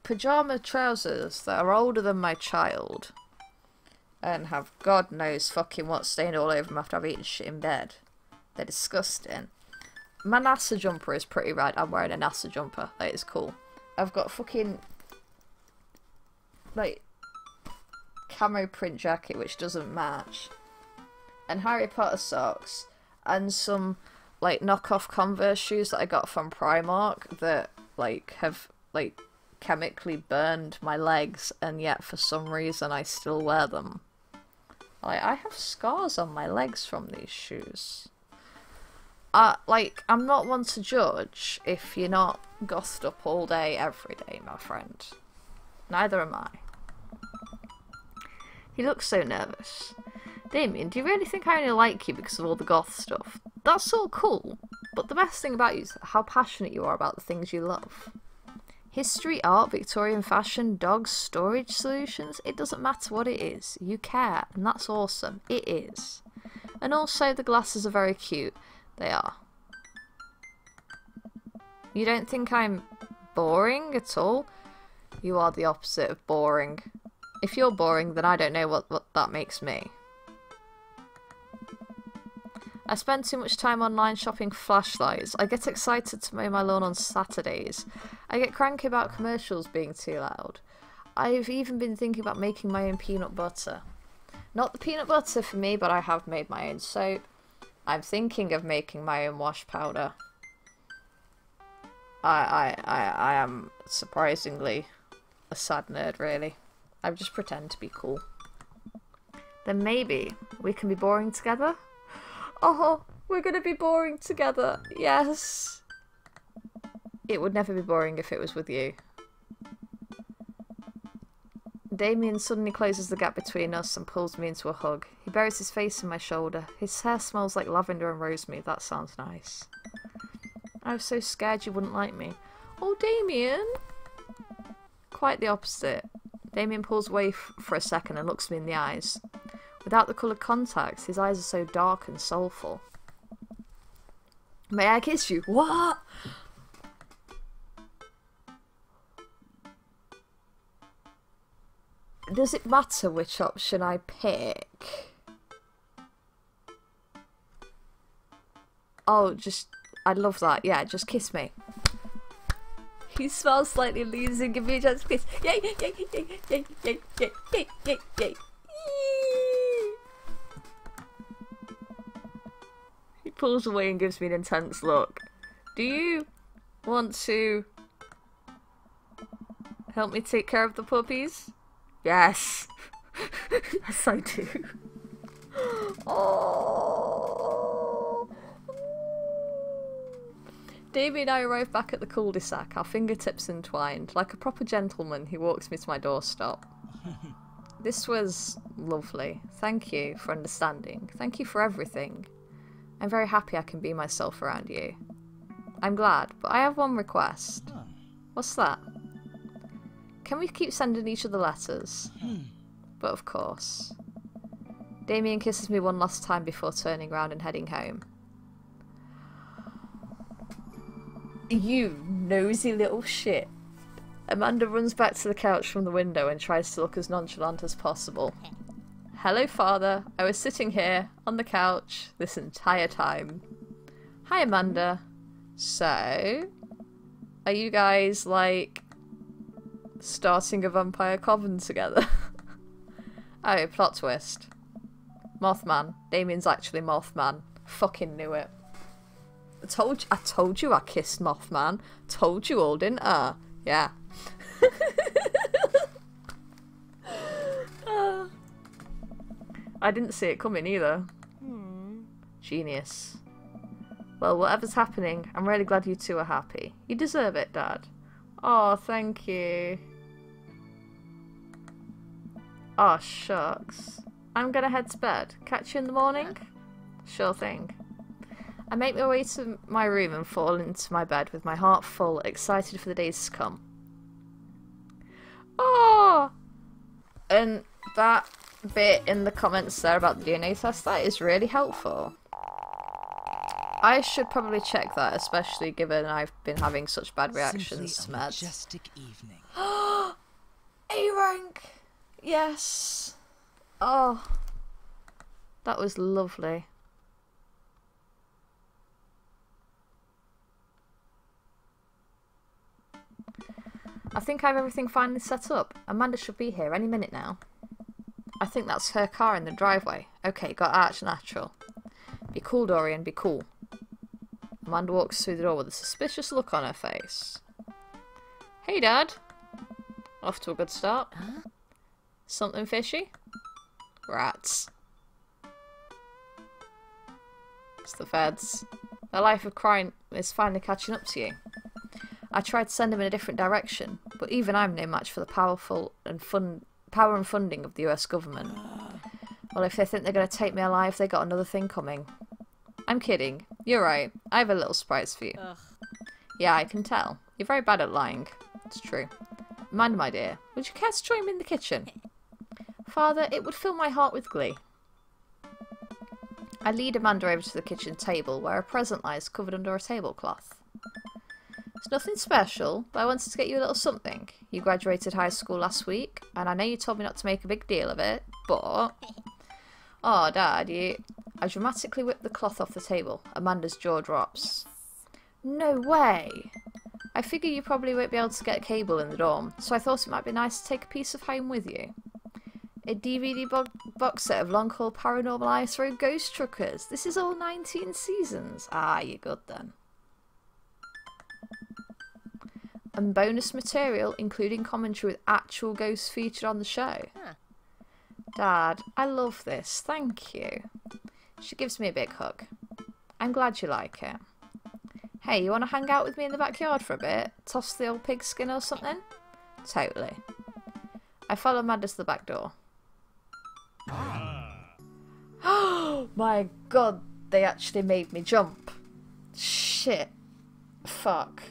pyjama trousers that are older than my child. And have God knows fucking what stained all over them after I've eaten shit in bed. They're disgusting. My NASA jumper is pretty rad. I'm wearing a NASA jumper. That is cool. I've got fucking, like, camo print jacket which doesn't match. And Harry Potter socks. And some, like, knockoff Converse shoes that I got from Primark that, like, have, like, chemically burned my legs. And yet, for some reason, I still wear them. Like, I have scars on my legs from these shoes. Like, I'm not one to judge if you're not gothed up all day, every day, my friend. Neither am I. He looks so nervous. Damien, do you really think I only like you because of all the goth stuff? That's all cool, but the best thing about you is how passionate you are about the things you love. History, art, Victorian fashion, dogs, storage solutions, it doesn't matter what it is. You care, and that's awesome. It is. And also, the glasses are very cute. They are. You don't think I'm boring at all? You are the opposite of boring. If you're boring, then I don't know what that makes me. I spend too much time online shopping flashlights. I get excited to mow my lawn on Saturdays. I get cranky about commercials being too loud. I've even been thinking about making my own peanut butter. Not the peanut butter for me, but I have made my own soap. I'm thinking of making my own wash powder. I am surprisingly a sad nerd, really. I just pretend to be cool. Then maybe we can be boring together? Oh, we're gonna be boring together. Yes. It would never be boring if it was with you. Damien suddenly closes the gap between us and pulls me into a hug. He buries his face in my shoulder. His hair smells like lavender and rosemary. That sounds nice. I was so scared you wouldn't like me. Oh, Damien! Quite the opposite. Damien pulls away for a second and looks me in the eyes. Without the coloured contacts, his eyes are so dark and soulful. May I kiss you? What? Does it matter which option I pick? Oh, I'd love that. Yeah, just kiss me. He smells slightly losing. Give me a chance to kiss. Yay, yay, yay, yay, yay, yay, yay, yay, yay, yay. He pulls away and gives me an intense look. Do you want to help me take care of the puppies? Yes. Yes, I do. Oh. Davey and I arrive back at the cul-de-sac, our fingertips entwined, like a proper gentleman who walks me to my doorstep. This was lovely. Thank you for understanding. Thank you for everything. I'm very happy I can be myself around you. I'm glad, but I have one request. What's that? Can we keep sending each other letters? But of course. Damien kisses me one last time before turning around and heading home. You nosy little shit. Amanda runs back to the couch from the window and tries to look as nonchalant as possible. Hello, Father. I was sitting here on the couch this entire time. Hi, Amanda. So, are you guys, like, starting a vampire coven together? Oh, plot twist. Mothman. Damien's actually Mothman. Fucking knew it. I told you I kissed Mothman. Told you all, didn't I? Yeah. I didn't see it coming either. Genius. Well, whatever's happening, I'm really glad you two are happy. You deserve it, Dad. Oh, thank you. Oh, shucks. I'm gonna head to bed. Catch you in the morning? Sure thing. I make my way to my room and fall into my bed with my heart full, excited for the days to come. Oh! And that bit in the comments there about the DNA test, that is really helpful. I should probably check that, especially given I've been having such bad reactions to meds. Majestic evening. A rank! Yes! Oh, that was lovely. I think I have everything finally set up. Amanda should be here any minute now. I think that's her car in the driveway. Okay, got Arch Natural. Be cool, Dorian, be cool. Amanda walks through the door with a suspicious look on her face. Hey, Dad. Off to a good start. Huh? Something fishy? Rats. It's the feds. Their life of crime is finally catching up to you. I tried to send him in a different direction, but even I'm no match for the power and funding of the US government. Well, if they think they're going to take me alive, they got another thing coming. I'm kidding. You're right. I have a little surprise for you. Ugh. Yeah, I can tell. You're very bad at lying. It's true. Amanda, my dear, would you care to join me in the kitchen? Father, it would fill my heart with glee. I lead Amanda over to the kitchen table, where a present lies covered under a tablecloth. It's nothing special, but I wanted to get you a little something. You graduated high school last week, and I know you told me not to make a big deal of it, but... Oh, Dad, I dramatically whip the cloth off the table. Amanda's jaw drops. No way! I figure you probably won't be able to get a cable in the dorm, so I thought it might be nice to take a piece of home with you. A DVD box set of long-haul paranormal ISO ghost truckers. This is all 19 seasons. Ah, you're good then. And bonus material, including commentary with actual ghosts featured on the show. Huh. Dad, I love this. Thank you. She gives me a big hug. I'm glad you like it. Hey, you want to hang out with me in the backyard for a bit? Toss the old pigskin or something? Totally. I follow Amanda to the back door. Oh my god, they actually made me jump. Shit. Fuck.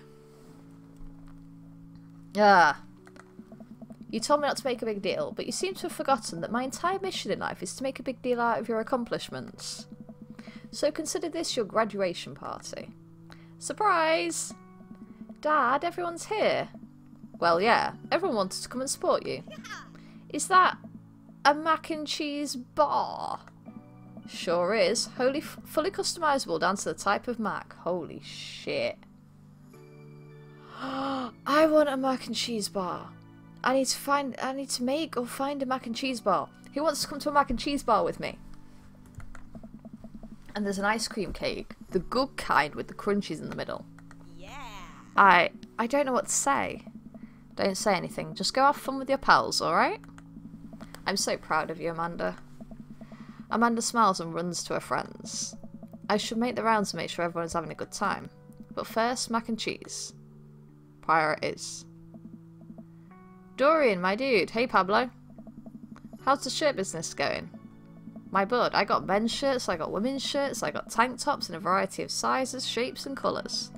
Ah. You told me not to make a big deal, but you seem to have forgotten that my entire mission in life is to make a big deal out of your accomplishments. So consider this your graduation party. Surprise! Dad, everyone's here. Well, yeah, everyone wanted to come and support you. Is that a mac and cheese bar? Sure is. Fully customizable down to the type of mac. Holy shit. I want a mac and cheese bar. I need to make or find a mac and cheese bar. Who wants to come to a mac and cheese bar with me? And there's an ice cream cake. The good kind with the crunchies in the middle. Yeah. I don't know what to say. Don't say anything. Just go have fun with your pals, alright? I'm so proud of you, Amanda. Amanda smiles and runs to her friends. I should make the rounds and make sure everyone's having a good time. But first, mac and cheese. Priorities. Dorian, my dude. Hey, Pablo. How's the shirt business going? My bud, I got men's shirts, I got women's shirts, I got tank tops in a variety of sizes, shapes and colours.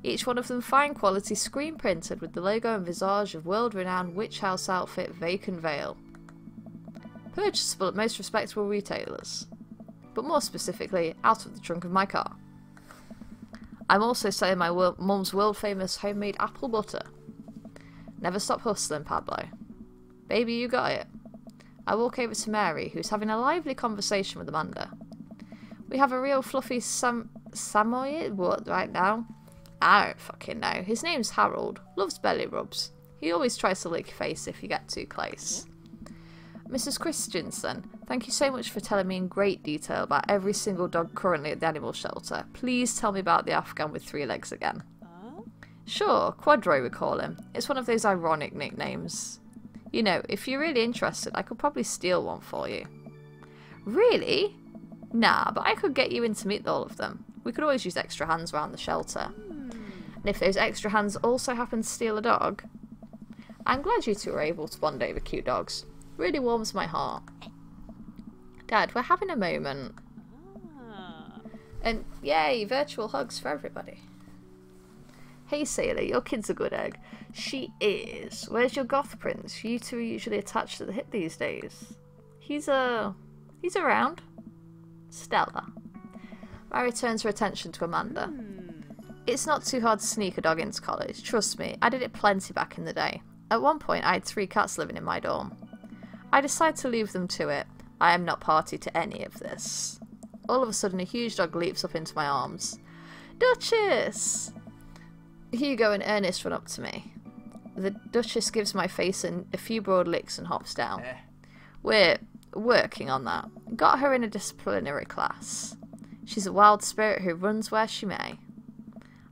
Each one of them fine quality screen printed with the logo and visage of world-renowned witch house outfit Vacant Veil. Purchasable at most respectable retailers. But more specifically, out of the trunk of my car. I'm also selling my mum's world-famous homemade apple butter. Never stop hustling, Pablo. Baby, you got it. I walk over to Mary, who's having a lively conversation with Amanda. We have a real fluffy Samoyed? What, right now? I don't fucking know. His name's Harold. Loves belly rubs. He always tries to lick your face if you get too close. Mrs. Christensen, thank you so much for telling me in great detail about every single dog currently at the animal shelter. Please tell me about the Afghan with 3 legs again. Sure, Quadro we call him. It's one of those ironic nicknames. You know, if you're really interested, I could probably steal one for you. Really? Nah, but I could get you in to meet all of them. We could always use extra hands around the shelter. And if those extra hands also happen to steal a dog, I'm glad you two were able to bond over cute dogs. Really warms my heart. Dad, we're having a moment. And yay, virtual hugs for everybody. Hey Sailor, your kid's a good egg. She is. Where's your goth prince? You two are usually attached to the hip these days. He's around. Stella. Mary turns her attention to Amanda. It's not too hard to sneak a dog into college. Trust me, I did it plenty back in the day. At one point, I had 3 cats living in my dorm. I decided to leave them to it. I am not party to any of this. All of a sudden, a huge dog leaps up into my arms. Duchess! Hugo and Ernest run up to me. The Duchess gives my face a few broad licks and hops down. We're working on that. Got her in a disciplinary class. She's a wild spirit who runs where she may.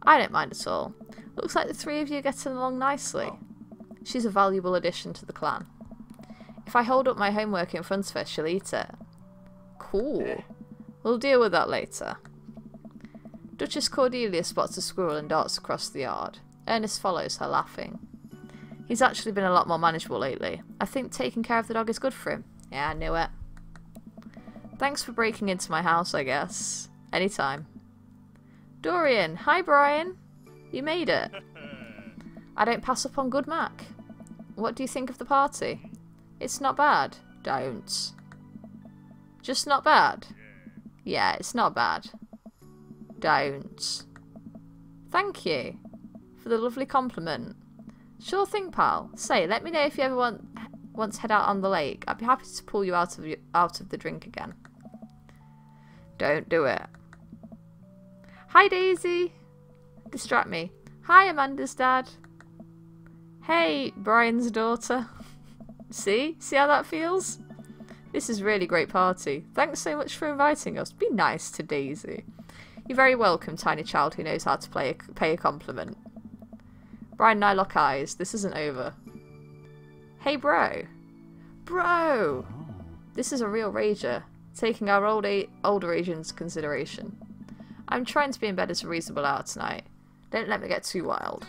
I don't mind at all. Looks like the 3 of you are getting along nicely. She's a valuable addition to the clan. If I hold up my homework in front of her, she'll eat it. Cool. We'll deal with that later. Duchess Cordelia spots a squirrel and darts across the yard. Ernest follows her, laughing. He's actually been a lot more manageable lately. I think taking care of the dog is good for him. Yeah, I knew it. Thanks for breaking into my house, I guess. Anytime. Dorian, hi Brian. You made it. I don't pass up on good Mac. What do you think of the party? It's not bad. Don't. Just not bad? Yeah, it's not bad. Don't. Thank you for the lovely compliment. Sure thing, pal. Say, let me know if you ever want to head out on the lake. I'd be happy to pull you out of the drink again. Don't do it. Hi, Daisy. Distract me. Hi, Amanda's dad. Hey, Brian's daughter. See how that feels? This is a really great party. Thanks so much for inviting us. Be nice to Daisy. You're very welcome, tiny child who knows how to pay a compliment. Brian and I lock eyes. This isn't over. Hey, bro. Bro! This is a real rager, taking our older age into consideration. I'm trying to be in bed at a reasonable hour tonight. Don't let me get too wild.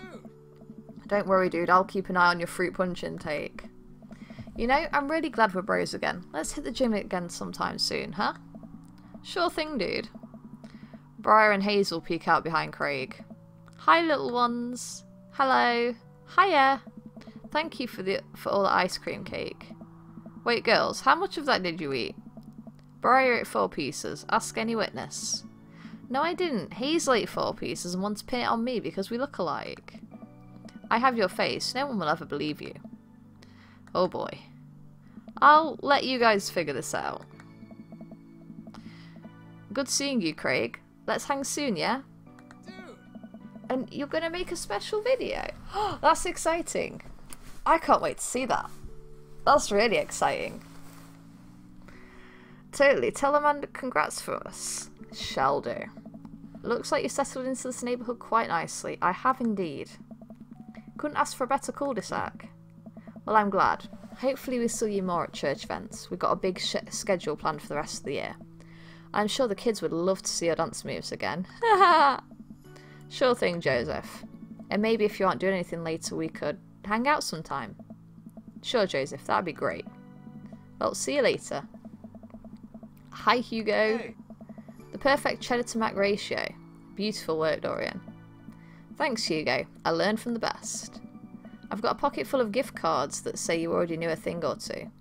Don't worry, dude. I'll keep an eye on your fruit punch intake. You know, I'm really glad we're bros again. Let's hit the gym again sometime soon, huh? Sure thing, dude. Briar and Hazel peek out behind Craig. Hi, little ones. Hello. Hiya. Thank you for all the ice cream cake. Wait, girls, how much of that did you eat? Briar ate 4 pieces. Ask any witness. No, I didn't. Hazel ate 4 pieces and wants to pin it on me because we look alike. I have your face. No one will ever believe you. Oh boy. I'll let you guys figure this out. Good seeing you, Craig. Let's hang soon, yeah? Dude. And you're going to make a special video? That's exciting. I can't wait to see that. That's really exciting. Totally. Tell Amanda congrats for us. Shall do. Looks like you settled into this neighbourhood quite nicely. I have indeed. Couldn't ask for a better cul-de-sac. Well, I'm glad. Hopefully we see you more at church events. We've got a big schedule planned for the rest of the year. I'm sure the kids would love to see your dance moves again. Sure thing, Joseph. And maybe if you aren't doing anything later, we could hang out sometime. Sure, Joseph, that'd be great. Well, see you later. Hi, Hugo. Hey. The perfect cheddar to mac ratio. Beautiful work, Dorian. Thanks, Hugo. I learned from the best. I've got a pocket full of gift cards that say you already knew a thing or two.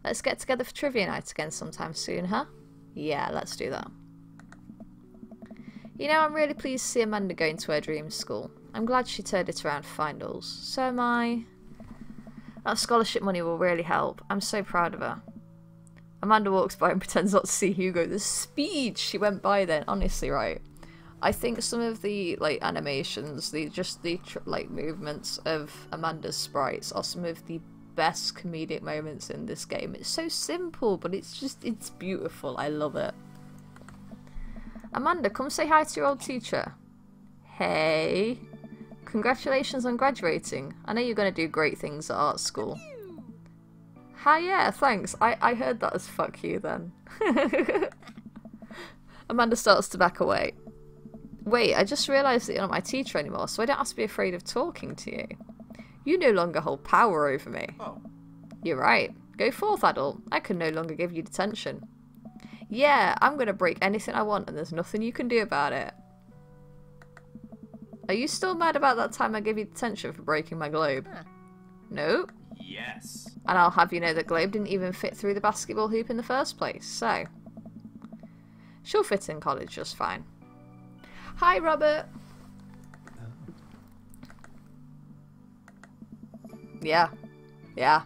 Let's get together for trivia night again sometime soon, huh? Yeah, let's do that. You know, I'm really pleased to see Amanda going to her dream school. I'm glad she turned it around for finals. So am I. That scholarship money will really help. I'm so proud of her. Amanda walks by and pretends not to see Hugo. The speed she went by then, honestly, right? I think some of the animations, the movements of Amanda's sprites are some of the best comedic moments in this game. It's so simple, but it's beautiful. I love it. Amanda, come say hi to your old teacher. Hey. Congratulations on graduating. I know you're going to do great things at art school. Hi, yeah, thanks. I heard that as fuck you then. Amanda starts to back away. Wait, I just realised that you're not my teacher anymore, so I don't have to be afraid of talking to you. You no longer hold power over me. Oh. You're right. Go forth, adult. I can no longer give you detention. Yeah, I'm going to break anything I want and there's nothing you can do about it. Are you still mad about that time I gave you detention for breaking my globe? No. Yes. And I'll have you know that globe didn't even fit through the basketball hoop in the first place, so... she'll fit in college just fine. Hi, Robert. Yeah. Yeah.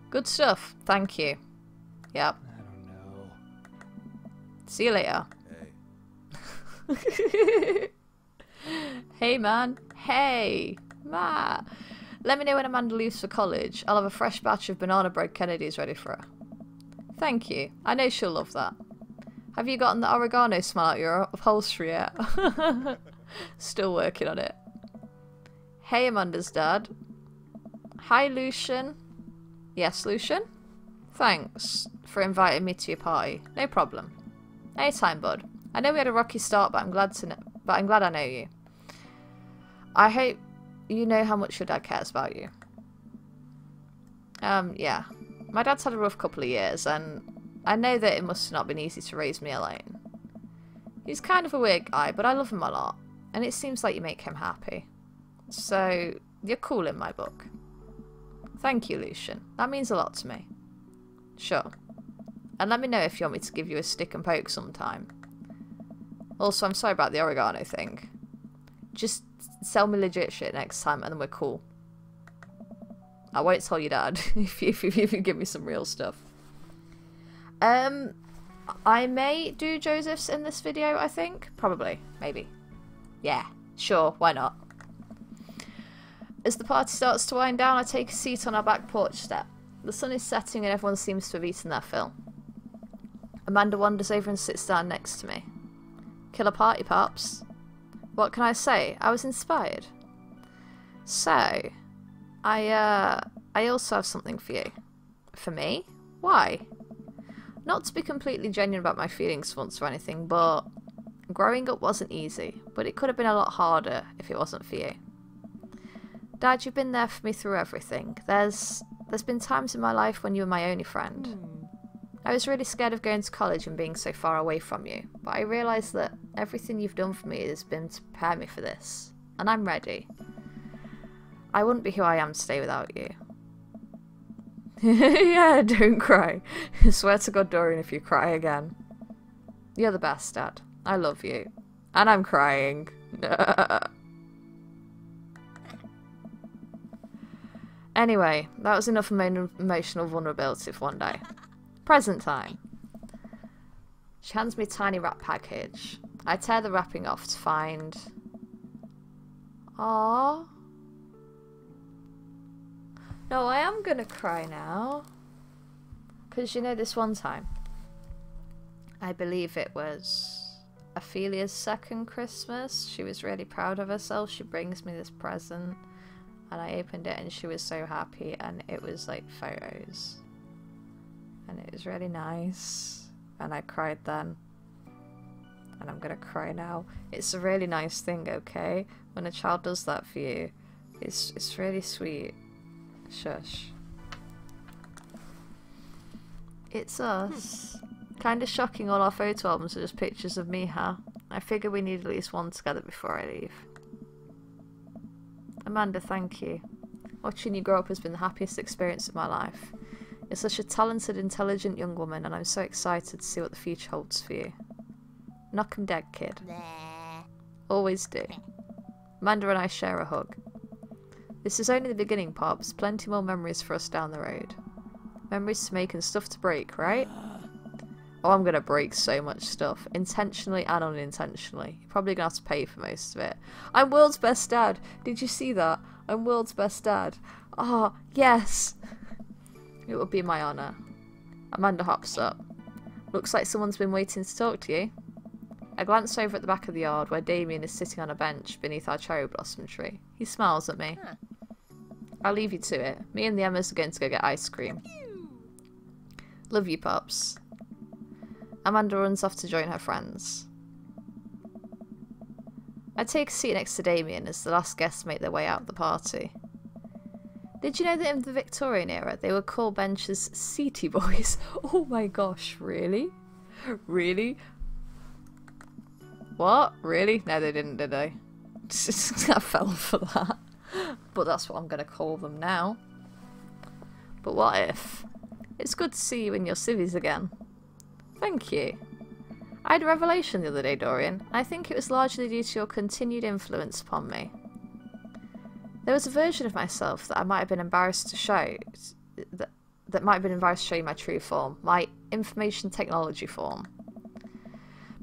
Good stuff. Thank you. Yep. I don't know. See you later. Hey. Hey, man. Hey, Matt. Let me know when Amanda leaves for college. I'll have a fresh batch of banana bread Kennedys ready for her. Thank you. I know she'll love that. Have you gotten the oregano smell out your upholstery yet? Still working on it. Hey, Amanda's dad. Hi, Lucian. Yes, Lucian? Thanks for inviting me to your party. No problem. Anytime, bud. I know we had a rocky start, but I'm glad I know you. I hope you know how much your dad cares about you. Yeah. My dad's had a rough couple of years, and I know that it must have not been easy to raise me alone. He's kind of a weird guy, but I love him a lot, and it seems like you make him happy. So, you're cool in my book. Thank you, Lucian. That means a lot to me. Sure. And let me know if you want me to give you a stick and poke sometime. Also, I'm sorry about the oregano thing. Just sell me legit shit next time and then we're cool. I won't tell your dad if you give me some real stuff. I may do Joseph's in this video, I think. Probably. Maybe. Yeah. Sure. Why not? As the party starts to wind down, I take a seat on our back porch step. The sun is setting and everyone seems to have eaten their fill. Amanda wanders over and sits down next to me. Killer party, Pops. What can I say? I was inspired. So, I also have something for you. For me? Why? Not to be completely genuine about my feelings once or anything, but growing up wasn't easy, but it could have been a lot harder if it wasn't for you. Dad, you've been there for me through everything. There's been times in my life when you were my only friend. I was really scared of going to college and being so far away from you, but I realised that everything you've done for me has been to prepare me for this, and I'm ready. I wouldn't be who I am today without you. Yeah, don't cry. I swear to God, Dorian, if you cry again. You're the best, Dad. I love you. And I'm crying. Anyway, that was enough emotional vulnerability for one day. Present time. She hands me a tiny wrap package. I tear the wrapping off to find... Aww. No, I am gonna cry now. Because you know this one time, I believe it was Ophelia's second Christmas. She was really proud of herself. She brings me this present. And I opened it and she was so happy. And it was like photos. And it was really nice. And I cried then. And I'm gonna cry now. It's a really nice thing, okay? When a child does that for you, it's really sweet. Shush. It's us. Kinda shocking all our photo albums are just pictures of me, huh? I figure we need at least one together before I leave. Amanda, thank you. Watching you grow up has been the happiest experience of my life. You're such a talented, intelligent young woman, and I'm so excited to see what the future holds for you. Knock 'em dead, kid. Always do. Amanda and I share a hug. This is only the beginning, Pops. Plenty more memories for us down the road. Memories to make and stuff to break, right? Oh, I'm gonna break so much stuff. Intentionally and unintentionally. You're probably gonna have to pay for most of it. I'm world's best dad. Did you see that? I'm world's best dad. Ah, yes! It would be my honour. Amanda hops up. Looks like someone's been waiting to talk to you. I glance over at the back of the yard where Damien is sitting on a bench beneath our cherry blossom tree. He smiles at me. Huh. I'll leave you to it. Me and the Emmas are going to go get ice cream. Love you, Pops. Amanda runs off to join her friends. I take a seat next to Damien as the last guests make their way out of the party. Did you know that in the Victorian era they were called benches seaty boys? Oh my gosh, really? Really? What? Really? No, they didn't, did they? I fell for that. But that's what I'm going to call them now. But what if? It's good to see you in your civvies again. Thank you. I had a revelation the other day, Dorian. I think it was largely due to your continued influence upon me. There was a version of myself that I might have been embarrassed to show, that might have been embarrassed to show you my true form, my information technology form.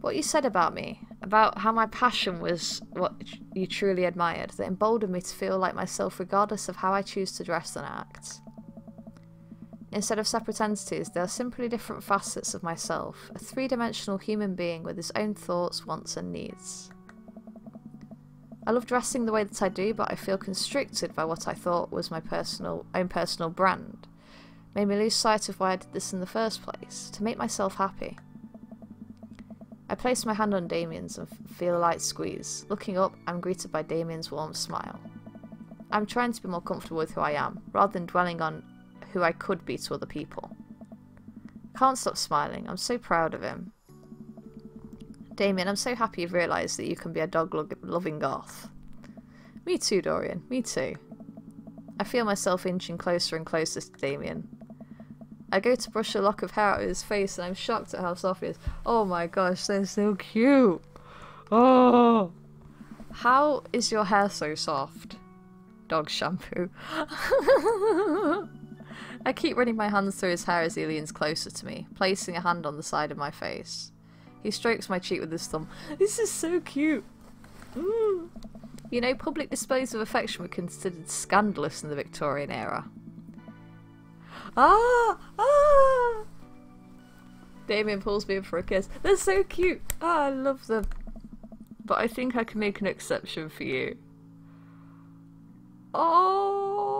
What you said about me, about how my passion was what you truly admired, that emboldened me to feel like myself regardless of how I choose to dress and act. Instead of separate entities, they are simply different facets of myself, a three-dimensional human being with his own thoughts, wants and needs. I love dressing the way that I do, but I feel constricted by what I thought was my own personal brand. Made me lose sight of why I did this in the first place, to make myself happy. I place my hand on Damien's and feel a light squeeze. Looking up, I'm greeted by Damien's warm smile. I'm trying to be more comfortable with who I am, rather than dwelling on who I could be to other people. Can't stop smiling. I'm so proud of him. Damien, I'm so happy you've realised that you can be a dog-loving goth. Me too, Dorian. Me too. I feel myself inching closer and closer to Damien. I go to brush a lock of hair out of his face and I'm shocked at how soft he is. Oh my gosh, they're so cute. Oh! How is your hair so soft? Dog shampoo. I keep running my hands through his hair as he leans closer to me, placing a hand on the side of my face. He strokes my cheek with his thumb. This is so cute. Mm. You know, public displays of affection were considered scandalous in the Victorian era. Ah! Ah! Damien pulls me in for a kiss. They're so cute. Ah, I love them. But I think I can make an exception for you. Oh!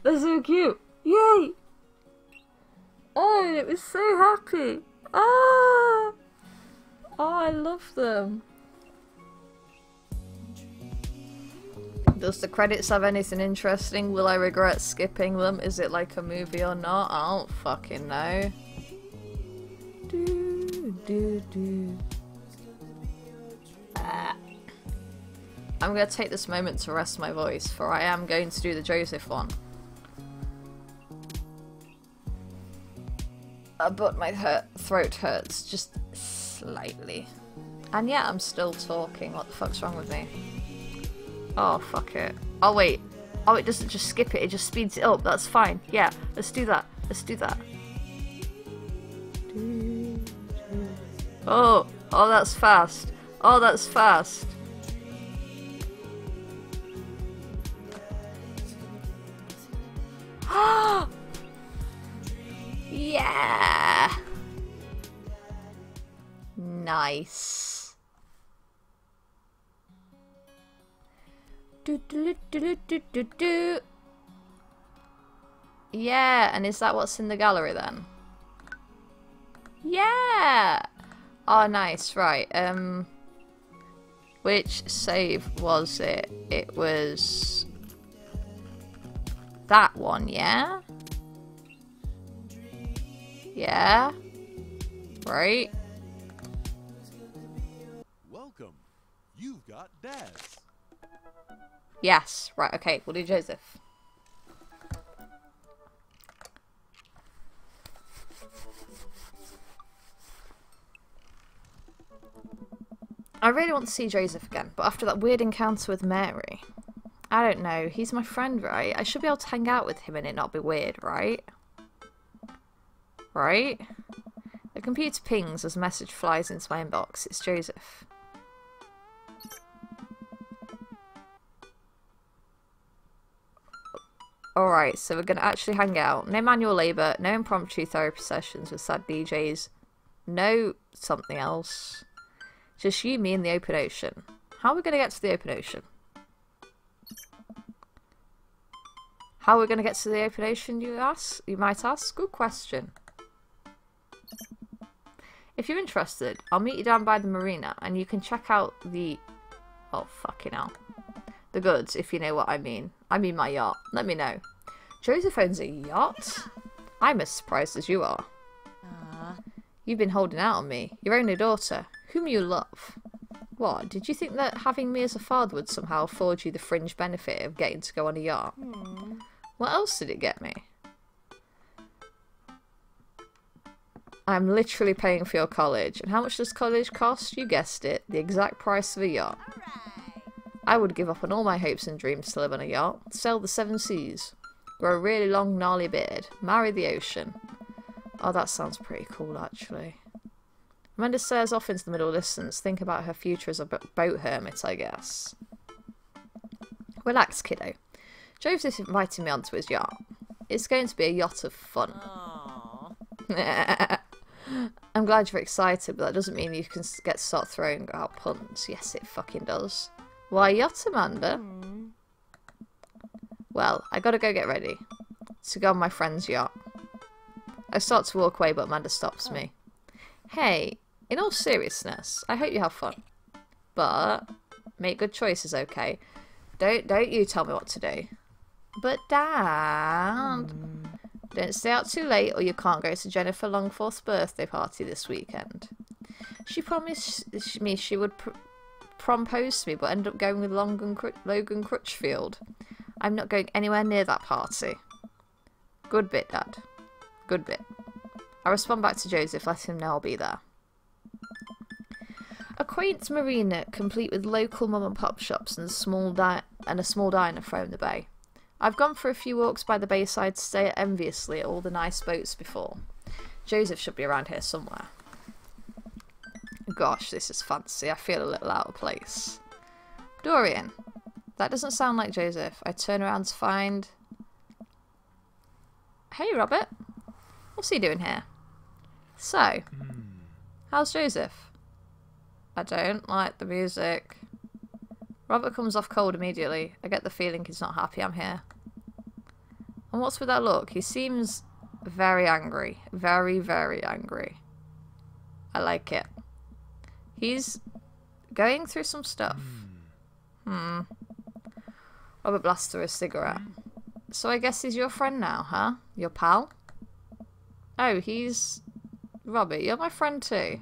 They're so cute. Yay! Oh, it was so happy. Ah! Oh, I love them. Does the credits have anything interesting? Will I regret skipping them? Is it like a movie or not? I don't fucking know. I'm going to take this moment to rest my voice, for I am going to do the Joseph one. But my throat hurts just slightly. And yeah, I'm still talking. What the fuck's wrong with me? Oh, fuck it. Oh, wait. Oh, it doesn't just skip it. It just speeds it up. That's fine. Yeah, let's do that. Let's do that. Oh, oh, that's fast. Oh, that's fast. Yeah. Nice. Do. Yeah, and is that what's in the gallery then? Yeah. Oh, nice. Right. Which save was it? It was that one, yeah? Yeah? Right? Welcome. You've got dads. Yes. Right, okay. We'll do Joseph. I really want to see Joseph again, but after that weird encounter with Mary, I don't know. He's my friend, right? I should be able to hang out with him and it not be weird, right? Right? Like, computer pings as a message flies into my inbox. It's Joseph. Alright, so we're going to actually hang out. No manual labour, no impromptu therapy sessions with sad DJs, no something else. Just you, me, and the open ocean. How are we going to get to the open ocean? How are we going to get to the open ocean, you might ask? Good question. If you're interested, I'll meet you down by the marina and you can check out the... Oh, fucking hell. The goods, if you know what I mean. I mean my yacht. Let me know. Joseph owns a yacht? I'm as surprised as you are. You've been holding out on me. Your only daughter, whom you love. What, did you think that having me as a father would somehow afford you the fringe benefit of getting to go on a yacht? What else did it get me? I'm literally paying for your college. And how much does college cost? You guessed it. The exact price of a yacht. I would give up on all my hopes and dreams to live on a yacht. Sail the 7 seas. Grow a really long gnarly beard. Marry the ocean. Oh, that sounds pretty cool, actually. Amanda stares off into the middle distance, thinking about her future as a boat hermit, I guess. Relax, kiddo. Joseph's inviting me onto his yacht. It's going to be a yacht of fun. I'm glad you're excited, but that doesn't mean you can get to start throwing out puns. Yes, it fucking does. Why yacht, Amanda? Well, I gotta go get ready to go on my friend's yacht. I start to walk away, but Amanda stops me. Hey, in all seriousness, I hope you have fun. But make good choices, okay? Don't you tell me what to do. But Dad, don't stay out too late or you can't go to Jennifer Longforth's birthday party this weekend. She promised me she would propose to me, but ended up going with Logan Crutchfield. I'm not going anywhere near that party. Good bit, Dad. Good bit. I respond back to Joseph, letting him know I'll be there. A quaint marina, complete with local mum and pop shops and a small diner from the bay. I've gone for a few walks by the bayside to stare enviously at all the nice boats before. Joseph should be around here somewhere. Gosh, this is fancy. I feel a little out of place. Dorian. That doesn't sound like Joseph. I turn around to find... Hey, Robert. What's he doing here? So, how's Joseph? I don't like the music. Robert comes off cold immediately. I get the feeling he's not happy I'm here. And what's with that look? He seems very angry. Very, very angry. I like it. He's going through some stuff. Robert blasts through a cigarette. So I guess he's your friend now, huh? Your pal? Oh, he's... Robert, you're my friend too.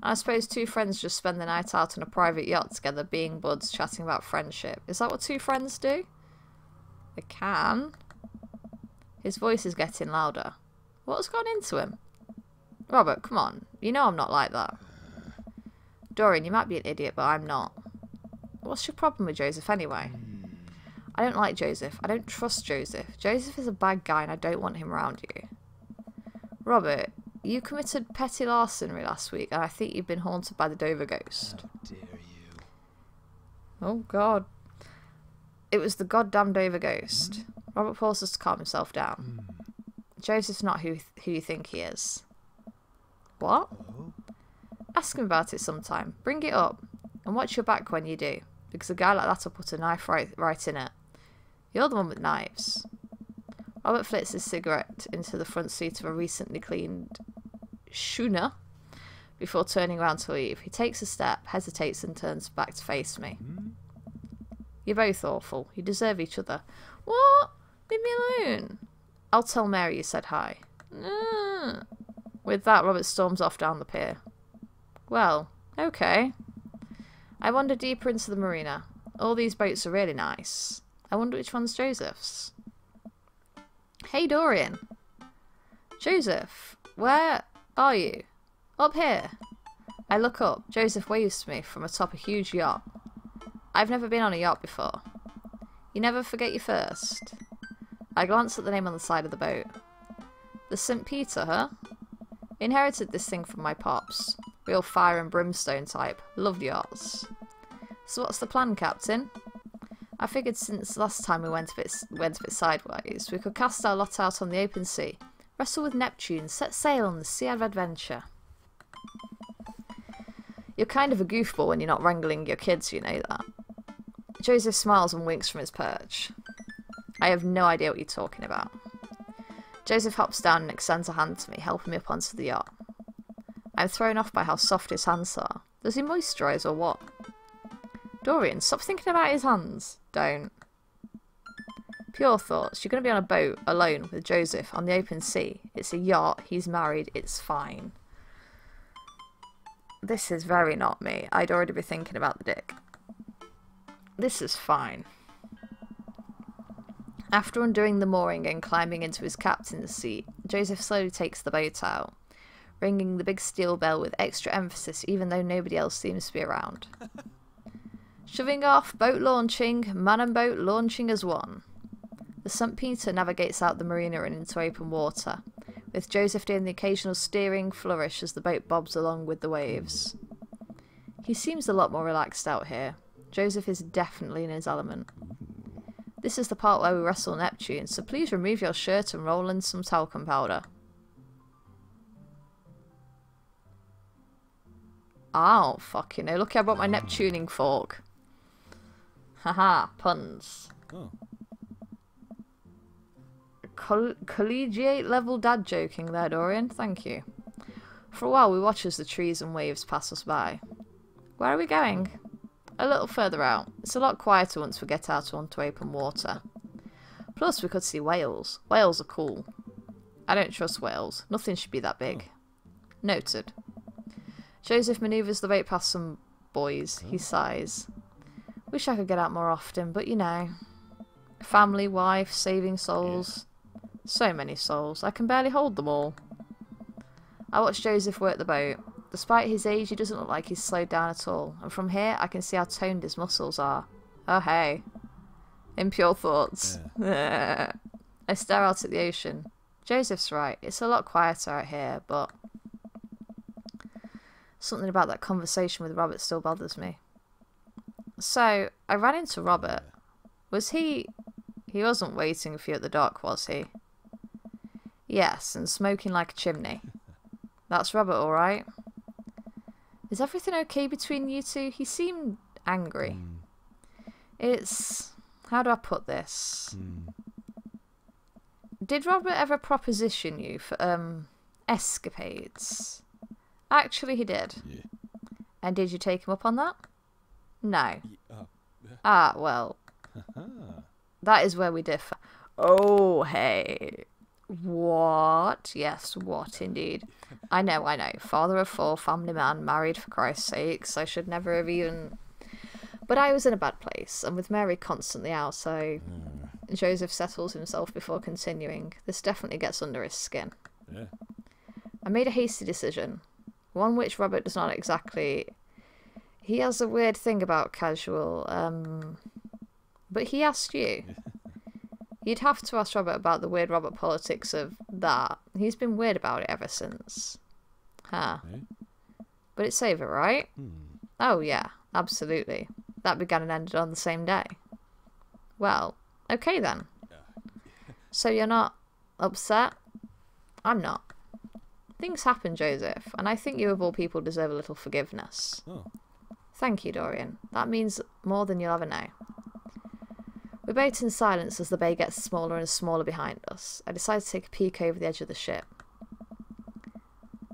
I suppose two friends just spend the night out on a private yacht together, being buds, chatting about friendship. Is that what two friends do? They can. His voice is getting louder. What's gone into him? Robert, come on. You know I'm not like that. Dorian, you might be an idiot, but I'm not. What's your problem with Joseph anyway? I don't like Joseph. I don't trust Joseph. Joseph is a bad guy and I don't want him around you. Robert, you committed petty larceny last week and I think you've been haunted by the Dover ghost. How dare you? Oh, God. It was the goddamn Dover ghost. Robert pauses to calm himself down. Joseph's not who you think he is. What? Oh? Ask him about it sometime. Bring it up. And watch your back when you do. Because a guy like that will put a knife right in it. You're the one with knives. Robert flits his cigarette into the front seat of a recently cleaned schooner before turning around to leave. He takes a step, hesitates and turns back to face me. You're both awful. You deserve each other. What? Leave me alone. I'll tell Mary you said hi. With that, Robert storms off down the pier. Well, okay. I wander deeper into the marina. All these boats are really nice. I wonder which one's Joseph's. Hey, Dorian. Joseph, where are you? Up here. I look up. Joseph waves to me from atop a huge yacht. I've never been on a yacht before. You never forget your first. I glance at the name on the side of the boat. The St. Peter, huh? Inherited this thing from my pops. Real fire and brimstone type. Loved yachts. So what's the plan, Captain? I figured since last time we went a bit sideways, we could cast our lot out on the open sea, wrestle with Neptune, set sail on the sea of adventure. You're kind of a goofball when you're not wrangling your kids, you know that. Joseph smiles and winks from his perch. I have no idea what you're talking about. Joseph hops down and extends a hand to me, helping me up onto the yacht. I'm thrown off by how soft his hands are. Does he moisturise or what? Dorian, stop thinking about his hands. Don't. Pure thoughts. You're going to be on a boat, alone, with Joseph, on the open sea. It's a yacht. He's married. It's fine. This is very not me. I'd already be thinking about the dick. This is fine. After undoing the mooring and climbing into his captain's seat, Joseph slowly takes the boat out, ringing the big steel bell with extra emphasis even though nobody else seems to be around. Shoving off, boat launching, man and boat launching as one. The St. Peter navigates out the marina and into open water, with Joseph doing the occasional steering flourish as the boat bobs along with the waves. He seems a lot more relaxed out here. Joseph is definitely in his element. This is the part where we wrestle Neptune, so please remove your shirt and roll in some talcum powder. Oh, fucking hell. Look, I brought my Neptuning fork. Haha, puns. Oh. Collegiate level dad joking there, Dorian. Thank you. For a while we watch as the trees and waves pass us by. Where are we going? A little further out. It's a lot quieter once we get out onto open water. Plus we could see whales. Whales are cool. I don't trust whales. Nothing should be that big. Noted. Joseph manoeuvres the boat past some boys. He sighs. Wish I could get out more often, but you know. Family, wife, saving souls. So many souls. I can barely hold them all. I watch Joseph work the boat. Despite his age, he doesn't look like he's slowed down at all. And from here, I can see how toned his muscles are. Oh, hey. Impure thoughts. Yeah. I stare out at the ocean. Joseph's right. It's a lot quieter out here, but... something about that conversation with Robert still bothers me. So, I ran into Robert. Was he... He wasn't waiting for you at the dock, was he? Yes, and smoking like a chimney. That's Robert, alright? Is everything okay between you two? He seemed angry. It's... How do I put this? Did Robert ever proposition you for, escapades? Actually, he did. Yeah. And did you take him up on that? No. Ah, well. That is where we differ. Oh, hey. What? Yes, what indeed. I know. Father of 4, family man, married for Christ's sakes. I should never have even... But I was in a bad place, and with Mary constantly out, so... Joseph settles himself before continuing. This definitely gets under his skin. Yeah. I made a hasty decision. One which Robert does not exactly... He has a weird thing about casual, But he asked you. You'd have to ask Robert about the weird Robert politics of that. He's been weird about it ever since. Huh. Eh? But it's over, right? Oh, yeah. Absolutely. That began and ended on the same day. Well, okay then. So you're not upset? I'm not. Things happen, Joseph, and I think you of all people deserve a little forgiveness. Oh. Thank you, Dorian. That means more than you'll ever know. We boat in silence as the bay gets smaller and smaller behind us. I decide to take a peek over the edge of the ship.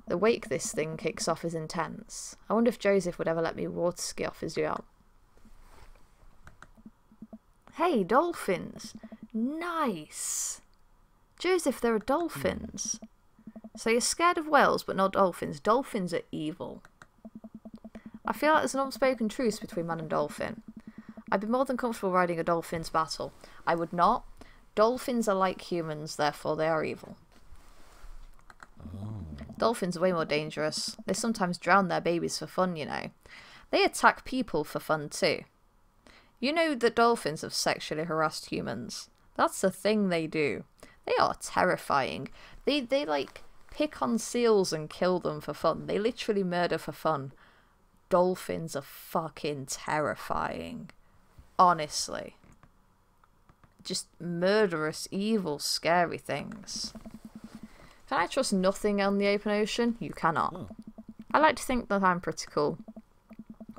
The wake this thing kicks off is intense. I wonder if Joseph would ever let me water ski off his yacht. Hey, dolphins! Nice! Joseph, there are dolphins. So you're scared of whales but not dolphins. Dolphins are evil. I feel like there's an unspoken truce between man and dolphin. I'd be more than comfortable riding a dolphin's battle. I would not. Dolphins are like humans, therefore they are evil. Dolphins are way more dangerous. They sometimes drown their babies for fun, you know. They attack people for fun too. You know that dolphins have sexually harassed humans. That's the thing they do. They are terrifying. They like pick on seals and kill them for fun. They literally murder for fun. Dolphins are fucking terrifying. Honestly. Just murderous, evil, scary things. Can I trust nothing on the open ocean? You cannot. Oh. I like to think that I'm pretty cool.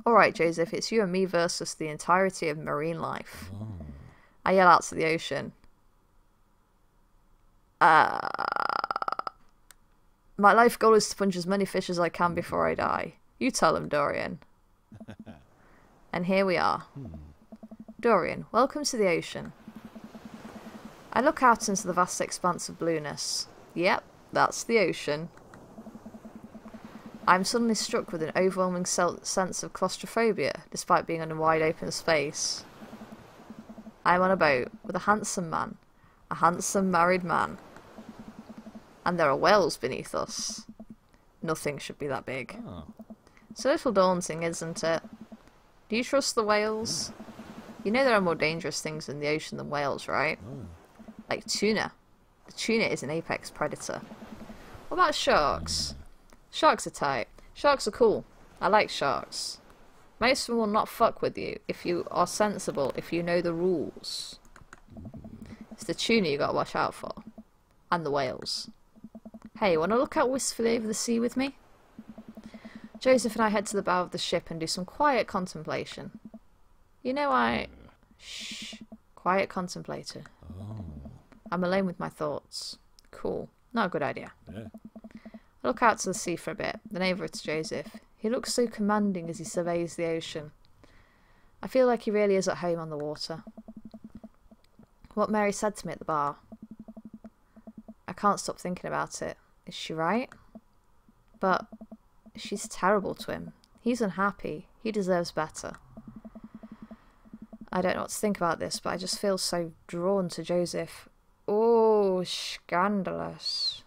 Alright, Joseph, it's you and me versus the entirety of marine life. Oh. I yell out to the ocean. My life goal is to punch as many fish as I can before I die. You tell him, Dorian. And here we are. Dorian, welcome to the ocean. I look out into the vast expanse of blueness. Yep, that's the ocean. I'm suddenly struck with an overwhelming sense of claustrophobia, despite being in a wide open space. I'm on a boat with a handsome man. A handsome married man. And there are whales beneath us. Nothing should be that big. Oh. It's a little daunting, isn't it? Do you trust the whales? You know there are more dangerous things in the ocean than whales, right? Oh. Like tuna. The tuna is an apex predator. What about sharks? Sharks are tight. Sharks are cool. I like sharks. Most of them will not fuck with you if you are sensible, if you know the rules. It's the tuna you gotta watch out for. And the whales. Hey, wanna look out wistfully over the sea with me? Joseph and I head to the bow of the ship and do some quiet contemplation. You know Shh. Quiet contemplator. Oh. I'm alone with my thoughts. Cool. Not a good idea. Yeah. I look out to the sea for a bit, then over to Joseph. He looks so commanding as he surveys the ocean. I feel like he really is at home on the water. What Mary said to me at the bar. I can't stop thinking about it. Is she right? But she's terrible to him. He's unhappy. He deserves better. I don't know what to think about this, but I just feel so drawn to Joseph. Oh, scandalous.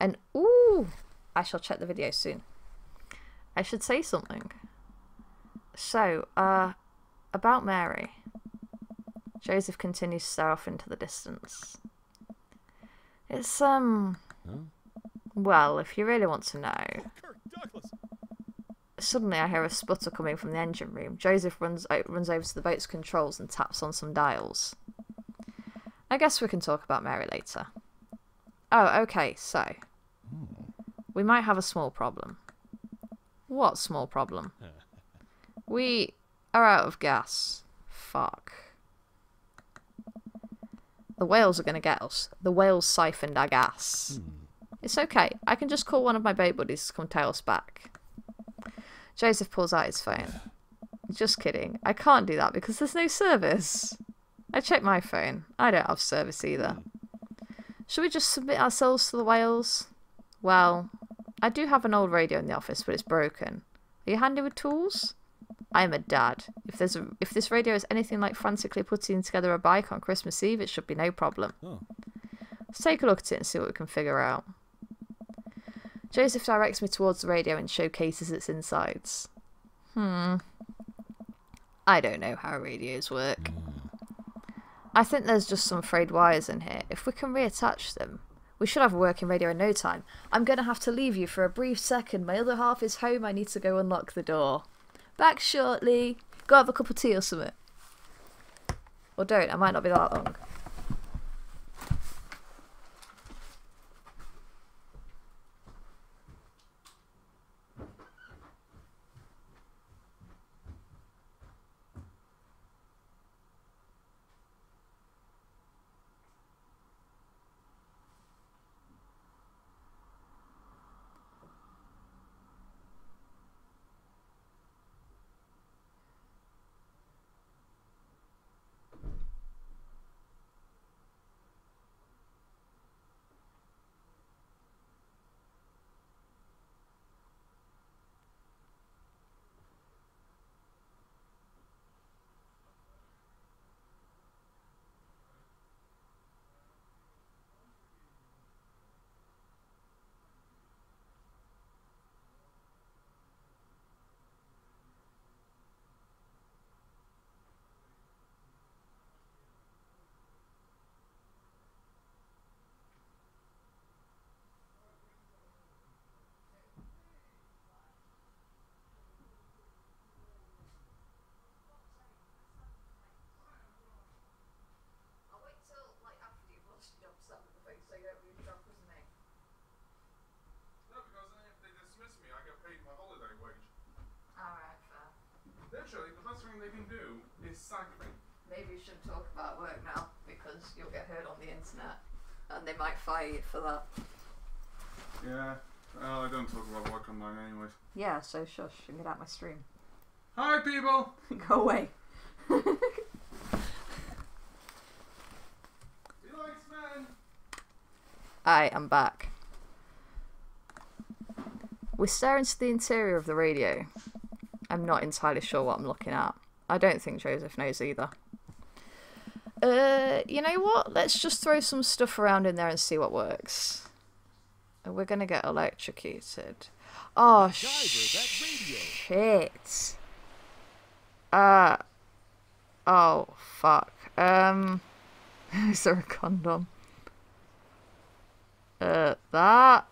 And, ooh, I shall check the video soon. I should say something. So, about Mary. Joseph continues to stare off into the distance. It's, well, if you really want to know. Kirk Douglas. Suddenly I hear a sputter coming from the engine room. Joseph runs over to the boat's controls and taps on some dials. I guess we can talk about Mary later. Oh, okay, so. We might have a small problem. What small problem? We are out of gas. Fuck. The whales are going to get us. The whales siphoned our gas. It's okay. I can just call one of my boat buddies to come tail us back. Joseph pulls out his phone. Just kidding. I can't do that because there's no service. I checked my phone. I don't have service either. Should we just submit ourselves to the whales? Well, I do have an old radio in the office, but it's broken. Are you handy with tools? I'm a dad. If this radio is anything like frantically putting together a bike on Christmas Eve, it should be no problem. Oh. Let's take a look at it and see what we can figure out. Joseph directs me towards the radio and showcases its insides. I don't know how radios work. I think there's just some frayed wires in here. If we can reattach them, we should have a working radio in no time. I'm going to have to leave you for a brief second. My other half is home. I need to go unlock the door. Back shortly. Go have a cup of tea or something. Or don't. I might not be that long. they can do is sack me. Maybe you shouldn't talk about work now because you'll get heard on the internet and they might fire you for that. Yeah, well, I don't talk about work online anyways. Yeah, so shush and get out my stream. Hi, people! Go away. He likes men! I am back. We stare into the interior of the radio. I'm not entirely sure what I'm looking at. I don't think Joseph knows either. You know what? Let's just throw some stuff around in there and see what works. We're gonna get electrocuted. Oh, shit. Oh, fuck. Is there a condom? That.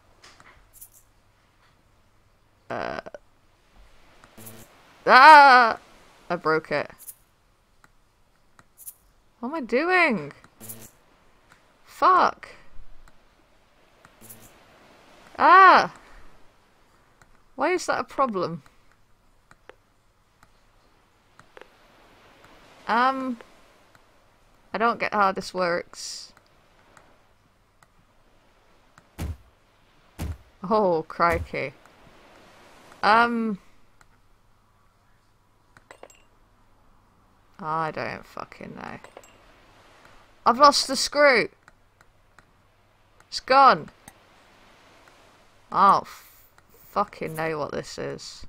Ah! I broke it. What am I doing? Fuck. Ah! Why is that a problem? I don't get how this works. Oh, crikey. I don't fucking know. I've lost the screw. It's gone. I don't fucking know what this is.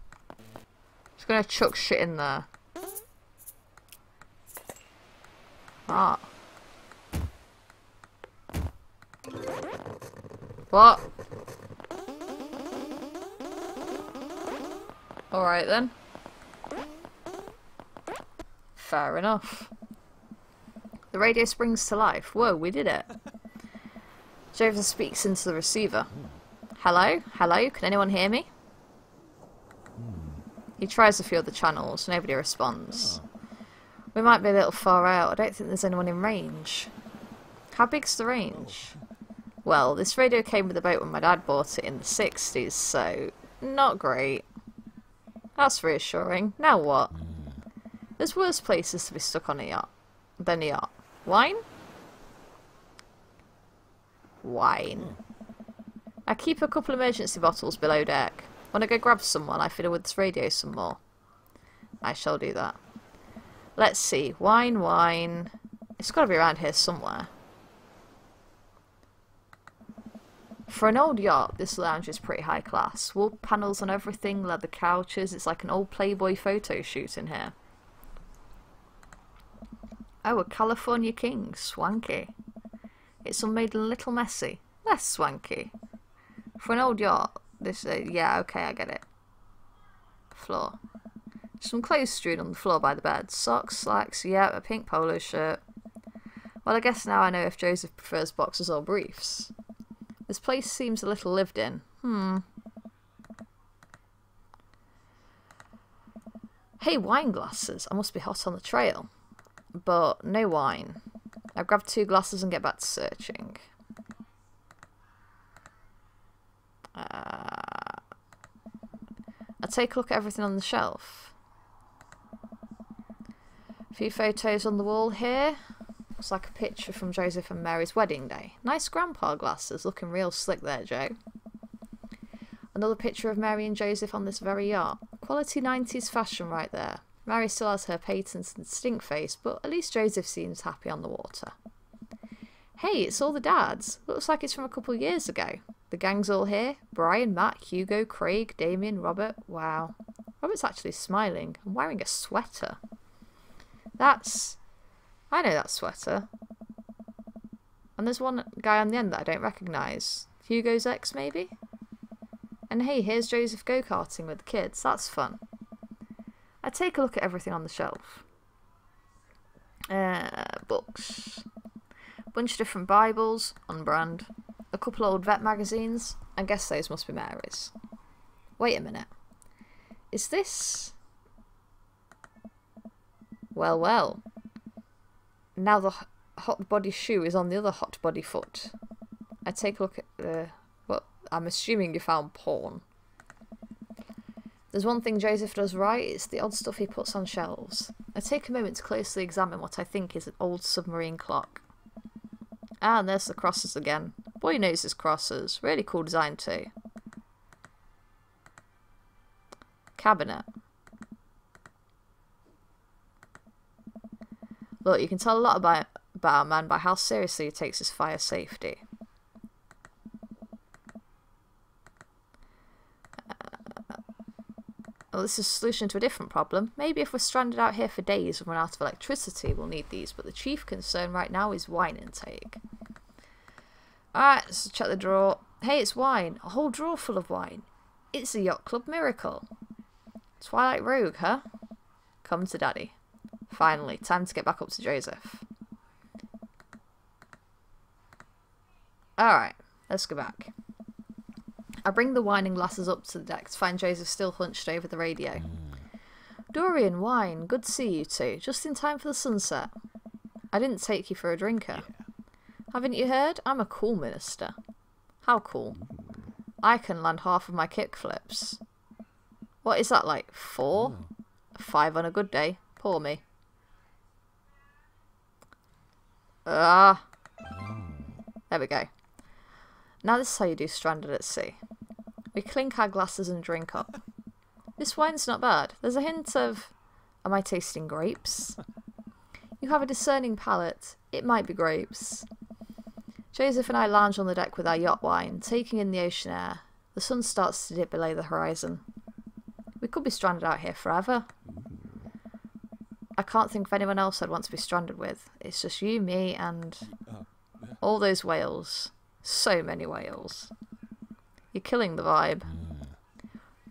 Just gonna chuck shit in there. Ah. What? Alright then. Fair enough. The radio springs to life. Whoa, we did it. Joseph speaks into the receiver. Hello? Hello? Can anyone hear me? He tries a few other channels. Nobody responds. We might be a little far out. I don't think there's anyone in range. How big's the range? Well, this radio came with the boat when my dad bought it in the 60s, so not great. That's reassuring. Now what? There's worse places to be stuck on a yacht than a yacht. Wine? Wine. I keep a couple emergency bottles below deck. When I go grab someone, I fiddle with this radio some more. I shall do that. Let's see. Wine, wine. It's got to be around here somewhere. For an old yacht, this lounge is pretty high class. Wood panels on everything, leather couches. It's like an old Playboy photo shoot in here. Oh, a California King. Swanky. It's all made a little messy. Less swanky. For an old yacht, this... yeah, okay, I get it. Floor. Some clothes strewn on the floor by the bed. Socks, slacks, yeah, a pink polo shirt. Well, I guess now I know if Joseph prefers boxers or briefs. This place seems a little lived in. Hey, wine glasses. I must be hot on the trail. But no wine. I grab 2 glasses and get back to searching. I take a look at everything on the shelf. A few photos on the wall here. Looks like a picture from Joseph and Mary's wedding day. Nice grandpa glasses, looking real slick there, Joe. Another picture of Mary and Joseph on this very yacht. Quality 90s fashion right there. Mary still has her patents and stink face, but at least Joseph seems happy on the water. Hey, it's all the dads. Looks like it's from a couple of years ago. The gang's all here. Brian, Matt, Hugo, Craig, Damien, Robert. Wow. Robert's actually smiling and wearing a sweater. I know that sweater. And there's one guy on the end that I don't recognise. Hugo's ex, maybe? And hey, here's Joseph go-karting with the kids. That's fun. I take a look at everything on the shelf. Books. Bunch of different Bibles, on brand. A couple old vet magazines. I guess those must be Mary's. Wait a minute. Is this... Well, well. Now the hot body shoe is on the other hot body foot. I take a look at the... Well, I'm assuming you found porn. there's one thing Joseph does right, it's the odd stuff he puts on shelves. I take a moment to closely examine what I think is an old submarine clock. Ah, and there's the crosses again. Boy knows his crosses. Really cool design too. Cabinet. Look, you can tell a lot about a man by how seriously he takes his fire safety. Well, this is a solution to a different problem. Maybe if we're stranded out here for days and run out of electricity, we'll need these, but the chief concern right now is wine intake. Alright, let's check the drawer. Hey, it's wine. A whole drawer full of wine. It's a yacht club miracle. Twilight Rogue, huh? Come to Daddy. Finally, time to get back up to Joseph. Alright, let's go back. I bring the wine and glasses up to the deck to find Joseph still hunched over the radio. Dorian, wine, good to see you two. Just in time for the sunset. I didn't take you for a drinker. Haven't you heard? I'm a cool minister. How cool? I can land half of my kickflips. What is that, like 4? 5 on a good day. Poor me. There we go. Now this is how you do stranded at sea. We clink our glasses and drink up. This wine's not bad. There's a hint of... Am I tasting grapes? You have a discerning palate. It might be grapes. Joseph and I lounge on the deck with our yacht wine, taking in the ocean air. The sun starts to dip below the horizon. We could be stranded out here forever. I can't think of anyone else I'd want to be stranded with. It's just you, me, and... all those whales. So many whales. You're killing the vibe.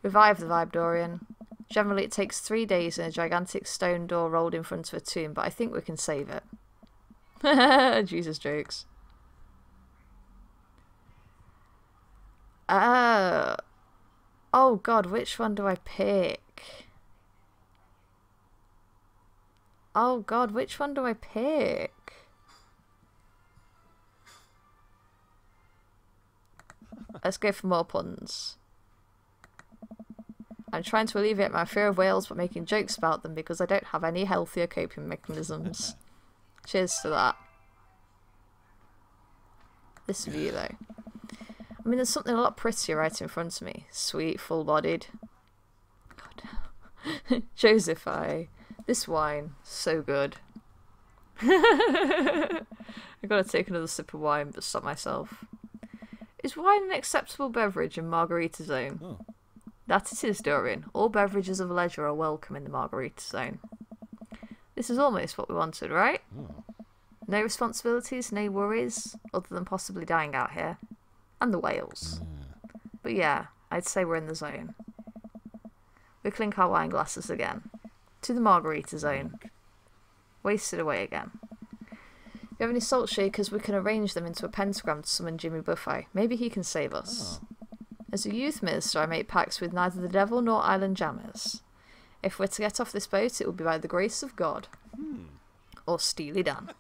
Revive the vibe, Dorian. Generally it takes 3 days and a gigantic stone door rolled in front of a tomb, but I think we can save it. Jesus jokes. Oh god, which one do I pick? Oh god, which one do I pick? Let's go for more puns. I'm trying to alleviate my fear of whales by making jokes about them because I don't have any healthier coping mechanisms. Cheers to that. This view though. I mean, there's something a lot prettier right in front of me. Sweet, full-bodied. God. Joseph, this wine, so good. I gotta take another sip of wine, but stop myself. Is wine an acceptable beverage in Margarita Zone? Oh. That it is, Dorian. All beverages of leisure are welcome in the Margarita Zone. This is almost what we wanted, right? Oh. No responsibilities, no worries, other than possibly dying out here. And the whales. But yeah, I'd say we're in the zone. We clink our wine glasses again. To the Margarita Zone. Wasted away again. If you have any salt shakers, we can arrange them into a pentagram to summon Jimmy Buffet. Maybe he can save us. As a youth minister, I make pacts with neither the devil nor island jammers. If we're to get off this boat, it will be by the grace of God. Or Steely Dan.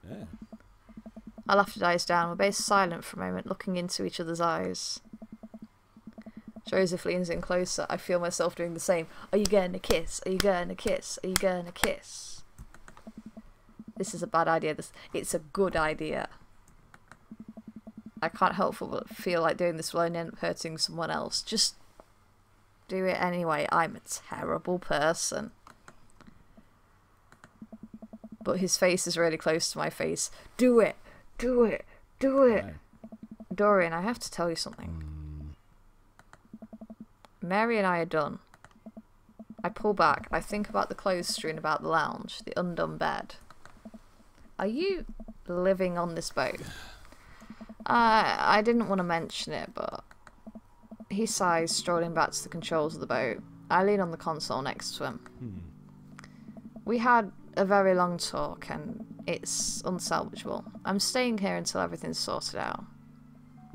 Yeah. Our laughter dies down. We're both silent for a moment, looking into each other's eyes. Joseph leans in closer. I feel myself doing the same. Are you going to kiss? Are you going to kiss? Are you going to kiss? This is a bad idea. It's a good idea. I can't help but feel like doing this will only end up hurting someone else. Just do it anyway. I'm a terrible person. But his face is really close to my face. Do it! Do it! Do it! Right. Dorian, I have to tell you something. Mary and I are done. I pull back. I think about the clothes strewn about the lounge, the undone bed. Are you living on this boat? I didn't want to mention it, but... He sighs, strolling back to the controls of the boat. I lean on the console next to him. We had a very long talk, and it's unsalvageable. I'm staying here until everything's sorted out.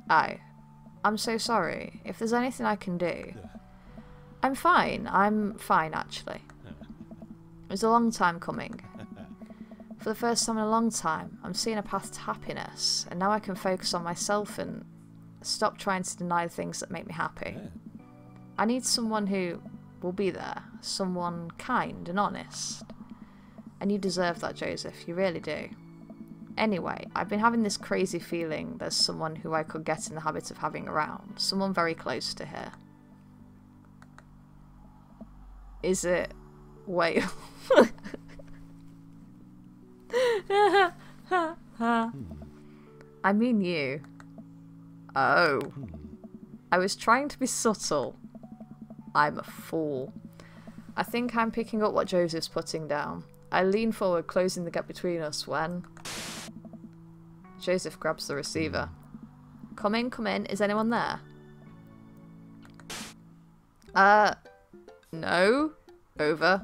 I'm so sorry. If there's anything I can do... I'm fine, actually. It was a long time coming. For the first time in a long time, I'm seeing a path to happiness, and now I can focus on myself and stop trying to deny the things that make me happy. I need someone who will be there. Someone kind and honest. And you deserve that, Joseph. You really do. Anyway, I've been having this crazy feeling there's someone who I could get in the habit of having around. Someone very close to here. Is it... Wait. I mean you. Oh. I was trying to be subtle. I'm a fool. I think I'm picking up what Joseph's putting down. I lean forward, closing the gap between us when... Joseph grabs the receiver. Come in, come in. Is anyone there? No. Over.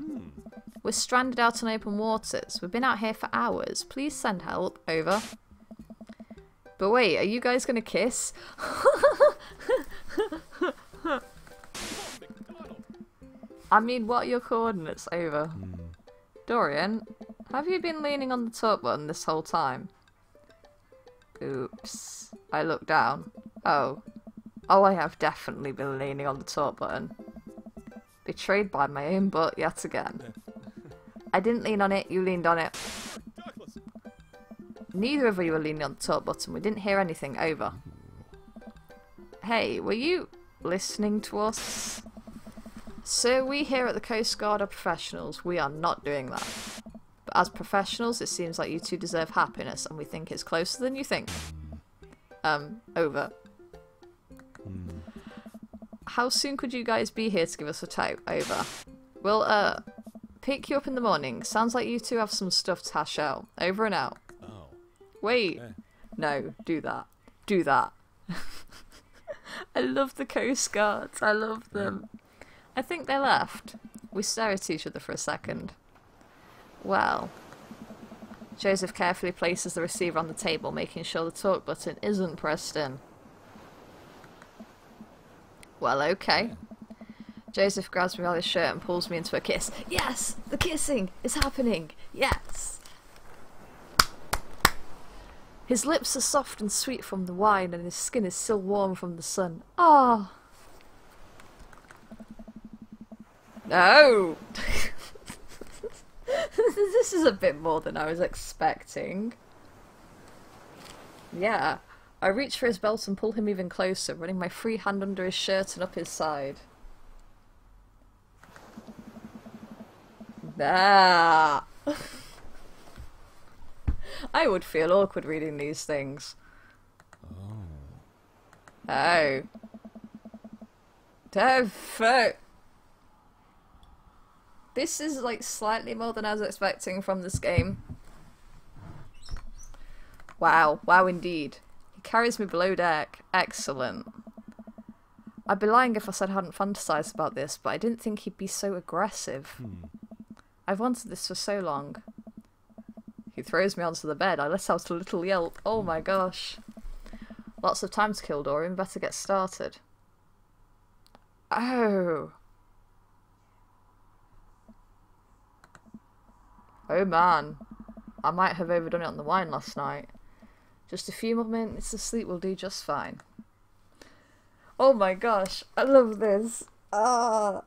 We're stranded out on open waters. We've been out here for hours. Please send help. Over. But wait, are you guys gonna kiss? I mean, what are your coordinates? Over. Dorian, have you been leaning on the talk button this whole time? Oops. I look down. Oh. Oh, I have definitely been leaning on the talk button. Betrayed by my own butt yet again. I didn't lean on it, you leaned on it. Neither of you were leaning on the talk button. We didn't hear anything. Over. Hey, were you listening to us? So we here at the Coast Guard are professionals. We are not doing that. But as professionals, it seems like you two deserve happiness, and we think it's closer than you think. Over. How soon could you guys be here to give us a tow? Over. We'll, pick you up in the morning. Sounds like you two have some stuff to hash out. Over and out. Oh. Wait. Yeah. No, do that. Do that. I love the Coast Guards. I love them. I think they left. We stare at each other for a second. Well. Joseph carefully places the receiver on the table, making sure the talk button isn't pressed in. Well, okay. Joseph grabs me by the shirt and pulls me into a kiss. Yes! The kissing is happening! Yes! His lips are soft and sweet from the wine, and his skin is still warm from the sun. Ah! No! This is a bit more than I was expecting. Yeah. I reach for his belt and pull him even closer, running my free hand under his shirt and up his side. Ah! I would feel awkward reading these things. Oh. Oh, fuck. This is like slightly more than I was expecting from this game. Wow. Wow indeed. He carries me below deck. Excellent. I'd be lying if I said I hadn't fantasized about this, but I didn't think he'd be so aggressive. I've wanted this for so long. He throws me onto the bed. I let out a little yelp. Oh my gosh. Lots of time to kill, Dorian. Better get started. Oh. Oh man. I might have overdone it on the wine last night. Just a few more minutes of sleep will do just fine. Oh my gosh. I love this. Ah.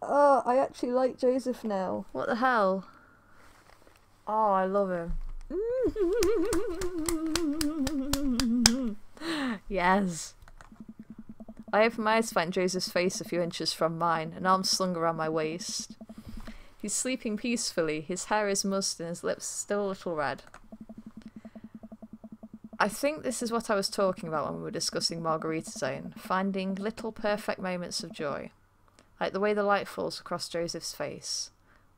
Oh, I actually like Joseph now. What the hell? Oh, I love him. Yes. I open my eyes to find Joseph's face a few inches from mine, an arm slung around my waist. He's sleeping peacefully, his hair is mussed and his lips still a little red. I think this is what I was talking about when we were discussing Margarita Zone, finding little perfect moments of joy. Like the way the light falls across Joseph's face,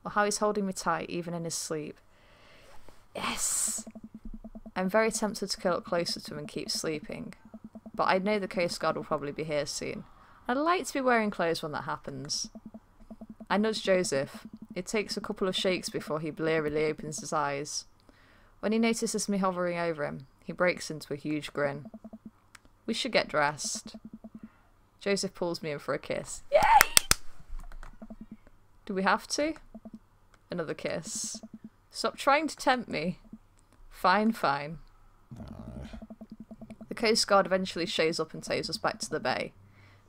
or how he's holding me tight even in his sleep. Yes! I'm very tempted to curl up closer to him and keep sleeping, but I know the Coast Guard will probably be here soon. I'd like to be wearing clothes when that happens. I nudge Joseph. It takes a couple of shakes before he blearily opens his eyes. When he notices me hovering over him, he breaks into a huge grin. We should get dressed. Joseph pulls me in for a kiss. Yay! Do we have to? Another kiss. Stop trying to tempt me. Fine, fine. The Coast Guard eventually shows up and tows us back to the bay.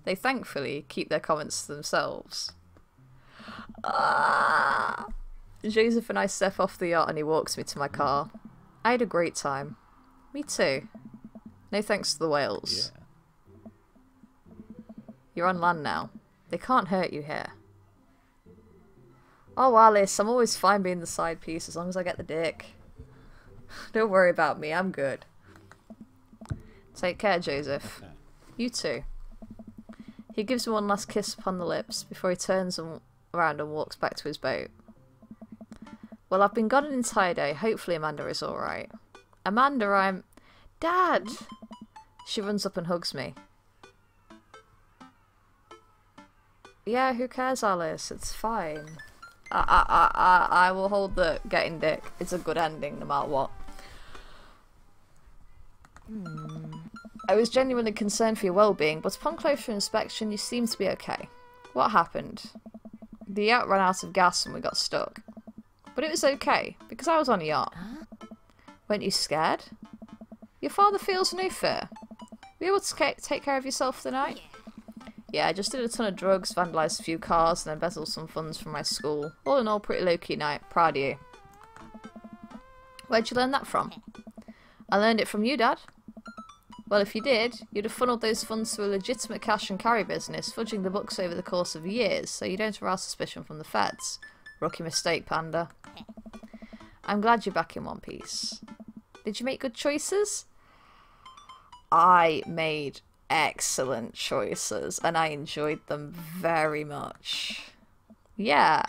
They thankfully keep their comments to themselves. Joseph and I step off the yacht and he walks me to my car. I had a great time. Me too. No thanks to the whales. Yeah. You're on land now. They can't hurt you here. Oh, Alice, I'm always fine being the side piece as long as I get the dick. Don't worry about me, I'm good. Take care, Joseph. You too. He gives me one last kiss upon the lips before he turns around and walks back to his boat. Well, I've been gone an entire day. Hopefully Amanda is alright. Amanda, I'm... Dad! She runs up and hugs me. Yeah, who cares, Alice? It's fine. I will hold the getting dick. It's a good ending no matter what. I was genuinely concerned for your well-being, but upon closer inspection you seem to be okay. What happened? The yacht ran out of gas and we got stuck. But it was okay, because I was on a yacht. Weren't you scared? Your father feels no fear. Were you able to take care of yourself for the night? Yeah, I just did a ton of drugs, vandalised a few cars, and embezzled some funds from my school. All in all, pretty low-key night. Proud of you. Where'd you learn that from? I learned it from you, Dad. Well, if you did, you'd have funneled those funds to a legitimate cash and carry business, fudging the books over the course of years, so you don't arouse suspicion from the feds. Rookie mistake, Panda. I'm glad you're back in one piece. Did you make good choices? I made excellent choices, and I enjoyed them very much. Yeah,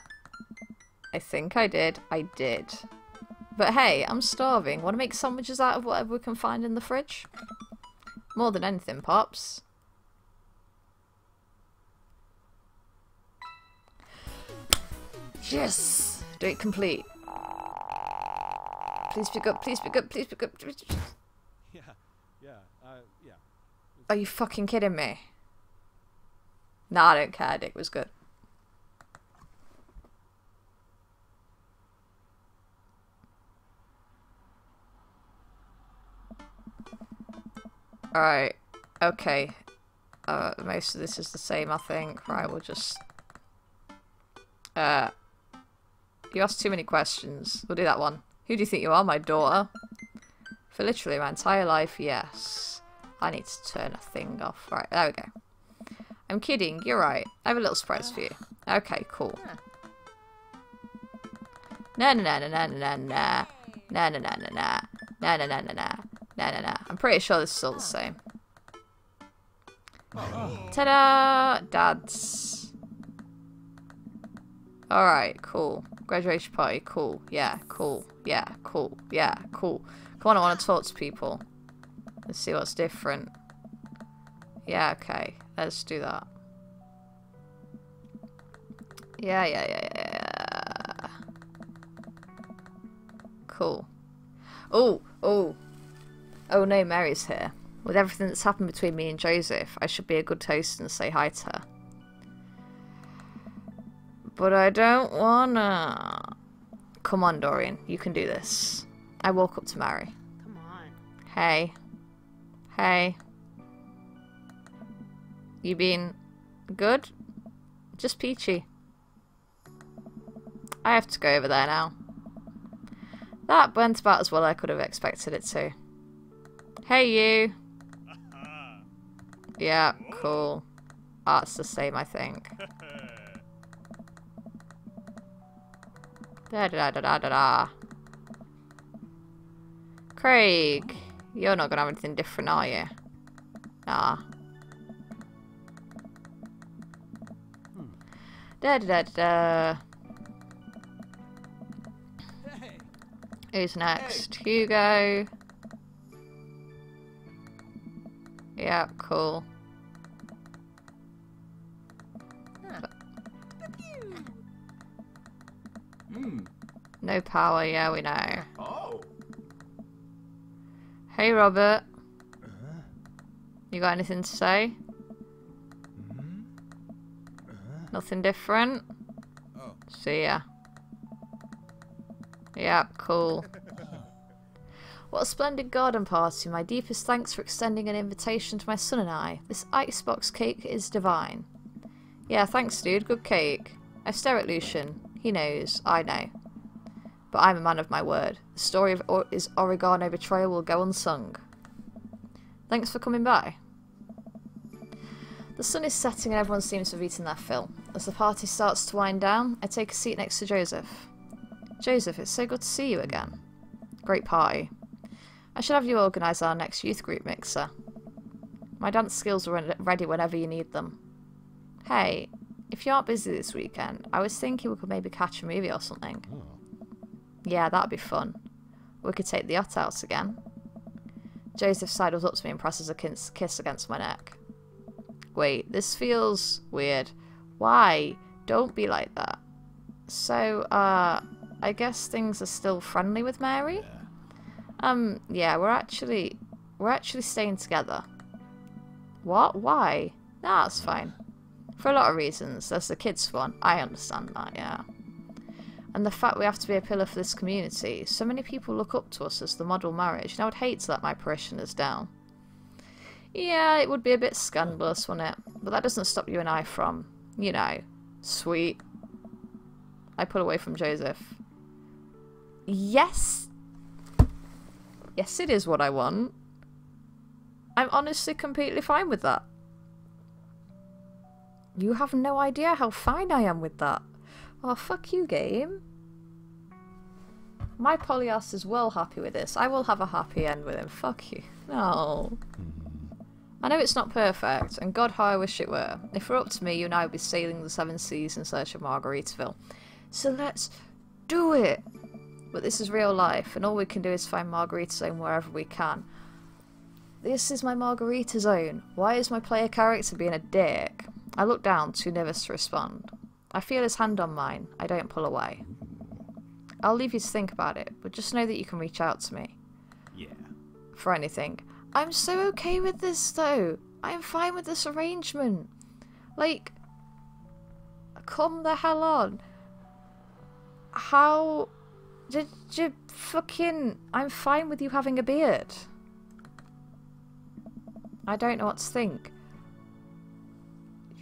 I think I did. I did. But hey, I'm starving. Want to make sandwiches out of whatever we can find in the fridge? More than anything, Pops. Yes! Do it complete. Please pick up, please pick up, please pick up. Yeah. Are you fucking kidding me? Nah, I don't care. Dick was good. Alright. Okay. Most of this is the same, I think. Right, we'll just... You asked too many questions. We'll do that one. Who do you think you are, my daughter? For literally my entire life, yes. I need to turn a thing off. Right, there we go. I'm kidding, you're right. I have a little surprise for you. Okay, cool. Na na na na na na na. Na na na na na. Na na na na na. Na na na. I'm pretty sure this is all the same. Ta-da! Dads. Alright, cool. Graduation party, cool. Yeah, cool. Yeah, cool. Yeah, cool. Come on, I want to talk to people. Let's see what's different. Yeah, okay. Let's do that. Yeah. Cool. Oh no, Mary's here. With everything that's happened between me and Joseph, I should be a good host and say hi to her. But I don't wanna... Come on, Dorian. You can do this. I walk up to Mary. Come on. Hey. Hey. You been good? Just peachy. I have to go over there now. That went about as well as I could have expected it to. Hey, you. Yeah, cool. Oh, it's the same, I think. Da-da-da-da-da-da. Craig, you're not gonna have anything different, are you? Nah. Da-da-da-da-da. Who's next? Hugo. Yeah, cool. No power, yeah, we know. Oh. Hey, Robert. You got anything to say? Nothing different? Oh. See ya. Yeah, cool. What a splendid garden party. My deepest thanks for extending an invitation to my son and I. This icebox cake is divine. Yeah, thanks dude, good cake. I stare at Lucian. He knows, I know. But I'm a man of my word. The story of his oregano betrayal will go unsung. Thanks for coming by. The sun is setting and everyone seems to have eaten their fill. As the party starts to wind down, I take a seat next to Joseph. Joseph, it's so good to see you again. Great party. I should have you organise our next youth group mixer. My dance skills are ready whenever you need them. Hey, if you aren't busy this weekend, I was thinking we could maybe catch a movie or something. Yeah, that'd be fun. We could take the yacht out again. Joseph sidles up to me and presses a kiss against my neck. Wait, this feels weird. Why? Don't be like that. So, I guess things are still friendly with Mary? Yeah, we're actually staying together. What? Why? Nah, that's fine. For a lot of reasons. There's the kids one. I understand that, yeah. And the fact we have to be a pillar for this community. So many people look up to us as the model marriage, and I would hate to let my parishioners down. Yeah, it would be a bit scandalous, wouldn't it? But that doesn't stop you and I from, you know, sweet. I pull away from Joseph. Yes. Yes, it is what I want. I'm honestly completely fine with that. You have no idea how fine I am with that. Oh, fuck you, game. My polyast is well happy with this. I will have a happy end with him. Fuck you. No. I know it's not perfect, and God, how I wish it were. If it were up to me, you and I would be sailing the 7 seas in search of Margaritaville. So let's do it! But this is real life, and all we can do is find Margarita Zone wherever we can. This is my Margarita Zone. Why is my player character being a dick? I look down, too nervous to respond. I feel his hand on mine. I don't pull away. I'll leave you to think about it, but just know that you can reach out to me. Yeah. For anything. I'm so okay with this, though. I am fine with this arrangement. Like, come the hell on. How did you fucking... I'm fine with you having a beard. I don't know what to think.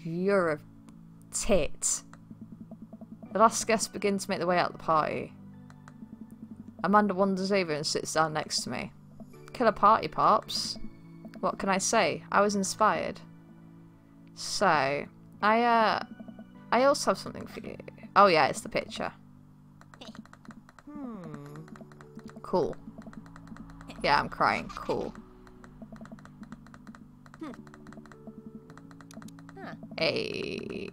You're a tit. The last guests begin to make their way out of the party. Amanda wanders over and sits down next to me. Killer party, Pops. What can I say? I was inspired. So, I also have something for you. Oh yeah, it's the picture. Cool. Yeah, I'm crying. Cool. Hey.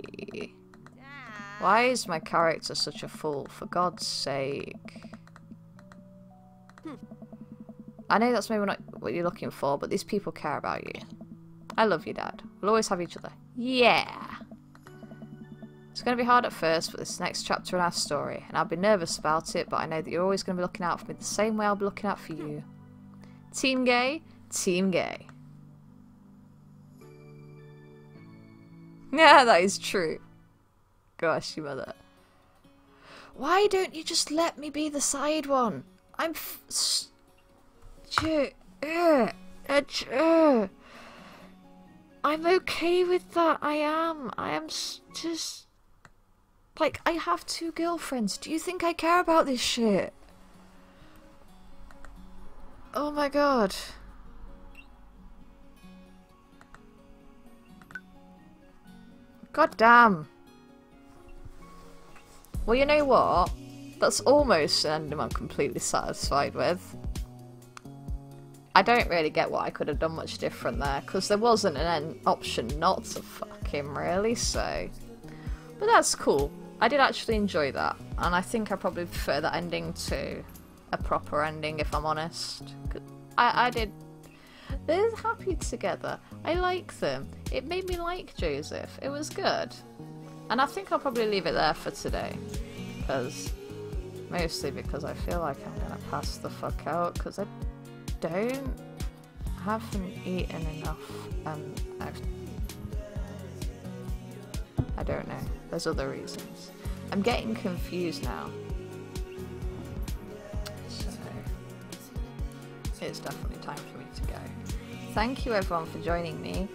Why is my character such a fool? For God's sake. I know that's maybe not what you're looking for, but these people care about you. I love you, Dad. We'll always have each other. Yeah! It's going to be hard at first, but this is the next chapter in our story, and I'll be nervous about it, but I know that you're always going to be looking out for me the same way I'll be looking out for you. Team gay, team gay. Yeah, that is true. Gosh, you mother. Why don't you just let me be the side one? I'm I'm okay with that. I am just... Like, I have 2 girlfriends. Do you think I care about this shit? Oh my god. God damn. Well, you know what? That's almost an ending I'm completely satisfied with. I don't really get what I could have done much different there, because there wasn't an option not to fuck him, really, so... But that's cool. I did actually enjoy that, and I think I probably prefer that ending to a proper ending, if I'm honest. I did... They're happy together. I like them. It made me like Joseph. It was good. And I think I'll probably leave it there for today. Mostly because I feel like I'm gonna pass the fuck out, because I haven't eaten enough, and I don't know. There's other reasons. I'm getting confused now. So, it's definitely time for me to go. Thank you everyone for joining me.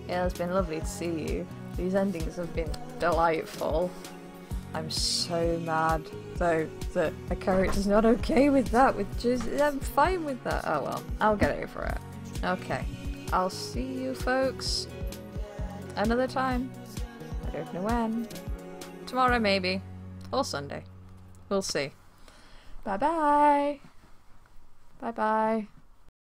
It has been lovely to see you. These endings have been delightful. I'm so mad though that a character's not okay with that, I'm fine with that. Oh well, I'll get over it. Okay, I'll see you folks another time. I don't know when. Tomorrow maybe, or Sunday. We'll see. Bye bye. Bye bye.